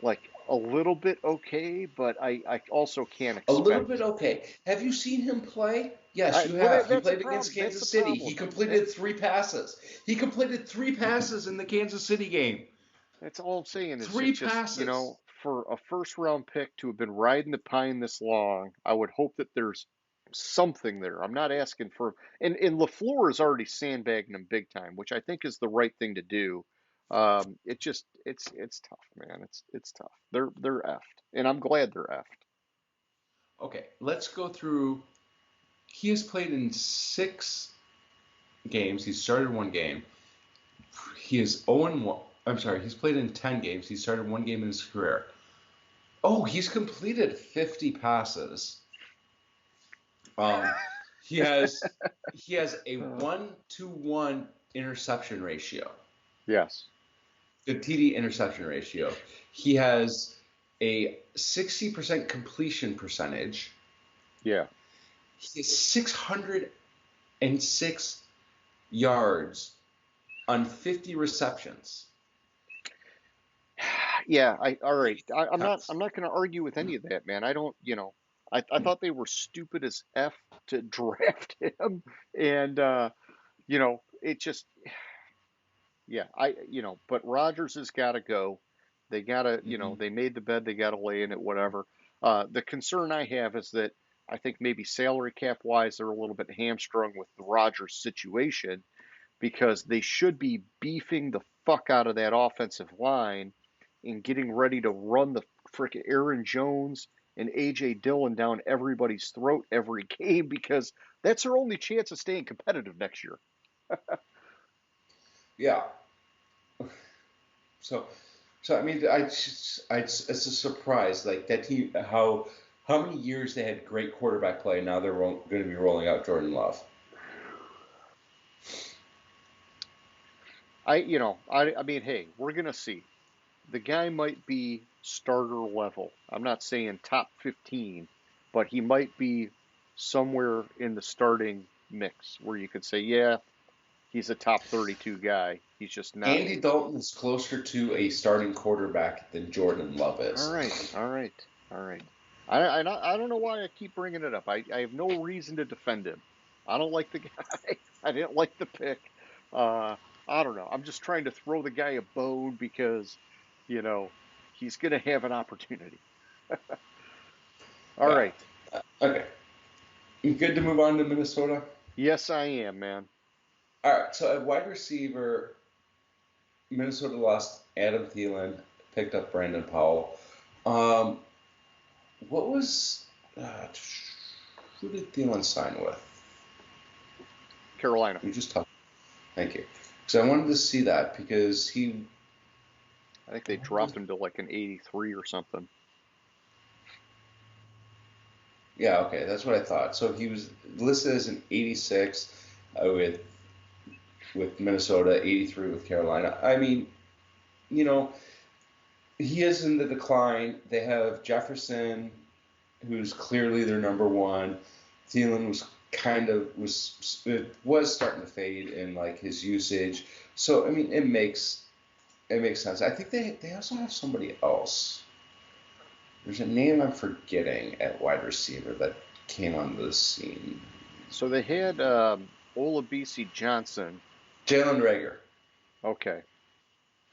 like a little bit okay, but I also can't A little expect. bit okay. Have you seen him play? Yes, you Well, have. He that's a played problem. against That's the Kansas City. He problem. That completed 3 passes. He completed 3 passes in the Kansas City game. That's all I'm saying is Three it's just, passes. for a first round pick to have been riding the pine this long, I would hope that there's something there. I'm not asking for, and LaFleur is already sandbagging them big time, which I think is the right thing to do. It's tough, man. It's tough. They're effed, and I'm glad they're effed. Okay, let's go through. He has played in 6 games. He started 1 game. He is 0-1. I'm sorry, he's played in 10 games. He started 1 game in his career. Oh, he's completed 50 passes. Um, he has he has a Uh, 1-to-1 interception ratio. yes. The TD interception ratio. He has a 60% completion percentage. Yeah. He has 606 yards on 50 receptions. Yeah. All right. I'm That's not going to argue with any of that, man. I don't. I thought they were stupid as f to draft him, and it just, yeah, but Rodgers has got to go. They got to, mhm. they made the bed, they got to lay in it, whatever. The concern I have is that I think maybe salary cap wise, they're a little bit hamstrung with the Rodgers situation because they should be beefing the fuck out of that offensive line and getting ready to run the frickin' Aaron Jones and AJ Dillon down everybody's throat every game because that's their only chance of staying competitive next year. Yeah. So, so I mean, it's a surprise like that he how how many years they had great quarterback play. Now they're going to be rolling out Jordan Love. I mean, hey, we're gonna see. The guy might be starter level. I'm not saying top 15, but he might be somewhere in the starting mix where you could say, yeah, he's a top 32 guy. He's just not. Andy Dalton is closer to a starting quarterback than Jordan Love All is. right, all right, all right. I don't know why I keep bringing it up. I have no reason to defend him. I don't like the guy. I didn't like the pick. Uh, I don't know. I'm just trying to throw the guy a bone because, you know, he's going to have an opportunity. All Yeah. right. Okay. You good to move on to Minnesota? Yes, I am, man. All right. So at wide receiver, Minnesota lost Adam Thielen, picked up Brandon Powell. Um, what was who did Thielen sign with? Carolina. We just talked. Thank you. Because I wanted to see that because I think they dropped him to like an 83 or something. yeah, okay, that's what I thought. So he was listed as an 86 with Minnesota, 83 with Carolina. I mean, you know, he is in the decline. They have Jefferson, who's clearly their number one. Thielen was starting to fade in like his usage. So I mean, it makes sense. I think they also have somebody else. There's a name I'm forgetting at wide receiver that came onto the scene. So they had Olabisi Johnson. Jalen Rager, Okay.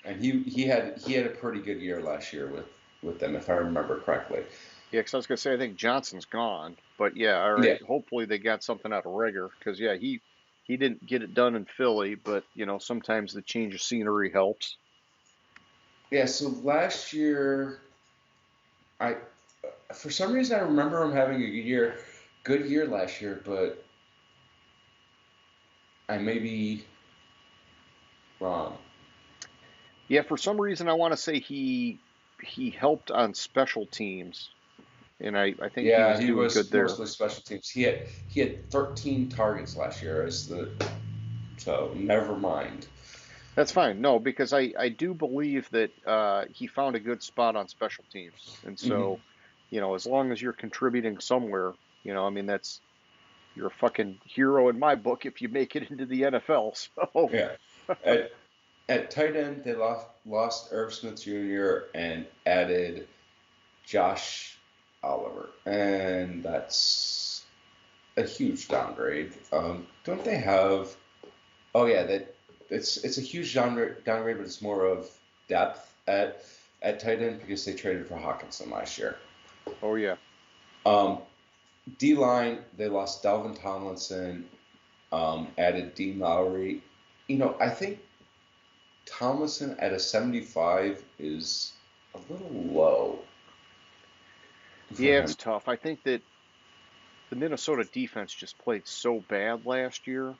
and he had a pretty good year last year with them, if I remember correctly. Yeah, because I was gonna say I think Johnson's gone, but yeah, all Yeah, right. Hopefully they got something out of Rager because yeah, he didn't get it done in Philly, but sometimes the change of scenery helps. yeah. So last year, I for some reason I remember him having a good year last year, but I may be wrong. Yeah, for some reason I want to say he helped on special teams, and I think he Yeah, was he doing good was there. mostly special teams. He had 13 targets last year so never mind. That's fine. No, because I do believe that he found a good spot on special teams, and Hmm. so as long as you're contributing somewhere, I mean you're a fucking hero in my book if you make it into the NFL. So Yeah. At at tight end, they lost Irv Smith Jr. and added Josh Oliver, and that's a huge downgrade. Don't they have? Oh yeah, that it's a huge downgrade, but it's more of depth at tight end because they traded for Hawkinson last year. oh yeah. Um, D line, they lost Dalvin Tomlinson, added Dean Lowry. I think Tomlinson at a 75 is a little low for Yeah, it's him. tough. I think that the Minnesota defense just played so bad last year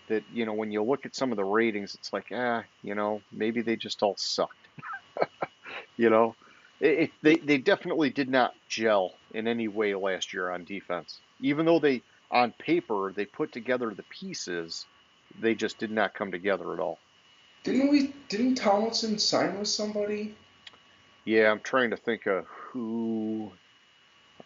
that, when you look at some of the ratings, it's like, maybe they just all sucked. You know, they definitely did not gel in any way last year on defense. Even though on paper, they put together the pieces, they just did not come together at all. Didn't Tomlinson sign with somebody? Yeah, I'm trying to think of who.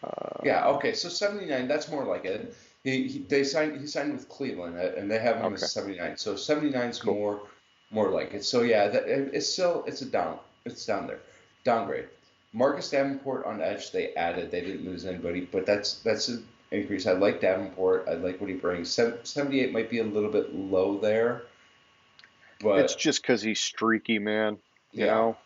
Uh, Yeah, okay, so 79, that's more like it. He signed with Cleveland, and they have him as okay, 79. So 79 is cool. more like it. So yeah, it's down there. Downgrade. Marcus Davenport on edge, they didn't lose anybody, but that's an increase. I like Davenport. I like what he brings. 78 might be a little bit low there, It's but just because he's streaky, man. You yeah. know,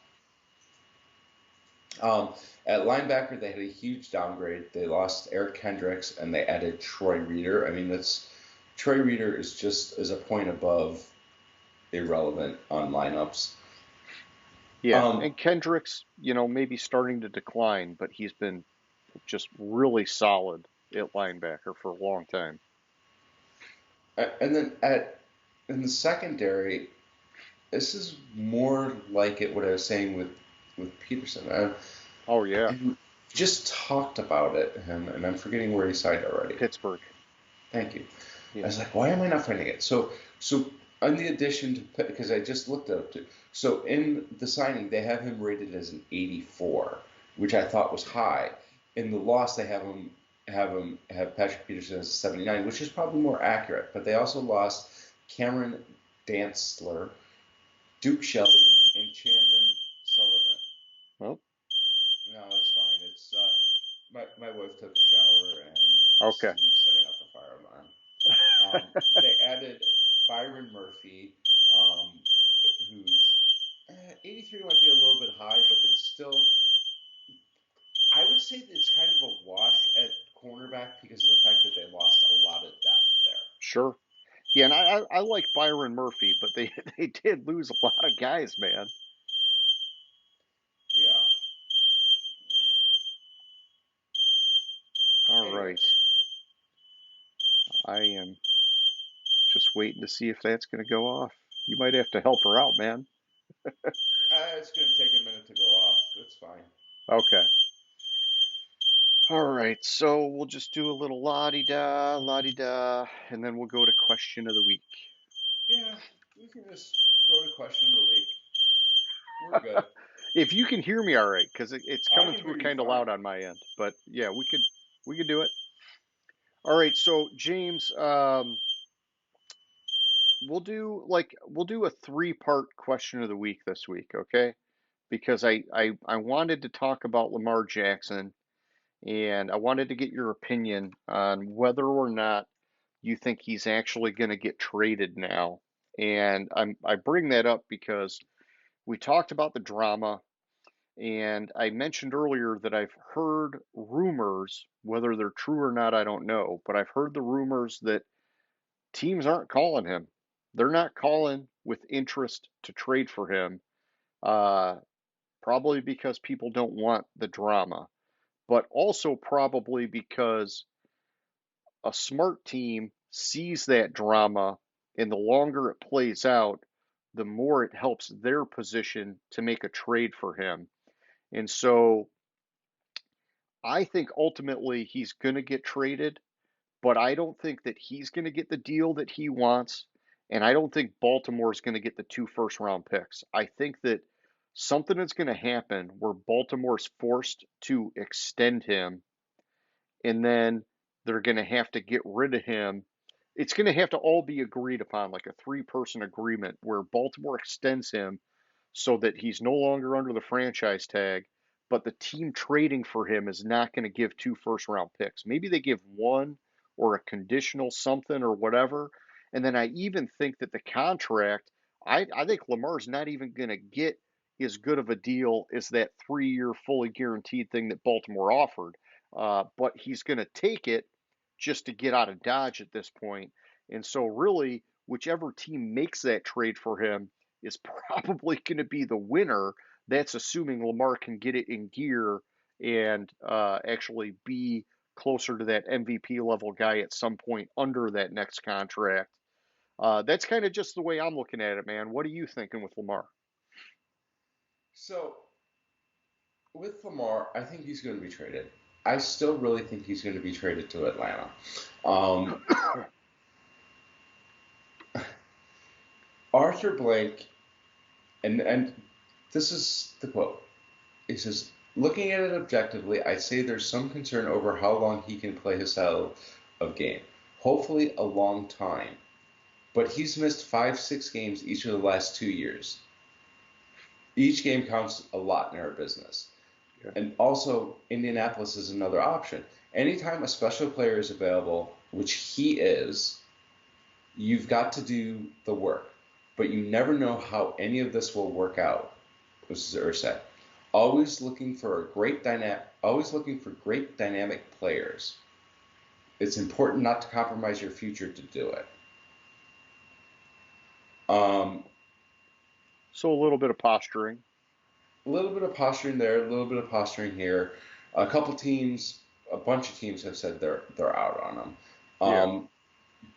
Um, at linebacker, they had a huge downgrade. They lost Eric Kendricks and they added Troy Reader. I mean, that's Troy Reader is a point above irrelevant on lineups. yeah. Um, And Kendricks, maybe starting to decline, but he's been just really solid at linebacker for a long time. and then in the secondary, this is more like it what I was saying with Peterson. Oh yeah, just talked about it, and I'm forgetting where he signed already. Pittsburgh. Thank you. Yeah. I was like, why am I not finding it? So on the addition to, because I just looked it up too. So in the signing, they have him rated as an 84, which I thought was high. In the loss, they have Patrick Peterson as a 79, which is probably more accurate. But they also lost Cameron Dantzler, Duke Shelley, and Chandon Sullivan. Well, No, it's fine. It's my wife took a shower and this okay. is me setting off the fire alarm. They added Byron Murphy, um, who's 83 might be a little bit high, but it's still, I would say that it's kind of a wash at cornerback because of the fact that they lost a lot of depth there. Sure. Yeah, and I like Byron Murphy, but they they did lose a lot of guys, man. Yeah. All right. Anyways, I am just waiting to see if that's going to go off. You might have to help her out, man. it's going to take a minute to go off. That's fine. Okay. All right. So we'll just do a little la di da, and then we'll go to question of the week. Yeah, we can just go to question of the week. We're good. If you can hear me all right, because it's I coming can hear through you kind of fine. loud on my end. But yeah, we could do it. All right. So James, we'll do a three-part question of the week this week, okay? Because I wanted to talk about Lamar Jackson, and I wanted to get your opinion on whether or not you think he's actually going to get traded now. And I bring that up because we talked about the drama, and I mentioned earlier that I've heard rumors, whether they're true or not, I don't know, but I've heard the rumors that teams aren't calling him. They're not calling with interest to trade for him, uh, probably because people don't want the drama, but also probably because a smart team sees that drama, and the longer it plays out, the more it helps their position to make a trade for him. And so I think ultimately he's going to get traded, but I don't think that he's going to get the deal that he wants. And I don't think Baltimore is going to get the 2 first-round picks. I think that something is going to happen where Baltimore's forced to extend him, and then they're going to have to get rid of him. It's going to have to all be agreed upon, like a three-person agreement where Baltimore extends him so that he's no longer under the franchise tag, but the team trading for him is not going to give 2 first-round picks. Maybe they give one or a conditional something or whatever. And then I even think that the contract, I think Lamar's not even going to get as good of a deal as that 3 year fully guaranteed thing that Baltimore offered. But he's going to take it just to get out of Dodge at this point. And so, really, whichever team makes that trade for him is probably going to be the winner. That's assuming Lamar can get it in gear and actually be closer to that MVP level guy at some point under that next contract. That's kind of just the way I'm looking at it, man. What are you thinking with Lamar? So with Lamar, I think he's going to be traded. I still really think he's going to be traded to Atlanta. Um, Arthur Blank, and this is the quote. He says, looking at it objectively, I'd say there's some concern over how long he can play his style of game. Hopefully a long time. But he's missed 5, 6 games each of the last 2 years. Each game counts a lot in our business. Yeah. And also, Indianapolis is another option. Anytime a special player is available, which he is, you've got to do the work. But you never know how any of this will work out. This is Ursay. Always looking for great dynamic players. It's important not to compromise your future to do it. So a little bit of posturing. A little bit of posturing there, a little bit of posturing here. A bunch of teams have said they're out on him. Yeah.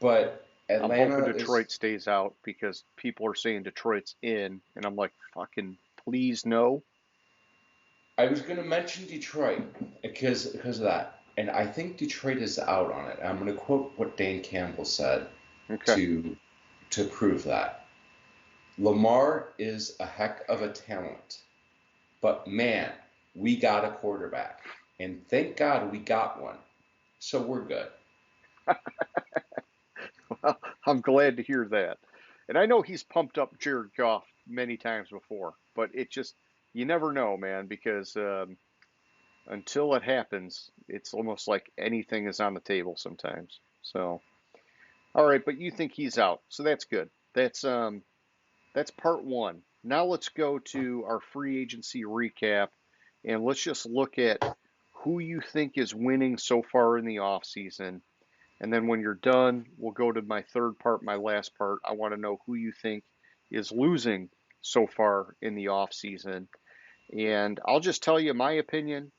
But I'm hoping Atlanta is. Detroit stays out because people are saying Detroit's in, and I'm like, fucking please no. I was going to mention Detroit because of that, and I think Detroit is out on it. I'm going to quote what Dan Campbell said Okay. to prove that. Lamar is a heck of a talent, but man, we got a quarterback, and thank God we got one, so we're good. Well, I'm glad to hear that. And I know he's pumped up Jared Goff many times before, but it just, you never know, man, because until it happens, it's almost like anything is on the table sometimes. So, all right, but you think he's out, so that's good. That's part one. Now let's go to our free agency recap, and let's just look at who you think is winning so far in the offseason. And then when you're done, we'll go to my third part, my last part. I want to know who you think is losing so far in the offseason. And I'll just tell you my opinion.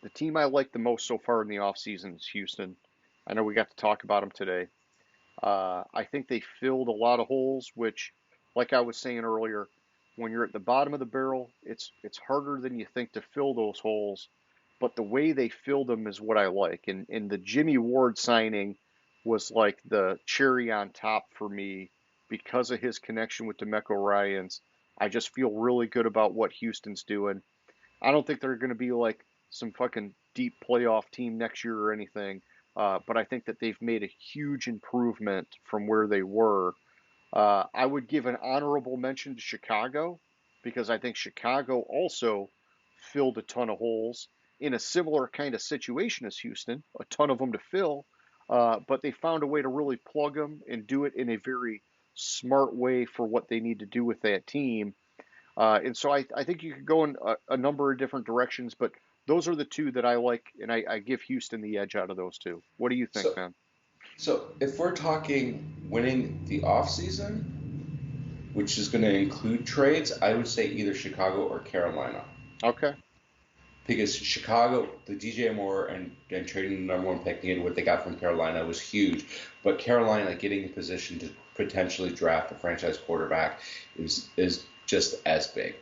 The team I like the most so far in the offseason is Houston. I know we got to talk about them today. I think they filled a lot of holes, which, like I was saying earlier, when you're at the bottom of the barrel, it's harder than you think to fill those holes. But the way they filled them is what I like. And the Jimmy Ward signing was like the cherry on top for me because of his connection with DeMeco Ryans. I just feel really good about what Houston's doing. I don't think they're going to be like some fucking deep playoff team next year or anything. But I think that they've made a huge improvement from where they were. I would give an honorable mention to Chicago because I think Chicago also filled a ton of holes in a similar kind of situation as Houston, a ton of them to fill, but they found a way to really plug them and do it in a very smart way for what they need to do with that team. And so I think you could go in a number of different directions, but those are the two that I like, and I give Houston the edge out of those two. What do you think, So, man? so if we're talking winning the offseason, which is going to include trades, I would say either Chicago or Carolina. Okay. Because Chicago, the DJ Moore and trading the number one pick and what they got from Carolina was huge. But Carolina getting in position to potentially draft a franchise quarterback is just as big.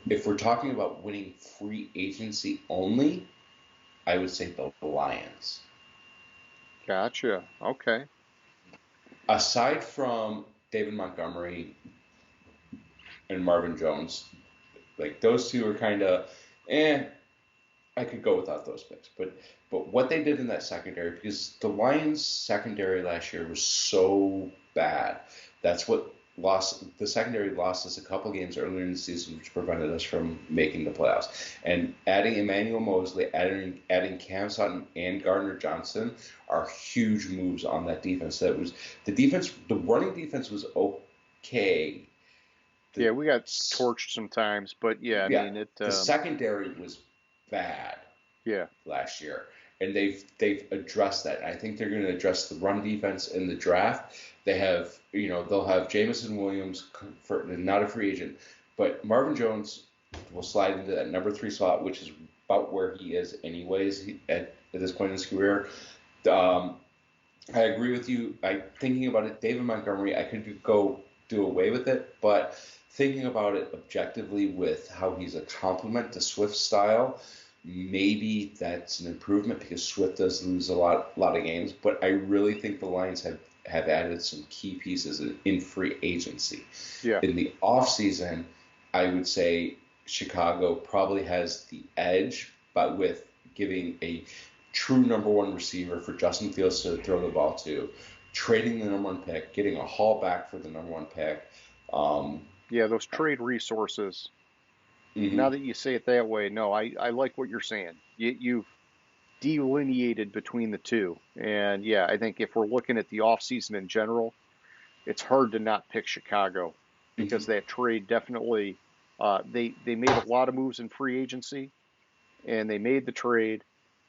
If we're talking about winning free agency only, I would say the Lions. Gotcha. Okay. Aside from David Montgomery and Marvin Jones, like those two are kind of, I could go without those picks. But what they did in that secondary, because the Lions secondary last year was so bad. That's what the secondary lost us a couple games earlier in the season, which prevented us from making the playoffs. And adding Emmanuel Mosley, adding Cam Sutton and Gardner Johnson are huge moves on that defense. That was the defense. The running defense was okay. Yeah, we got torched sometimes, but yeah, I mean it. The secondary was bad Yeah. last year, and they've addressed that. I think they're going to address the run defense in the draft. They have, they'll have Jamison Williams for not a free agent, but Marvin Jones will slide into that number 3 slot, which is about where he is anyways at this point in his career. I agree with you. Thinking about it, David Montgomery, I could go do away with it, but thinking about it objectively with how he's a complement to Swift's style, maybe that's an improvement because Swift does lose a lot of games. But I really think the Lions have added some key pieces in free agency. Yeah. In the offseason, I would say Chicago probably has the edge, but with giving a true number 1 receiver for Justin Fields to throw the ball to, trading the number 1 pick, getting a haul back for the number 1 pick. Yeah, those trade resources. Mm-hmm. Now that you say it that way, no, I like what you're saying. You've delineated between the two. And yeah, I think if we're looking at the offseason in general, it's hard to not pick Chicago because that trade definitely, they made a lot of moves in free agency and they made the trade,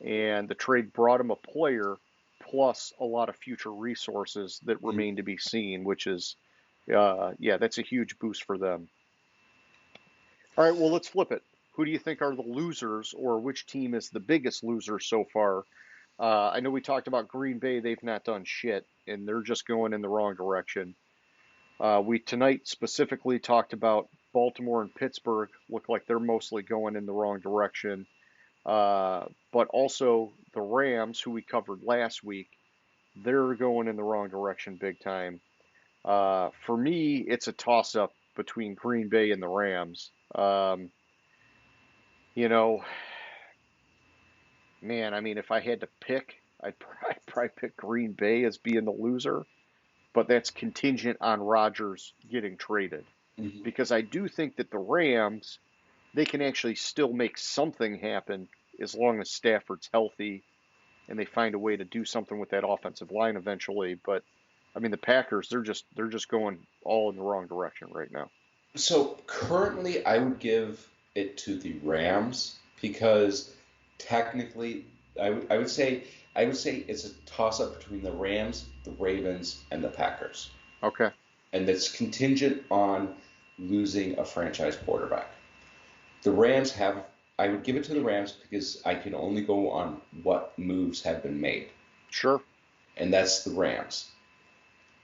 and the trade brought them a player plus a lot of future resources that remain to be seen, which is, that's a huge boost for them. All right, well, let's flip it. Who do you think are the losers, or which team is the biggest loser so far? I know we talked about Green Bay. They've not done shit, and they're just going in the wrong direction. We tonight specifically talked about Baltimore and Pittsburgh look like they're mostly going in the wrong direction. But also the Rams, who we covered last week, they're going in the wrong direction big time. For me, it's a toss-up between Green Bay and the Rams. You know, man, I mean, if I had to pick, I'd probably pick Green Bay as being the loser, but that's contingent on Rodgers getting traded. Mhm. Because I do think that the Rams, they can actually still make something happen as long as Stafford's healthy and they find a way to do something with that offensive line eventually. But I mean, the Packers, they're just going all in the wrong direction right now. So currently, I would give it to the Rams because technically, I would say it's a toss-up between the Rams, the Ravens, and the Packers, Okay. and that's contingent on losing a franchise quarterback. The Rams have. I would give it to the Rams because I can only go on what moves have been made, Sure. and that's the Rams.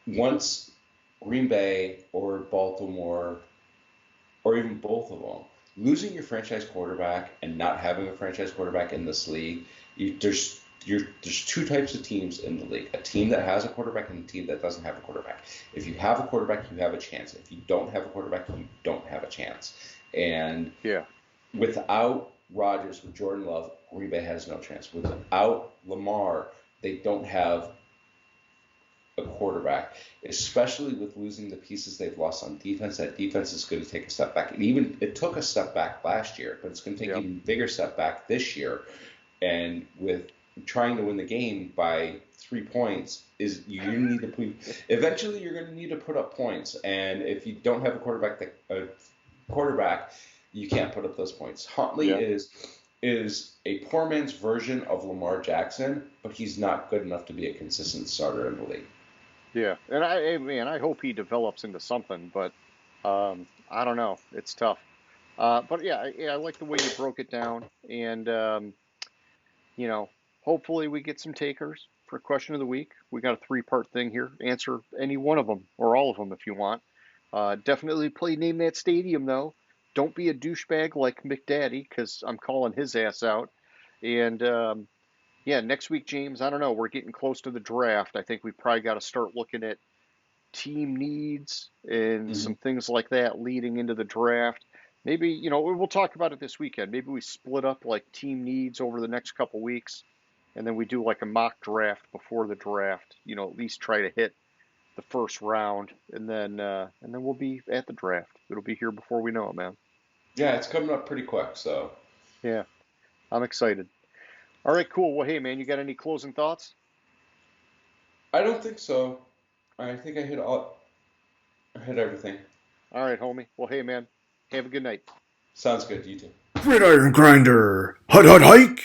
Once Green Bay or Baltimore or even both of them, losing your franchise quarterback and not having a franchise quarterback in this league, there's two types of teams in the league: a team that has a quarterback and a team that doesn't have a quarterback. If you have a quarterback, you have a chance. If you don't have a quarterback, you don't have a chance. And Yeah. without Rodgers, with Jordan Love, Green Bay has no chance. Without Lamar, they don't have a quarterback, especially with losing the pieces they've lost on defense. That defense is going to take a step back. It took a step back last year, but it's going to take Yep. an even bigger step back this year. And with trying to win the game by 3 points, eventually you're going to need to put up points. And if you don't have a quarterback, you can't put up those points. Huntley Yeah. is a poor man's version of Lamar Jackson, but he's not good enough to be a consistent starter in the league. Yeah. And I hope he develops into something, but I don't know. It's tough. But yeah, I like the way you broke it down, and you know, hopefully we get some takers for question of the week. We got a three-part thing here. Answer any one of them or all of them if you want. Definitely play Name That Stadium though. Don't be a douchebag like McDaddy, because I'm calling his ass out. And yeah, next week, James, I don't know. We're getting close to the draft. I think we probably got to start looking at team needs and Hmm. some things like that leading into the draft. Maybe, we'll talk about it this weekend. Maybe we split up like team needs over the next couple weeks, and then we do like a mock draft before the draft. At least try to hit the first round, and then we'll be at the draft. It'll be here before we know it, man. Yeah, it's coming up pretty quick, so Yeah, I'm excited. All right, cool. Well, hey, man, you got any closing thoughts? I don't think so. I think I hit everything. All right, homie. Well, hey, man, have a good night. Sounds good. You too. Gridiron Grinder. Hut hut hike.